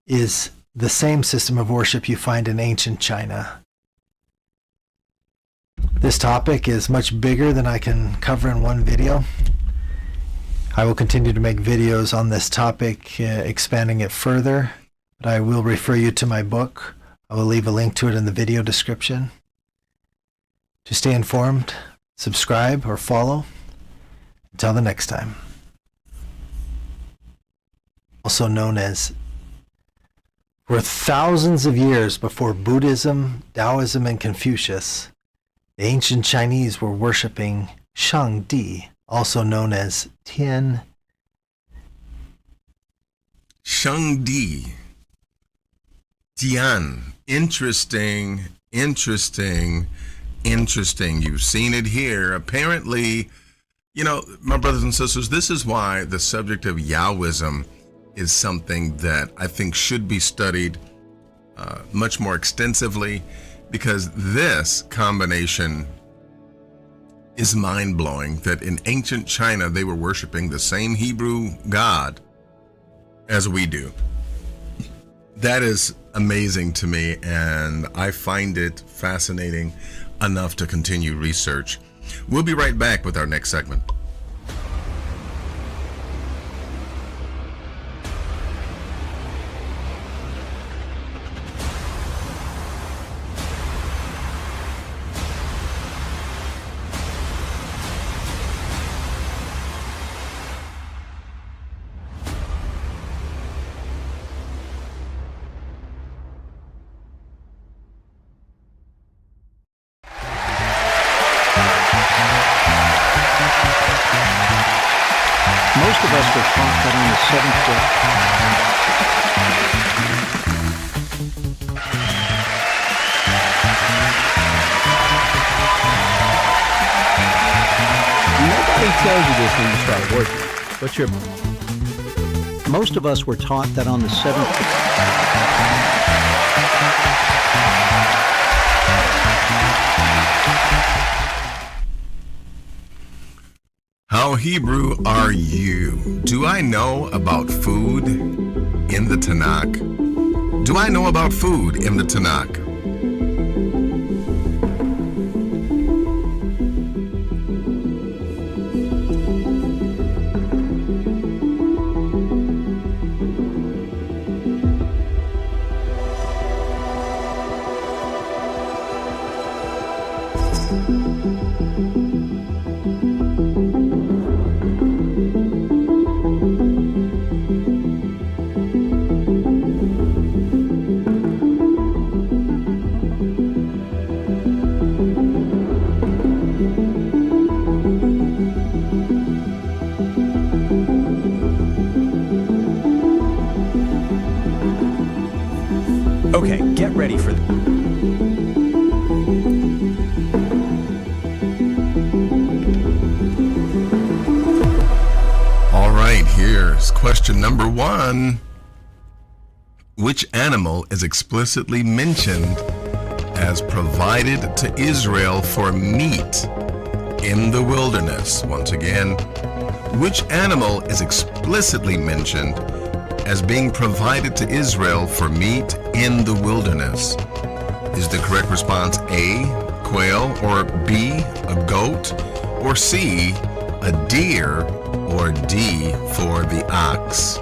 is the same system of worship you find in ancient China. This topic is much bigger than I can cover in one video. I will continue to make videos on this topic, expanding it further, but I will refer you to my book. I will leave a link to it in the video description. To stay informed, subscribe or follow. Until the next time. Also known as, for thousands of years before Buddhism, Taoism, and Confucius, the ancient Chinese were worshipping Shangdi, also known as Tian. Shangdi. Tian. Interesting. You've seen it here. Apparently, you know, my brothers and sisters, this is why the subject of Yahwism is something that I think should be studied much more extensively, because this combination is mind-blowing, that in ancient China they were worshiping the same Hebrew God as we do. That is amazing to me, and I find it fascinating enough to continue research. We'll be right back with our next segment. Most of us were taught that on the seventh day. Nobody tells you this when you start working. What's your... Most of us were taught that on the seventh day. How Hebrew are you? Do I know about food in the Tanakh? Do I know about food in the Tanakh? Get ready for All right, here's question number 1. Which animal is explicitly mentioned as provided to Israel for meat in the wilderness? Once again, which animal is explicitly mentioned as being provided to Israel for meat in the wilderness? Is the correct response A, quail, or B, a goat, or C, a deer, or D, for the ox?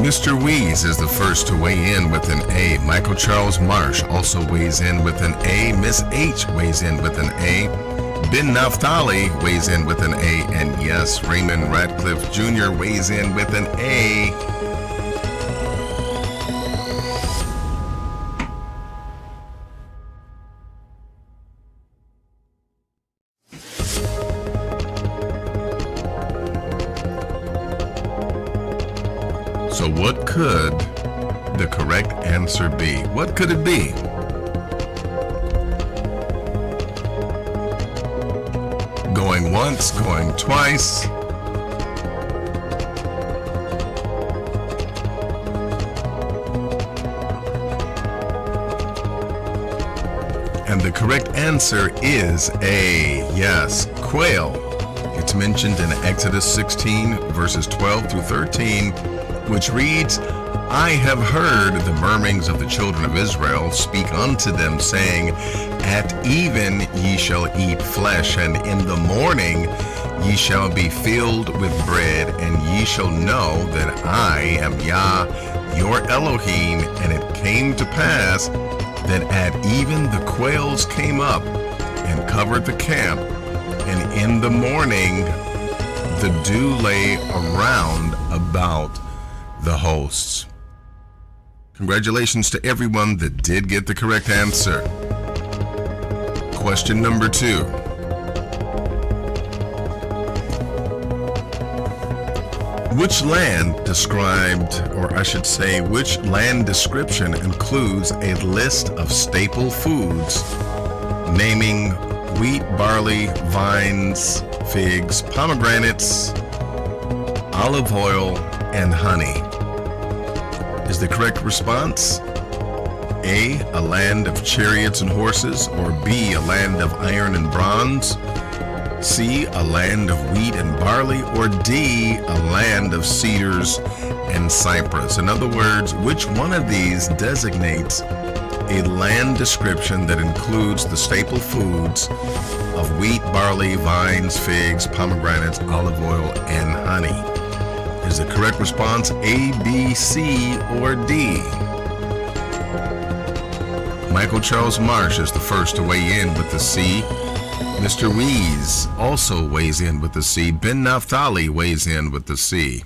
Mr. Weeze is the first to weigh in with an A. Michael Charles Marsh also weighs in with an A. Miss H weighs in with an A. Ben Naphtali weighs in with an A. And yes, Raymond Radcliffe Jr. weighs in with an A. So what could the correct answer be? What could it be? Going once, going twice. And the correct answer is A, yes, quail. It's mentioned in Exodus 16, verses 12 through 13, which reads, I have heard the murmurings of the children of Israel speak unto them, saying, At even ye shall eat flesh, and in the morning ye shall be filled with bread, and ye shall know that I am Yah, your Elohim. And it came to pass that at even the quails came up and covered the camp, and in the morning the dew lay around about the hosts. Congratulations to everyone that did get the correct answer. Question number 2. Which land described, or I should say, which land description includes a list of staple foods, naming wheat, barley, vines, figs, pomegranates, olive oil, and honey? Is the correct response A, a land of chariots and horses, or B, a land of iron and bronze, C, a land of wheat and barley, or D, a land of cedars and cypress? In other words, which one of these designates a land description that includes the staple foods of wheat, barley, vines, figs, pomegranates, olive oil, and honey? Is the correct response A, B, C, or D? Michael Charles Marsh is the first to weigh in with the C. Mr. Weeze also weighs in with the C. Ben Naphtali weighs in with the C.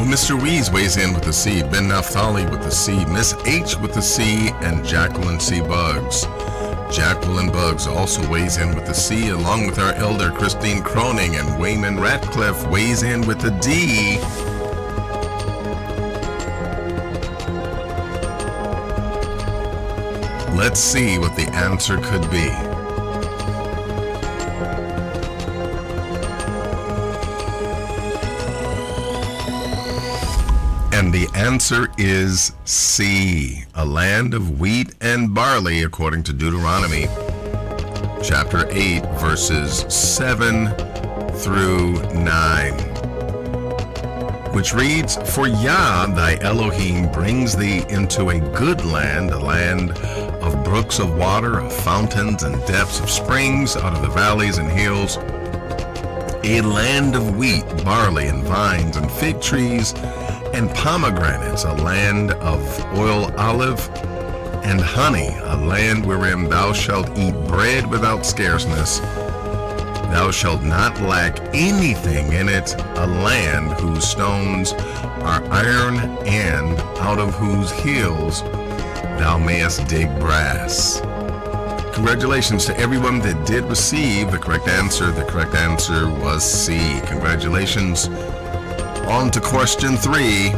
Mr. Weeze weighs in with the C, Ben Naphtali with the C, Miss H with the C, and Jacqueline C. Buggs. Jacqueline Buggs also weighs in with the C, along with our elder Christine Croning, and Wayman Ratcliffe weighs in with the D. Let's see what the answer could be. And the answer is C, a land of wheat and barley, according to Deuteronomy chapter 8, verses 7 through 9, which reads, For Yah, thy Elohim, brings thee into a good land, a land of brooks of water, of fountains and depths of springs, out of the valleys and hills, a land of wheat, barley, and vines, and fig trees, and pomegranates, a land of oil olive, and honey, a land wherein thou shalt eat bread without scarceness. Thou shalt not lack anything in it, a land whose stones are iron, and out of whose hills thou mayest dig brass. Congratulations to everyone that did receive the correct answer. The correct answer was C. Congratulations. On to question 3.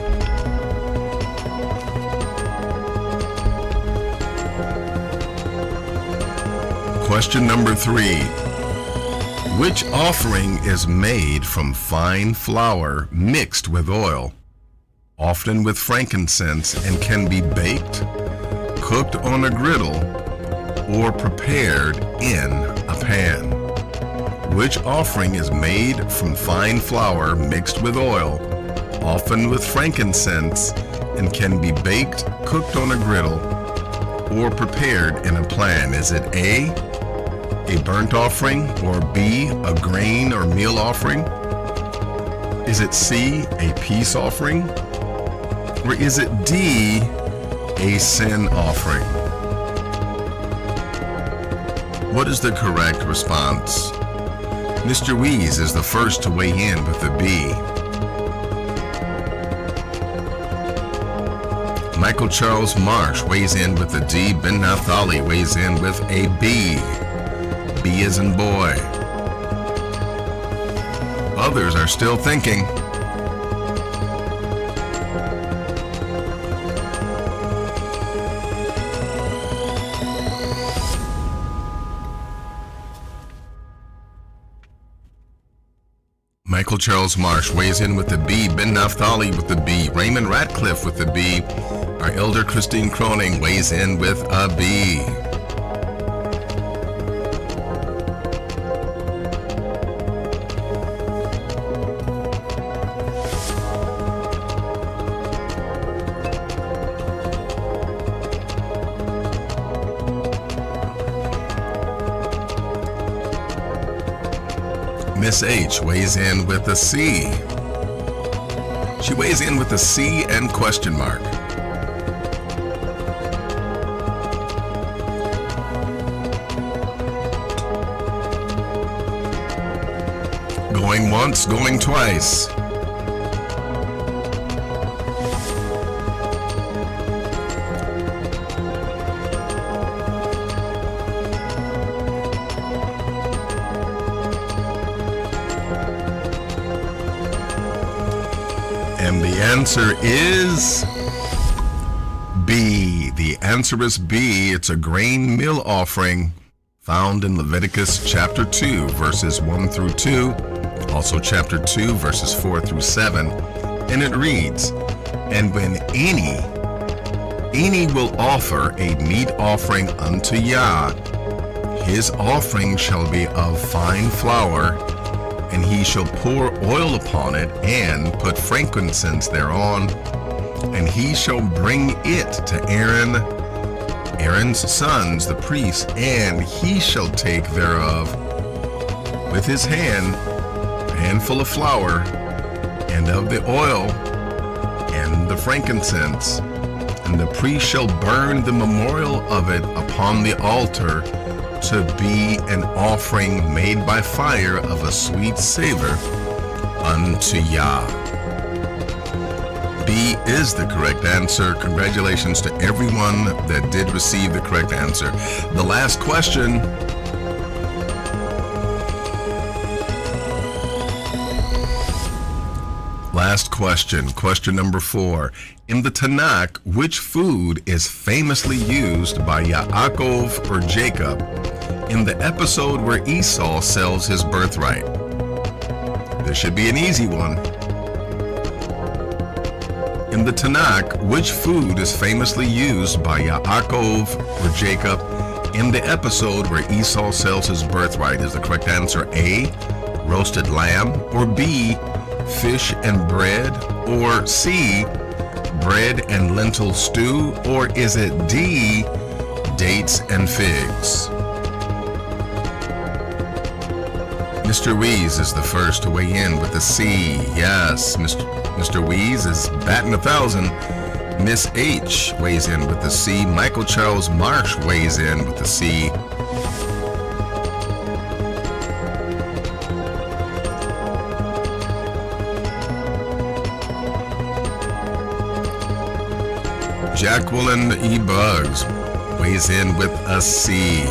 Question number 3. Which offering is made from fine flour mixed with oil, often with frankincense, and can be baked, cooked on a griddle, or prepared in a pan? Which offering is made from fine flour mixed with oil, often with frankincense, and can be baked, cooked on a griddle, or prepared in a pan? Is it A, a burnt offering, or B, a grain or meal offering? Is it C, a peace offering? Or is it D, a sin offering? What is the correct response? Mr. Weeze is the first to weigh in with a B. Michael Charles Marsh weighs in with a D. Ben Naftali weighs in with a B. B as in boy. Others are still thinking. Michael Charles Marsh weighs in with the B. Ben Naftali with the B. Raymond Ratcliffe with the B. Our elder Christine Croning weighs in with a B. Miss H weighs in with a C. She weighs in with a C and question mark. Going once, going twice. And the answer is B. The answer is B. It's a grain meal offering found in Leviticus chapter 2, verses 1 through 2, also chapter 2, verses 4 through 7. And it reads, And when any will offer a meat offering unto Yah, his offering shall be of fine flour, and he shall pour oil upon it, and put frankincense thereon, and he shall bring it to Aaron's sons, the priests, and he shall take thereof with his hand a handful of flour, and of the oil, and the frankincense, and the priest shall burn the memorial of it upon the altar, to be an offering made by fire of a sweet savor unto Yah. B is the correct answer. Congratulations to everyone that did receive the correct answer. The last question. Last question, question number 4. In the Tanakh, which food is famously used by Yaakov or Jacob in the episode where Esau sells his birthright? This should be an easy one. In the Tanakh, which food is famously used by Yaakov or Jacob In the episode where Esau sells his birthright, is the correct answer A, roasted lamb, or B, fish and bread, or C, bread and lentil stew, or is it D, dates and figs? Mr. Weeze is the first to weigh in with the C. Yes, Mr. Weeze is batting 1,000. Miss H weighs in with the C. Michael Charles Marsh weighs in with the C. Jacqueline E. Bugs weighs in with a C.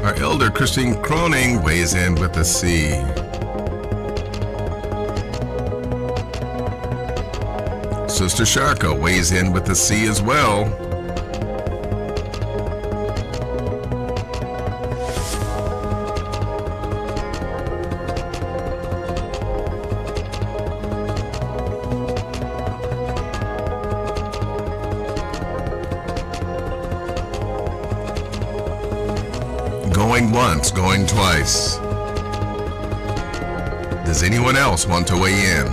Our elder Christine Croning weighs in with a C. Sister Sharka weighs in with a C as well. Going once, going twice. Does anyone else want to weigh in?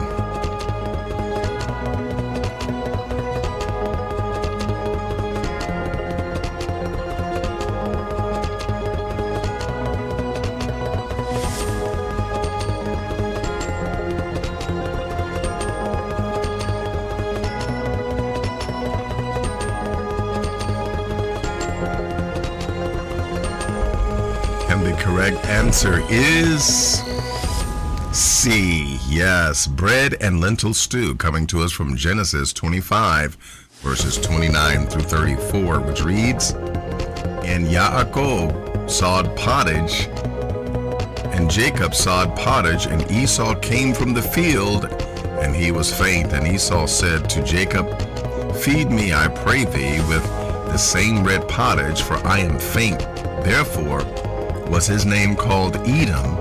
And the correct answer is C. Yes, bread and lentil stew, coming to us from Genesis 25, verses 29 through 34, which reads, And Yaakov sawed pottage, and Jacob sawed pottage, and Esau came from the field, and he was faint. And Esau said to Jacob, Feed me, I pray thee, with the same red pottage, for I am faint. Therefore was his name called Edom.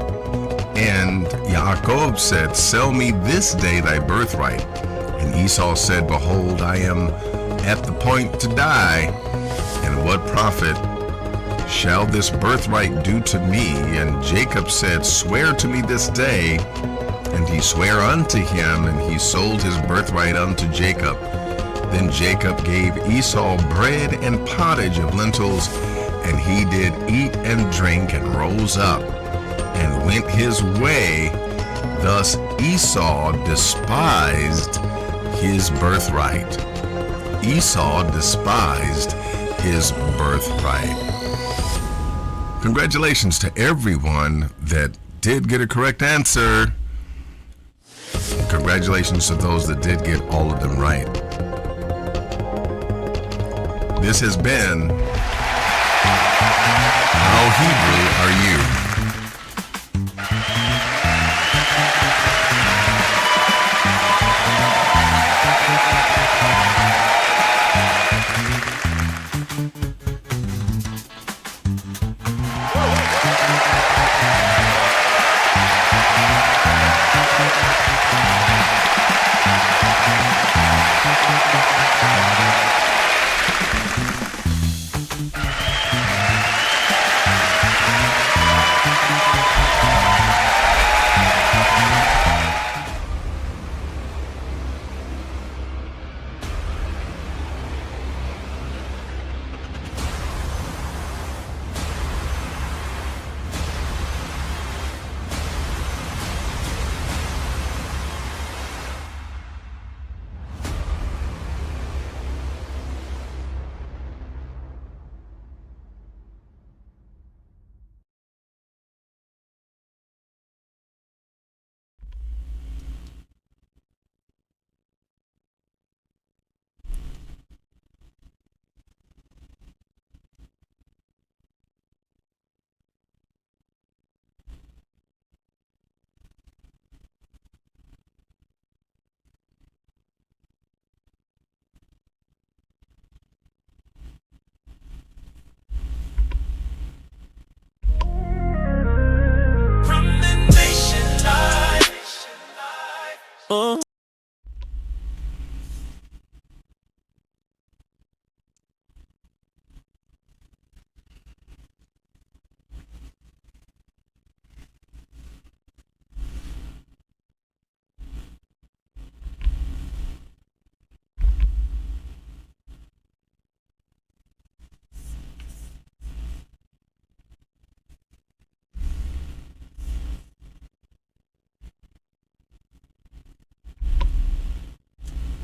And Yaakov said, Sell me this day thy birthright. And Esau said, Behold, I am at the point to die, and what profit shall this birthright do to me? And Jacob said, Swear to me this day. And he sware unto him, and he sold his birthright unto Jacob. Then Jacob gave Esau bread and pottage of lentils, and he did eat and drink, and rose up, and went his way. Thus Esau despised his birthright. Esau despised his birthright. Congratulations to everyone that did get a correct answer. Congratulations to those that did get all of them right. This has been How Hebrew Are You?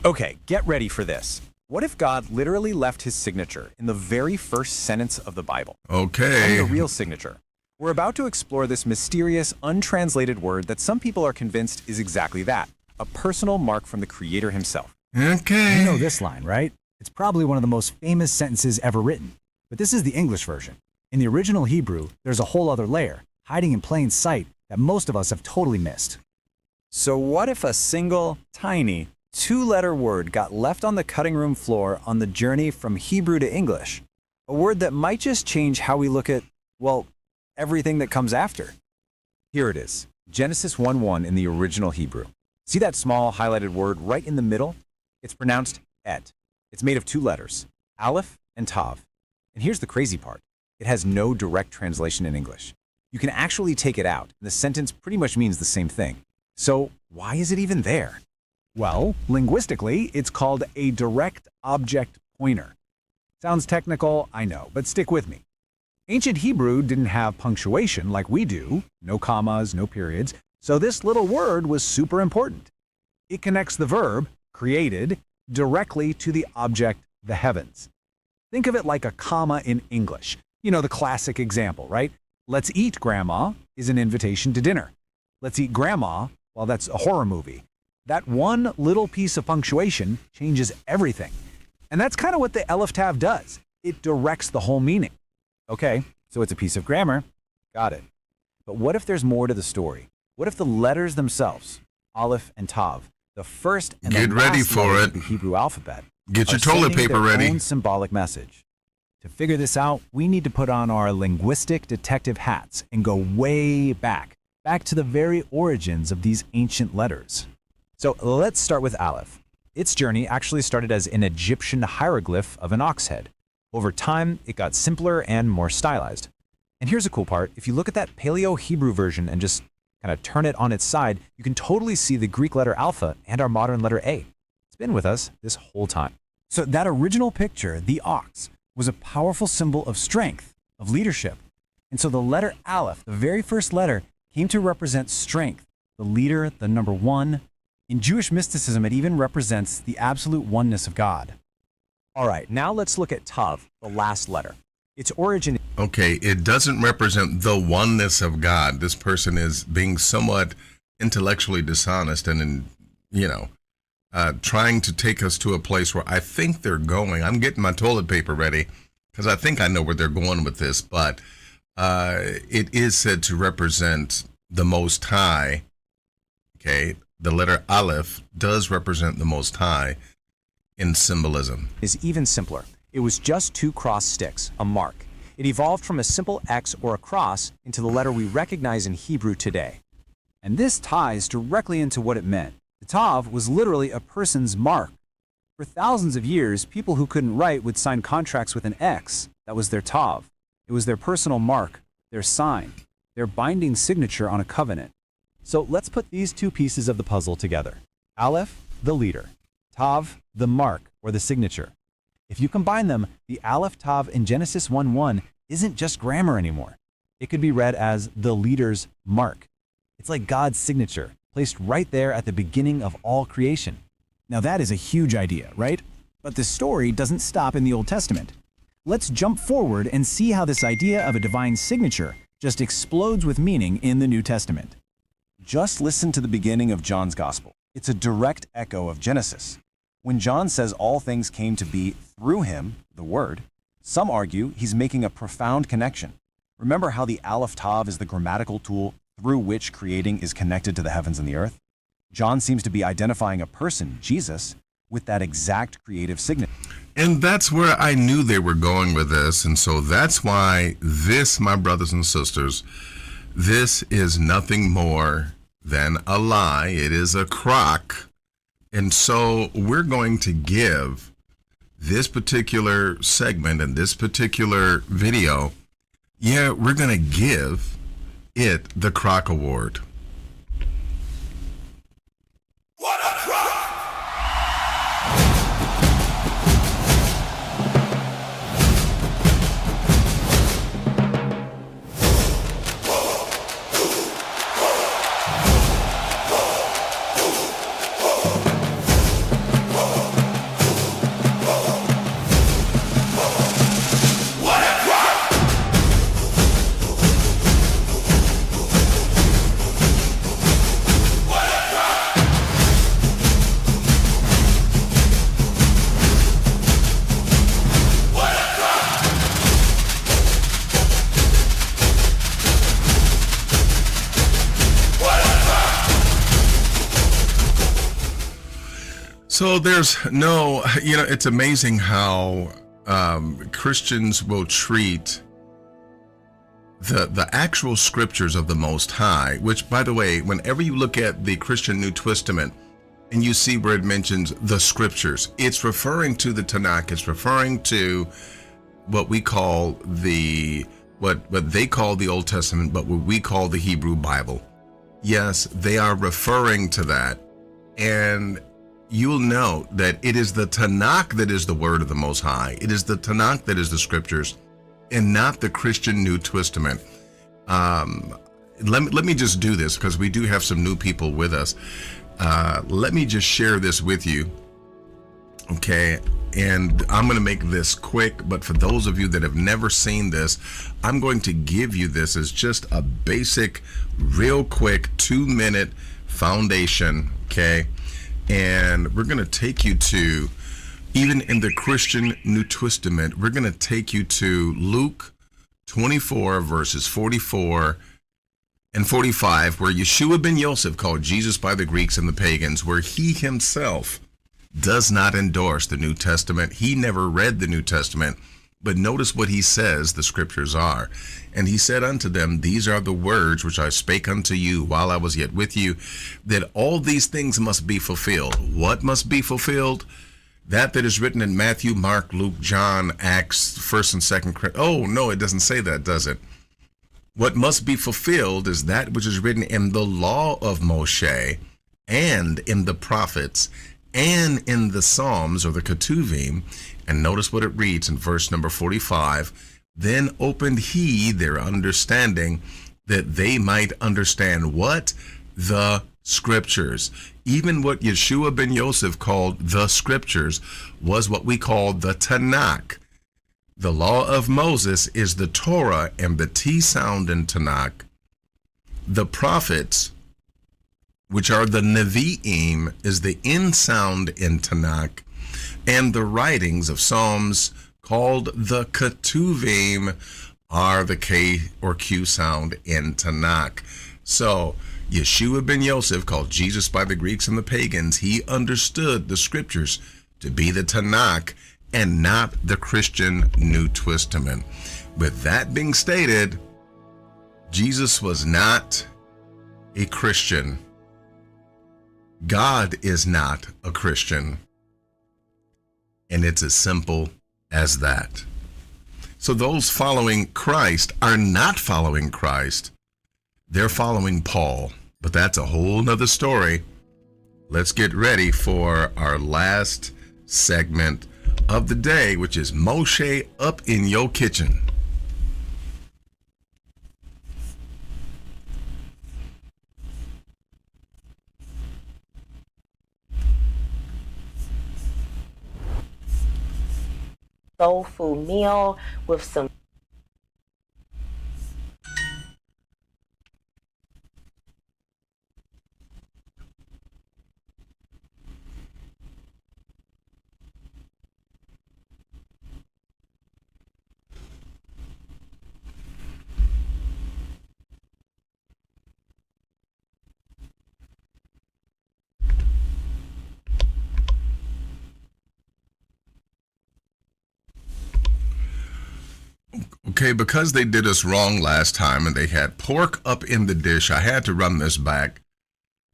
Okay, get ready for this. What if God literally left his signature in the very first sentence of the Bible? Okay. And the real signature. We're about to explore this mysterious, untranslated word that some people are convinced is exactly that, a personal mark from the Creator himself. Okay. You know this line, right? It's probably one of the most famous sentences ever written. But this is the English version. In the original Hebrew, there's a whole other layer, hiding in plain sight, that most of us have totally missed. So what if a single, tiny, two-letter word got left on the cutting room floor on the journey from Hebrew to English? A word that might just change how we look at, well, everything that comes after. Here it is, Genesis 1:1 in the original Hebrew. See that small highlighted word right in the middle? It's pronounced et. It's made of two letters, aleph and tav. And here's the crazy part. It has no direct translation in English. You can actually take it out, and the sentence pretty much means the same thing. So why is it even there? Well, linguistically, it's called a direct object pointer. Sounds technical, I know, but stick with me. Ancient Hebrew didn't have punctuation like we do, no commas, no periods, so this little word was super important. It connects the verb, created, directly to the object, the heavens. Think of it like a comma in English. You know, the classic example, right? Let's eat, Grandma, is an invitation to dinner. Let's eat, Grandma, well, that's a horror movie. That one little piece of punctuation changes everything. And that's kind of what the Aleph Tav does. It directs the whole meaning. Okay, so it's a piece of grammar. Got it. But what if there's more to the story? What if the letters themselves, aleph and tav, the first and Get the ready last for letters it. of the Hebrew alphabet, Get your are toilet sending paper their ready. own symbolic message? To figure this out, we need to put on our linguistic detective hats and go way back to the very origins of these ancient letters. So let's start with aleph. Its journey actually started as an Egyptian hieroglyph of an ox head. Over time, it got simpler and more stylized. And here's a cool part. If you look at that Paleo-Hebrew version and just kind of turn it on its side, you can totally see the Greek letter alpha and our modern letter A. It's been with us this whole time. So that original picture, the ox, was a powerful symbol of strength, of leadership. And so the letter Aleph, the very first letter, came to represent strength, the leader, the number one. In Jewish mysticism, it even represents the absolute oneness of God. All right, now let's look at tav, the last letter. Its origin. Okay, it doesn't represent the oneness of God. This person is being somewhat intellectually dishonest and, trying to take us to a place where I think they're going. I'm getting my toilet paper ready because I think I know where they're going with this, but it is said to represent the Most High. Okay, the letter Aleph does represent the Most High in symbolism. Is even simpler. It was just two cross sticks, a mark. It evolved from a simple X or a cross into the letter we recognize in Hebrew today. And this ties directly into what it meant. The Tav was literally a person's mark. For thousands of years, people who couldn't write would sign contracts with an X. That was their Tav. It was their personal mark, their sign, their binding signature on a covenant. So let's put these two pieces of the puzzle together. Aleph, the leader. Tav, the mark or the signature. If you combine them, the Aleph Tav in Genesis 1:1 isn't just grammar anymore. It could be read as the leader's mark. It's like God's signature, placed right there at the beginning of all creation. Now that is a huge idea, right? But the story doesn't stop in the Old Testament. Let's jump forward and see how this idea of a divine signature just explodes with meaning in the New Testament. Just listen to the beginning of John's Gospel. It's a direct echo of Genesis. When John says all things came to be through him, the Word, some argue he's making a profound connection. Remember how the Aleph Tav is the grammatical tool through which creating is connected to the heavens and the earth? John seems to be identifying a person, Jesus, with that exact creative signature. And that's where I knew they were going with this. And so that's why this, my brothers and sisters, this is nothing more than a lie. It is a crock. And so we're going to give this particular segment and this particular video, we're going to give it the Crock Award. What a crock! So there's no, it's amazing how Christians will treat the actual scriptures of the Most High, which, by the way, whenever you look at the Christian New Testament and you see where it mentions the scriptures, it's referring to the Tanakh. It's referring to what we call what they call the Old Testament, but what we call the Hebrew Bible. Yes, they are referring to that. And you'll note that it is the Tanakh that is the word of the Most High. It is the Tanakh that is the scriptures, and not the Christian New Testament. Let me just do this because we do have some new people with us. Let me just share this with you. Okay. And I'm going to make this quick, but for those of you that have never seen this, I'm going to give you this as just a basic, real quick 2-minute foundation. Okay. And we're going to take you to, even in the Christian New Testament, we're going to take you to Luke 24 verses 44 and 45, where Yeshua ben Yosef, called Jesus by the Greeks and the pagans, where he himself does not endorse the New Testament. He never read the New Testament, but notice what he says the scriptures are. And he said unto them, these are the words which I spake unto you while I was yet with you, that all these things must be fulfilled. What must be fulfilled? That is written in Matthew, Mark, Luke, John, Acts, 1st and 2nd Corinthians. Oh, no, it doesn't say that, does it? What must be fulfilled is that which is written in the law of Moshe and in the prophets and in the Psalms, or the Ketuvim. And notice what it reads in verse number 45. Then opened he their understanding, that they might understand what? The scriptures. Even what Yeshua ben Yosef called the scriptures was what we call the Tanakh. The law of Moses is the Torah and the T sound in Tanakh. The prophets, which are the Nevi'im, is the N sound in Tanakh. And the writings of Psalms, called the Ketuvim, are the K or Q sound in Tanakh. So Yeshua ben Yosef, called Jesus by the Greeks and the pagans, he understood the scriptures to be the Tanakh and not the Christian New Testament. With that being stated, Jesus was not a Christian. God is not a Christian. And it's as simple as that. So those following Christ are not following Christ. They're following Paul. But that's a whole nother story. Let's get ready for our last segment of the day, which is Moshe Up in Your Kitchen. Soul food meal with some Okay, because they did us wrong last time and they had pork up in the dish, I had to run this back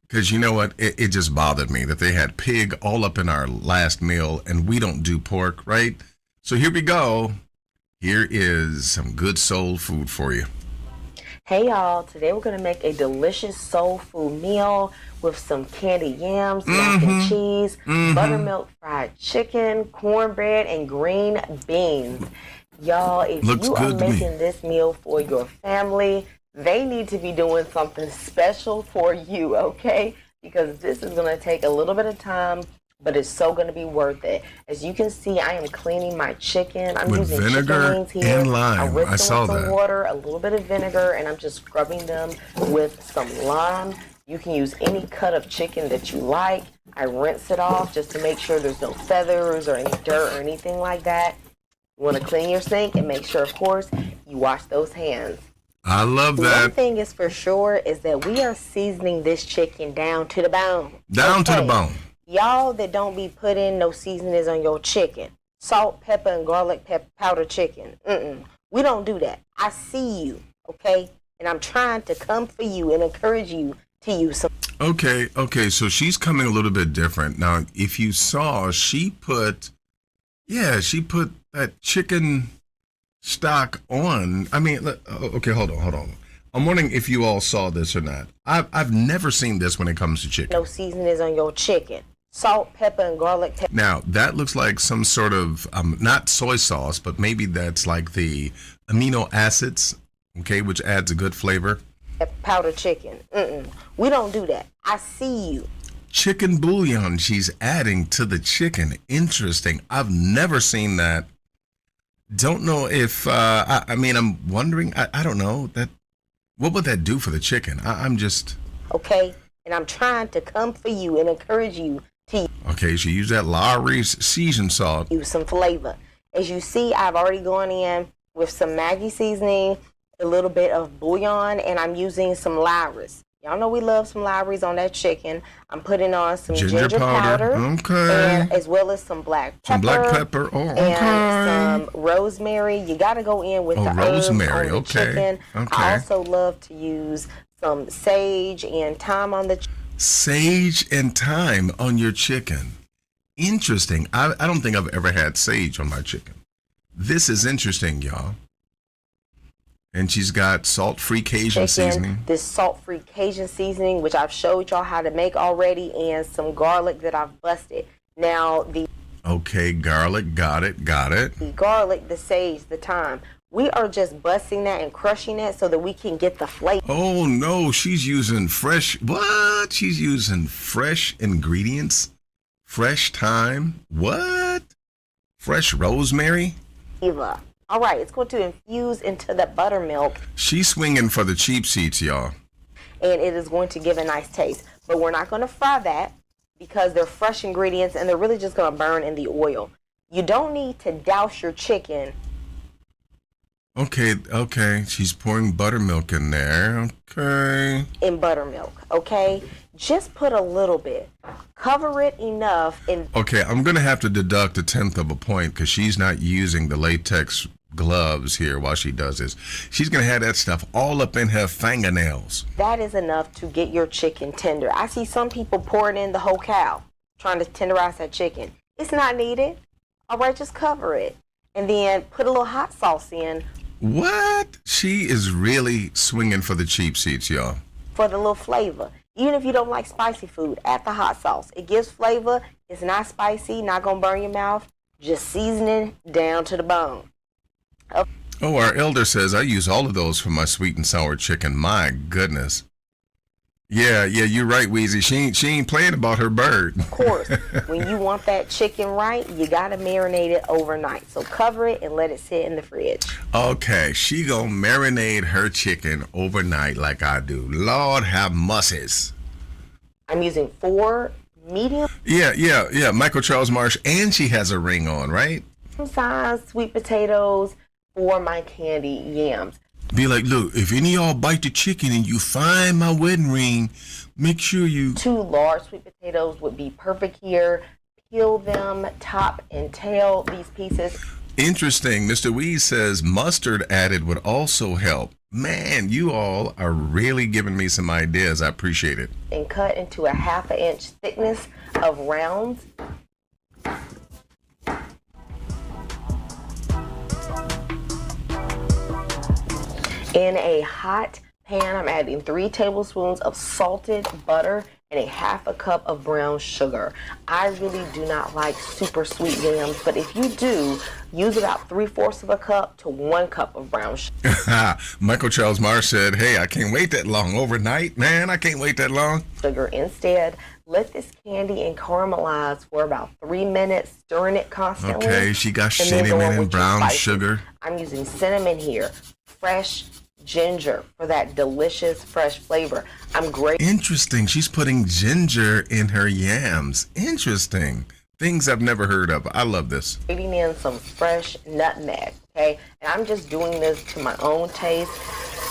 because you know what? It just bothered me that they had pig all up in our last meal and we don't do pork, right? So here we go. Here is some good soul food for you. Hey y'all, today we're going to make a delicious soul food meal with some candied yams, mac and cheese, buttermilk fried chicken, cornbread, and green beans. Y'all, if you are making this meal for your family, they need to be doing something special for you, okay? Because this is going to take a little bit of time, but it's so going to be worth it. As you can see, I am cleaning my chicken. I'm using chicken wings here. And lime. I rinsed I saw them with that. some water, a little bit of vinegar, and I'm just scrubbing them with some lime. You can use any cut of chicken that you like. I rinse it off just to make sure there's no feathers or any dirt or anything like that. You want to clean your sink and make sure, of course, you wash those hands. I love that. One thing is for sure is that we are seasoning this chicken down to the bone. Down to the bone. Y'all that don't be putting no seasonings on your chicken, salt, pepper, and garlic powder chicken. We don't do that. I see you, okay? And I'm trying to come for you and encourage you to use some. Okay, so she's coming a little bit different. Now, if you saw, she put that chicken stock on. I mean, okay, hold on. I'm wondering if you all saw this or not. I've never seen this when it comes to chicken. No seasonings on your chicken. Salt, pepper, and garlic pepper. Now, that looks like some sort of, not soy sauce, but maybe that's like the amino acids, okay, which adds a good flavor. Powder chicken. We don't do that. I see you. Chicken bouillon she's adding to the chicken. Interesting. I've never seen that. Don't know if, I'm wondering, I don't know, what would that do for the chicken? I'm just... Okay, and I'm trying to come for you and encourage you to... Okay, she used that Lawry's seasoned salt. Use some flavor. As you see, I've already gone in with some Maggi seasoning, a little bit of bouillon, and I'm using some Lawry's. Y'all know we love some Lawry's on that chicken. I'm putting on some ginger powder. Okay. And as well as some black pepper. Some black pepper. Oh, okay. And some rosemary. You got to go in with the rosemary. herbs on the chicken. Okay. I also love to use some sage and thyme on the chicken. Sage and thyme on your chicken. Interesting. I don't think I've ever had sage on my chicken. This is interesting, y'all. And she's got salt-free Cajun seasoning. This salt-free Cajun seasoning, which I've showed y'all how to make already, and some garlic that I've busted. Now, Okay, garlic, got it. The garlic, the sage, the thyme. We are just busting that and crushing that so that we can get the flavor. Oh, no, she's using fresh... What? She's using fresh ingredients? Fresh thyme? What? Fresh rosemary? All right, it's going to infuse into the buttermilk. She's swinging for the cheap seats, y'all. And it is going to give a nice taste. But we're not going to fry that because they're fresh ingredients and they're really just going to burn in the oil. You don't need to douse your chicken. Okay. She's pouring buttermilk in there. Okay. In buttermilk, okay? Just put a little bit. Cover it enough. Okay, I'm going to have to deduct 1/10 of a point because she's not using the latex gloves here while she does this. She's going to have that stuff all up in her fingernails. That is enough to get your chicken tender. I see some people pouring in the whole cow, trying to tenderize that chicken. It's not needed. All right, just cover it. And then put a little hot sauce in. What? She is really swinging for the cheap seats, y'all. For the little flavor. Even if you don't like spicy food, add the hot sauce. It gives flavor. It's not spicy, not going to burn your mouth. Just seasoning down to the bone. Okay. Oh, our elder says I use all of those for my sweet and sour chicken. My goodness. Yeah, you're right, Weezy. She ain't playing about her bird. Of course, when you want that chicken right, you got to marinate it overnight. So cover it and let it sit in the fridge. Okay, she gonna marinate her chicken overnight like I do. Lord have mercies. I'm using 4 medium. Yeah. Michael Charles Marsh, and she has a ring on, right? Size sweet potatoes for my candy yams. Be like, look, if any of y'all bite the chicken and you find my wedding ring, make sure you... 2 large sweet potatoes would be perfect here. Peel them, top and tail these pieces. Interesting. Mr. Weed says mustard added would also help. Man, you all are really giving me some ideas. I appreciate it. And cut into a 1/2 inch thickness of rounds. In a hot pan, I'm adding 3 tablespoons of salted butter and a 1/2 cup of brown sugar. I really do not like super sweet yams, but if you do, use about 3/4 of a cup to 1 cup of brown sugar. Michael Charles Marsh said, hey, I can't wait that long overnight. Man, I can't wait that long. Sugar instead. Let this candy and caramelize for about 3 minutes, stirring it constantly. Okay, she got cinnamon and brown sugar. I'm using cinnamon here, fresh ginger for that delicious fresh flavor. I'm great. Interesting. She's putting ginger in her yams. Interesting. Things I've never heard of. I love this. Grating in some fresh nutmeg, okay? And I'm just doing this to my own taste.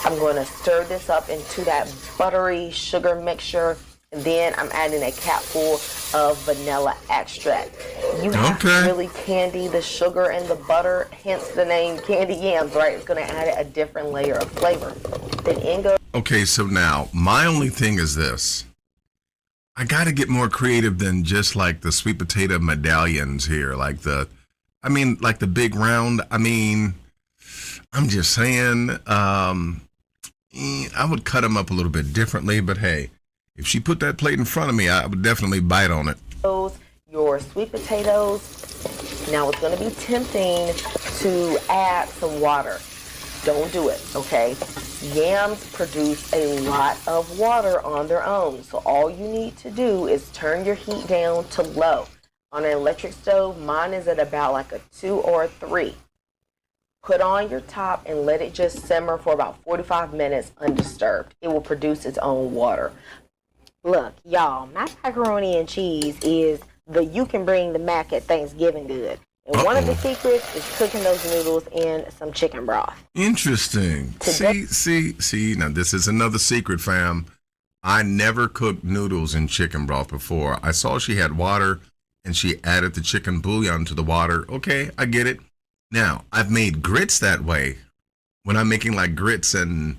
I'm going to stir this up into that buttery sugar mixture. And then I'm adding a capful of vanilla extract. You have to really candy the sugar and the butter, hence the name candy yams, right? It's going to add a different layer of flavor. Then in goes... Okay, so now, my only thing is this. I got to get more creative than just like the sweet potato medallions here. Like the big round. I mean, I'm just saying, I would cut them up a little bit differently, but hey, if she put that plate in front of me, I would definitely bite on it. Your sweet potatoes. Now it's going to be tempting to add some water. Don't do it, okay? Yams produce a lot of water on their own. So all you need to do is turn your heat down to low. On an electric stove, mine is at about like a 2 or a 3. Put on your top and let it just simmer for about 45 minutes undisturbed. It will produce its own water. Look, y'all, my macaroni and cheese is the you can bring the mac at Thanksgiving good. And one of the secrets is cooking those noodles in some chicken broth. Interesting. See, now this is another secret, fam. I never cooked noodles in chicken broth before. I saw she had water and she added the chicken bouillon to the water. Okay, I get it. Now, I've made grits that way. When I'm making like grits and,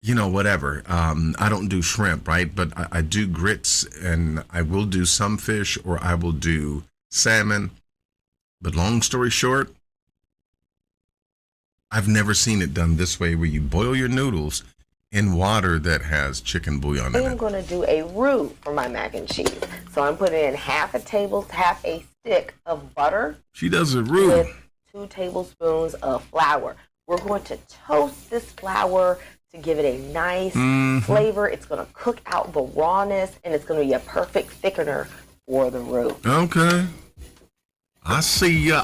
whatever. I don't do shrimp, right? But I do grits and I will do some fish or I will do salmon. But long story short, I've never seen it done this way where you boil your noodles in water that has chicken bouillon in it. I'm going to do a roux for my mac and cheese. So I'm putting in half a stick of butter. She does a roux. With 2 tablespoons of flour. We're going to toast this flour to give it a nice flavor. It's going to cook out the rawness and it's going to be a perfect thickener for the roux. Okay. I see ya.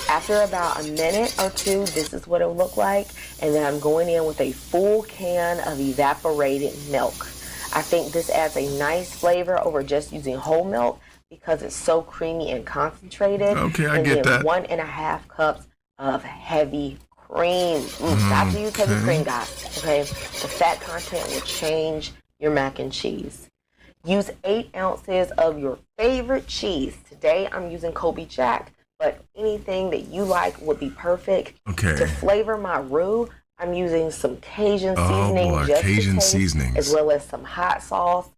After about a minute or 2, this is what it will look like. And then I'm going in with a full can of evaporated milk. I think this adds a nice flavor over just using whole milk because it's so creamy and concentrated. Okay, I get that. 1.5 cups of heavy cream. Stop to use heavy cream, guys. Okay, the fat content will change your mac and cheese. Use 8 ounces of your favorite cheese. Today I'm using Kobe Jack, but anything that you like would be perfect. Okay. To flavor my roux, I'm using some Cajun seasoning, as well as some hot sauce.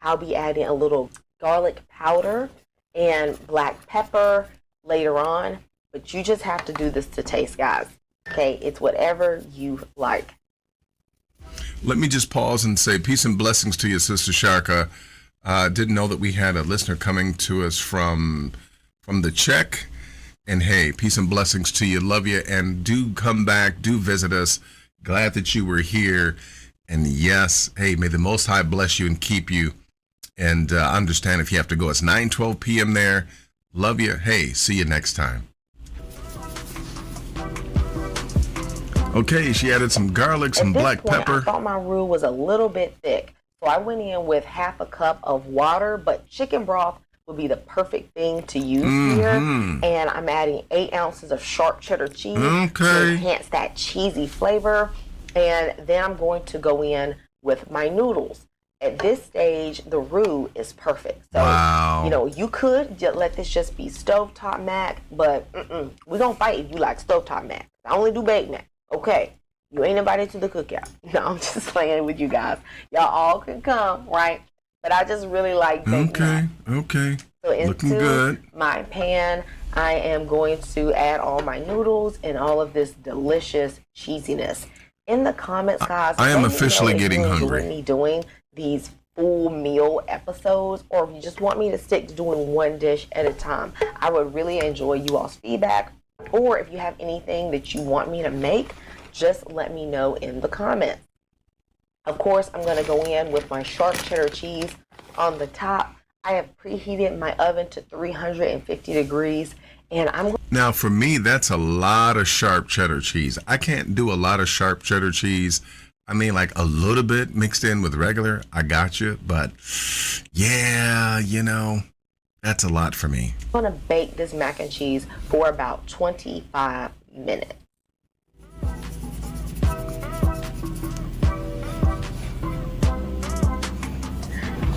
I'll be adding a little garlic powder and black pepper later on, but you just have to do this to taste, guys. Okay, it's whatever you like. Let me just pause and say peace and blessings to you, Sister Sharka. Didn't know that we had a listener coming to us from the Czech. And hey, peace and blessings to you. Love you. And do come back. Do visit us. Glad that you were here. And yes, hey, may the Most High bless you and keep you. And understand if you have to go. It's 9:12 p.m. there. Love you. Hey, see you next time. Okay, she added some garlic, some black pepper. I thought my roux was a little bit thick. So I went in with half a cup of water, but chicken broth would be the perfect thing to use here. And I'm adding 8 ounces of sharp cheddar cheese to enhance that cheesy flavor. And then I'm going to go in with my noodles. At this stage, the roux is perfect. So, you could let this just be stovetop mac, but we're going to fight if you like stovetop mac. I only do baked mac. Okay. You ain't invited to the cookout. No, I'm just playing with you guys. Y'all all can come, right? But I just really like baked mac. Okay. So into my pan, I am going to add all my noodles and all of this delicious cheesiness. In the comments, guys, I am officially getting hungry. Me doing these full meal episodes, or if you just want me to stick to doing one dish at a time, I would really enjoy you all's feedback. Or if you have anything that you want me to make, just let me know in the comments. Of course, I'm going to go in with my sharp cheddar cheese on the top. I have preheated my oven to 350 degrees, and I'm now for me, that's a lot of sharp cheddar cheese. I can't do a lot of sharp cheddar cheese. I mean, like a little bit mixed in with regular. I got you, but yeah, that's a lot for me. I'm going to bake this mac and cheese for about 25 minutes.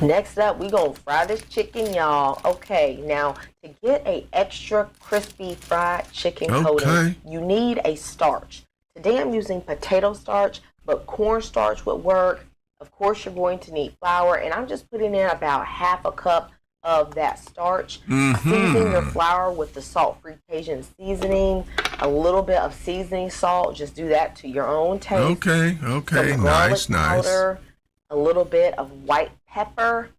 Next up, we gonna fry this chicken, y'all. Okay, now to get a extra crispy fried chicken coating, you need a starch. Today I'm using potato starch, but cornstarch would work. Of course, you're going to need flour, and I'm just putting in about half a cup of that starch. Season your flour with the salt-free Cajun seasoning, a little bit of seasoning salt. Just do that to your own taste. Okay, Some garlic powder, a little bit of white pepper.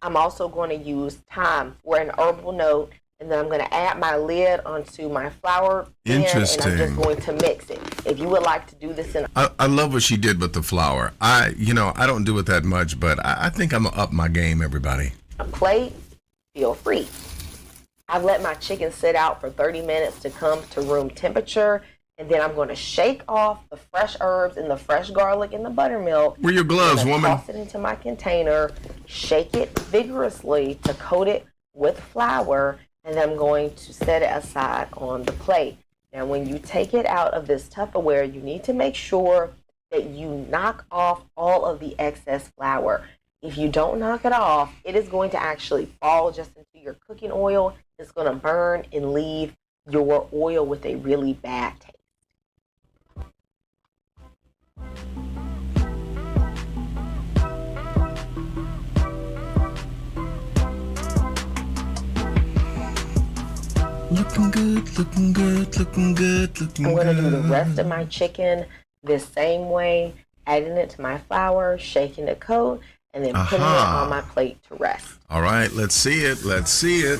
I'm also going to use thyme for an herbal note, and then I'm going to add my lid onto my flour pan, and I'm just going to mix it. If you would like to do this in I love what she did with the flour. I don't do it that much, but I think I'm gonna up my game, everybody. a plate, feel free. I've let my chicken sit out for 30 minutes to come to room temperature, and then I'm going to shake off the fresh herbs and the fresh garlic and the buttermilk. Where your gloves, woman? Toss it into my container, shake it vigorously to coat it with flour, and then I'm going to set it aside on the plate. Now, when you take it out of this Tupperware, you need to make sure that you knock off all of the excess flour. If you don't knock it off, it is going to actually fall just into your cooking oil. It's going to burn and leave your oil with a really bad taste. Looking good, looking good, looking good, looking good. I'm going to do the rest of my chicken this same way, adding it to my flour, shaking the coat, and then putting it on my plate to rest. All right, let's see it. Let's see it.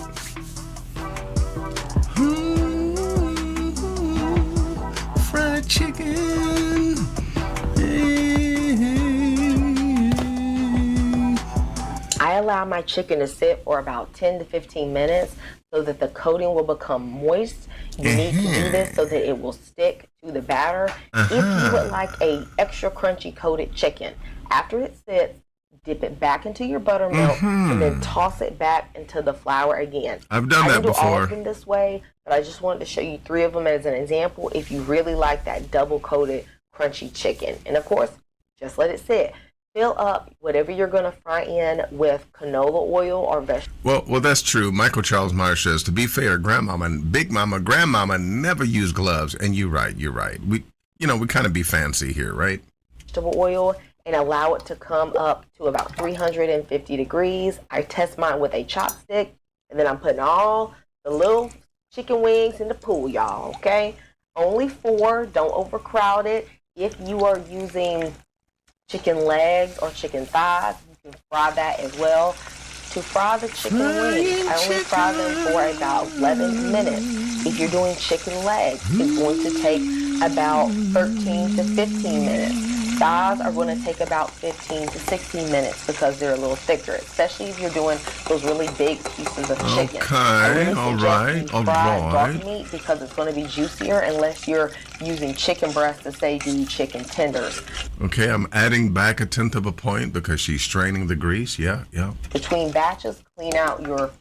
Fried chicken. I allow my chicken to sit for about 10 to 15 minutes so that the coating will become moist. You need to do this so that it will stick to the batter. If you would like a extra crunchy coated chicken, after it sits, dip it back into your buttermilk and then toss it back into the flour again. I've done that before. I do all of them this way, but I just wanted to show you 3 of them as an example if you really like that double coated crunchy chicken. And of course, just let it sit. Fill up whatever you're going to fry in with canola oil or vegetable. Well, that's true. Michael Charles Myers says, to be fair, grandmama and big mama, grandmama never use gloves. And you're right. We kind of be fancy here, right? Vegetable oil, and allow it to come up to about 350 degrees. I test mine with a chopstick, and then I'm putting all the little chicken wings in the pool, y'all, okay? Only 4. Don't overcrowd it. If you are using chicken legs or chicken thighs, you can fry that as well. To fry the chicken wings, I only fry them for about 11 minutes. If you're doing chicken legs, it's going to take about 13 to 15 minutes. Thighs are going to take about 15 to 16 minutes because they're a little thicker, especially if you're doing those really big pieces of chicken. Okay, all right. Dark meat because it's going to be juicier unless you're using chicken breast to say do chicken tenders. Okay, I'm adding back 1/10 of a point because she's straining the grease. Yeah. Between batches, clean out your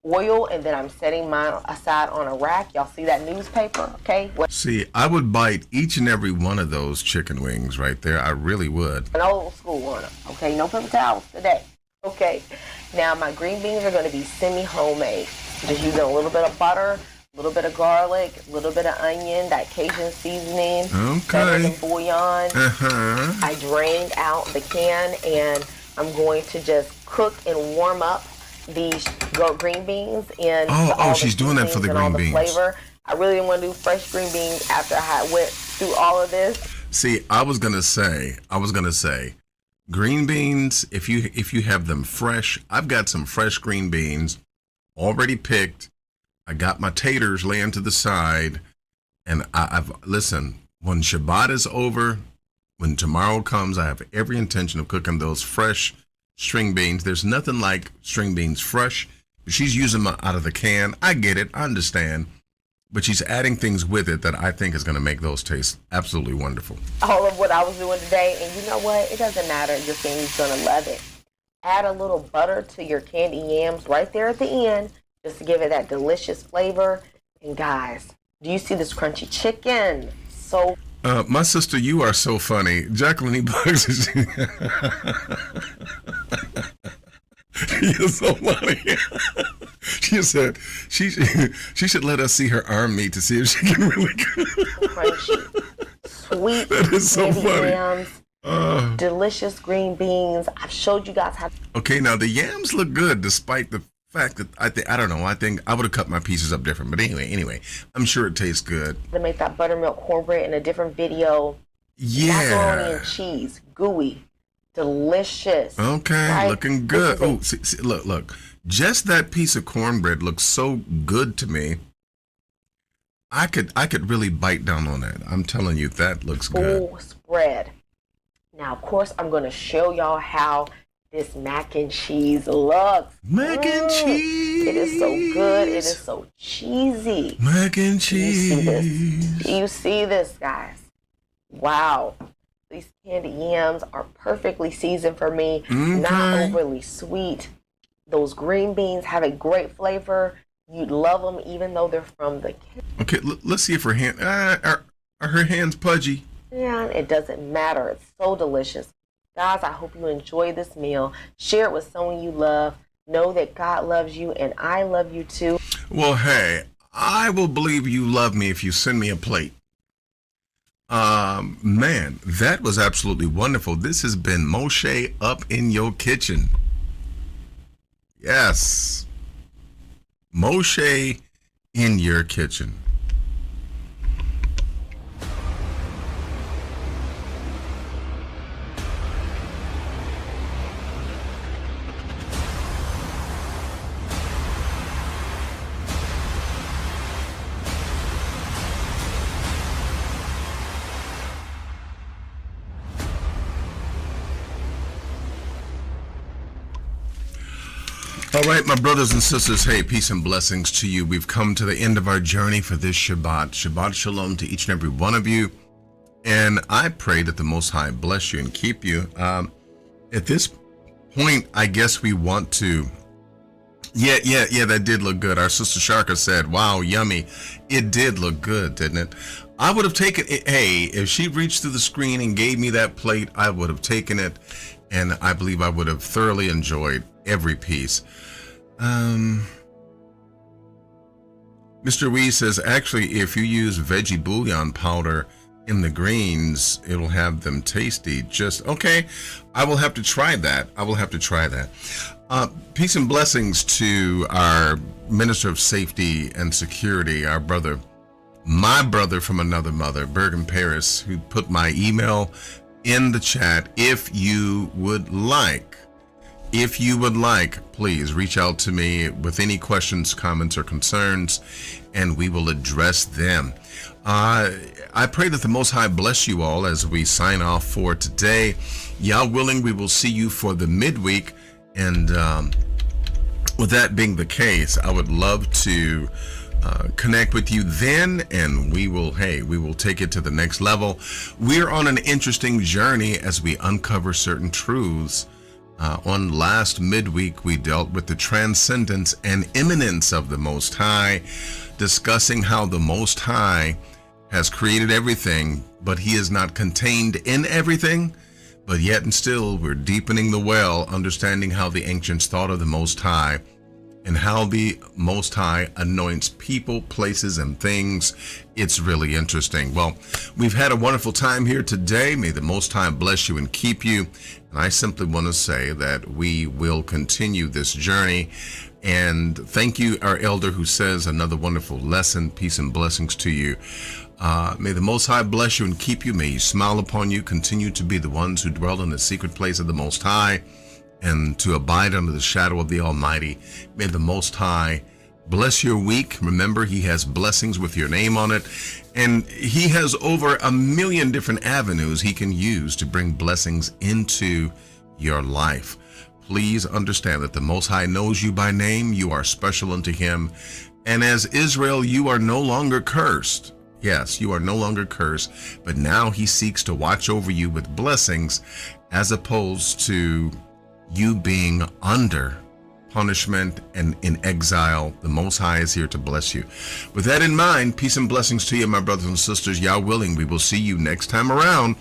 oil, and then I'm setting mine aside on a rack. Y'all see that newspaper, okay? See, I would bite each and every one of those chicken wings right there. I really would. An old school one, okay? No paper towels today. Okay, now my green beans are going to be semi-homemade. Just using a little bit of butter, a little bit of garlic, a little bit of onion, that Cajun seasoning, okay, bouillon. I drained out the can, and I'm going to just cook and warm up these green beans in she's doing that for the green beans. Flavor. I really didn't want to do fresh green beans after I had went through all of this. See, I was gonna say, green beans. If you have them fresh, I've got some fresh green beans already picked. I got my taters laying to the side, and listen. When Shabbat is over, when tomorrow comes, I have every intention of cooking those fresh string beans. There's nothing like string beans fresh. She's using them out of the can. I get it. I understand. But she's adding things with it that I think is going to make those taste absolutely wonderful. All of what I was doing today, and you know what? It doesn't matter. Your family's going to love it. Add a little butter to your candy yams right there at the end just to give it that delicious flavor. And guys, do you see this crunchy chicken? So my sister, you are so funny. Jacqueline E. Bugs. You're so funny. She said she should let us see her arm meat to see if she can really. Crunchy, sweet That is so candy funny. yams, delicious green beans. I've showed you guys how. Okay, now the yams look good despite the fact that I don't know. I think I would have cut my pieces up different. But anyway, I'm sure it tastes good. To make that buttermilk cornbread in a different video. Macaroni Yeah. and cheese, gooey, delicious. Okay, right? looking good. Oh, This is see, look. Just that piece of cornbread looks so good to me. I could really bite down on that. I'm telling you, that looks a good. full spread. Now, of course, I'm going to show y'all how this mac and cheese looks. Mac and cheese. It is so good. It is so cheesy. Mac and You see this? cheese. You see this, guys? Wow. These candy yams are perfectly seasoned for me. Not Okay. overly sweet. Those green beans have a great flavor. You'd love them even though they're from the kitchen. Okay, let's see if her hand are her hands pudgy. Yeah, it doesn't matter. It's so delicious. Guys, I hope you enjoy this meal. Share it with someone you love. Know that God loves you and I love you too. Well, hey, I will believe you love me if you send me a plate. Man, that was absolutely wonderful. This has been Moshe Up in Your Kitchen. Yes. Moshe in Your Kitchen. All right, my brothers and sisters, hey, peace and blessings to you. We've come to the end of our journey for this Shabbat. Shabbat shalom to each and every one of you. And I pray that the Most High bless you and keep you. At this point, I guess we want to... Yeah, that did look good. Our sister Sharka said, wow, yummy. It did look good, didn't it? I would have taken it. Hey, if she reached through the screen and gave me that plate, I would have taken it. And I believe I would have thoroughly enjoyed every piece. Mr. Wee says, actually, if you use veggie bouillon powder in the greens, it'll have them tasty. Just, okay, I will have to try that. Peace and blessings to our Minister of Safety and Security, our brother, my brother from another mother, Bergen Paris, who put my email in the chat. If you would like, please reach out to me with any questions, comments, or concerns, and we will address them. I pray that the Most High bless you all as we sign off for today. Yah willing, we will see you for the midweek. And with that being the case, I would love to connect with you then, and we will take it to the next level. We're on an interesting journey as we uncover certain truths. On last midweek, we dealt with the transcendence and immanence of the Most High, discussing how the Most High has created everything, but he is not contained in everything. But yet and still, we're deepening the well, understanding how the ancients thought of the Most High and how the Most High anoints people, places, and things. It's really interesting. Well, we've had a wonderful time here today. May the Most High bless you and keep you. And I simply want to say that we will continue this journey. And thank you, our elder, who says another wonderful lesson. Peace and blessings to you. May the Most High bless you and keep you. May he smile upon you. Continue to be the ones who dwell in the secret place of the Most High and to abide under the shadow of the Almighty. May the Most High bless your week. Remember, he has blessings with your name on it, and he has over 1 million different avenues he can use to bring blessings into your life. Please understand that the Most High knows you by name. You are special unto him. And as Israel, you are no longer cursed. Yes, you are no longer cursed, but now he seeks to watch over you with blessings as opposed to you being under punishment and in exile. The Most High is here to bless you. With that in mind, peace and blessings to you, my brothers and sisters. Yah willing, we will see you next time around.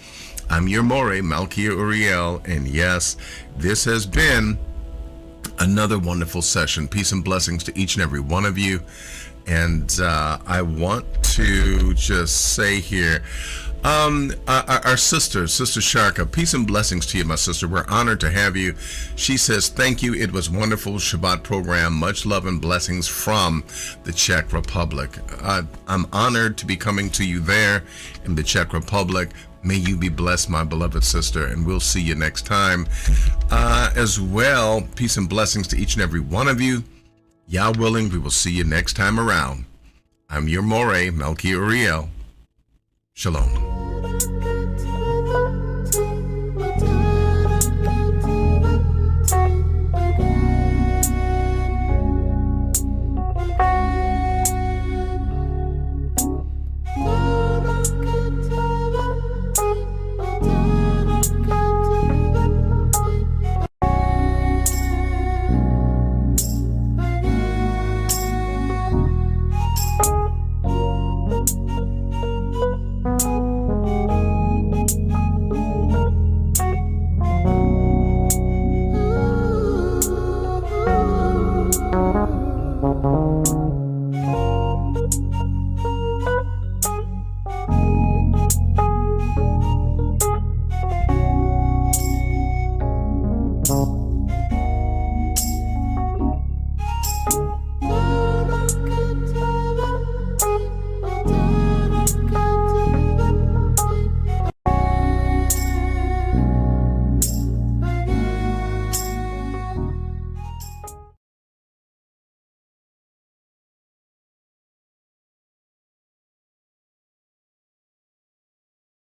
I'm your More, Malkia Uriel, and yes, this has been Another wonderful session. Peace and blessings to each and every one of you. And I want to just say here, our sister Sharka, peace and blessings to you, my sister. We're honored to have you. She says, thank you. It was wonderful Shabbat program. Much love and blessings from the Czech Republic. I'm honored to be coming to you there in the Czech Republic. May you be blessed, my beloved sister, and we'll see you next time. As well, peace and blessings to each and every one of you. Yah willing, we will see you next time around. I'm your More, Melchi Uriel. Shalom.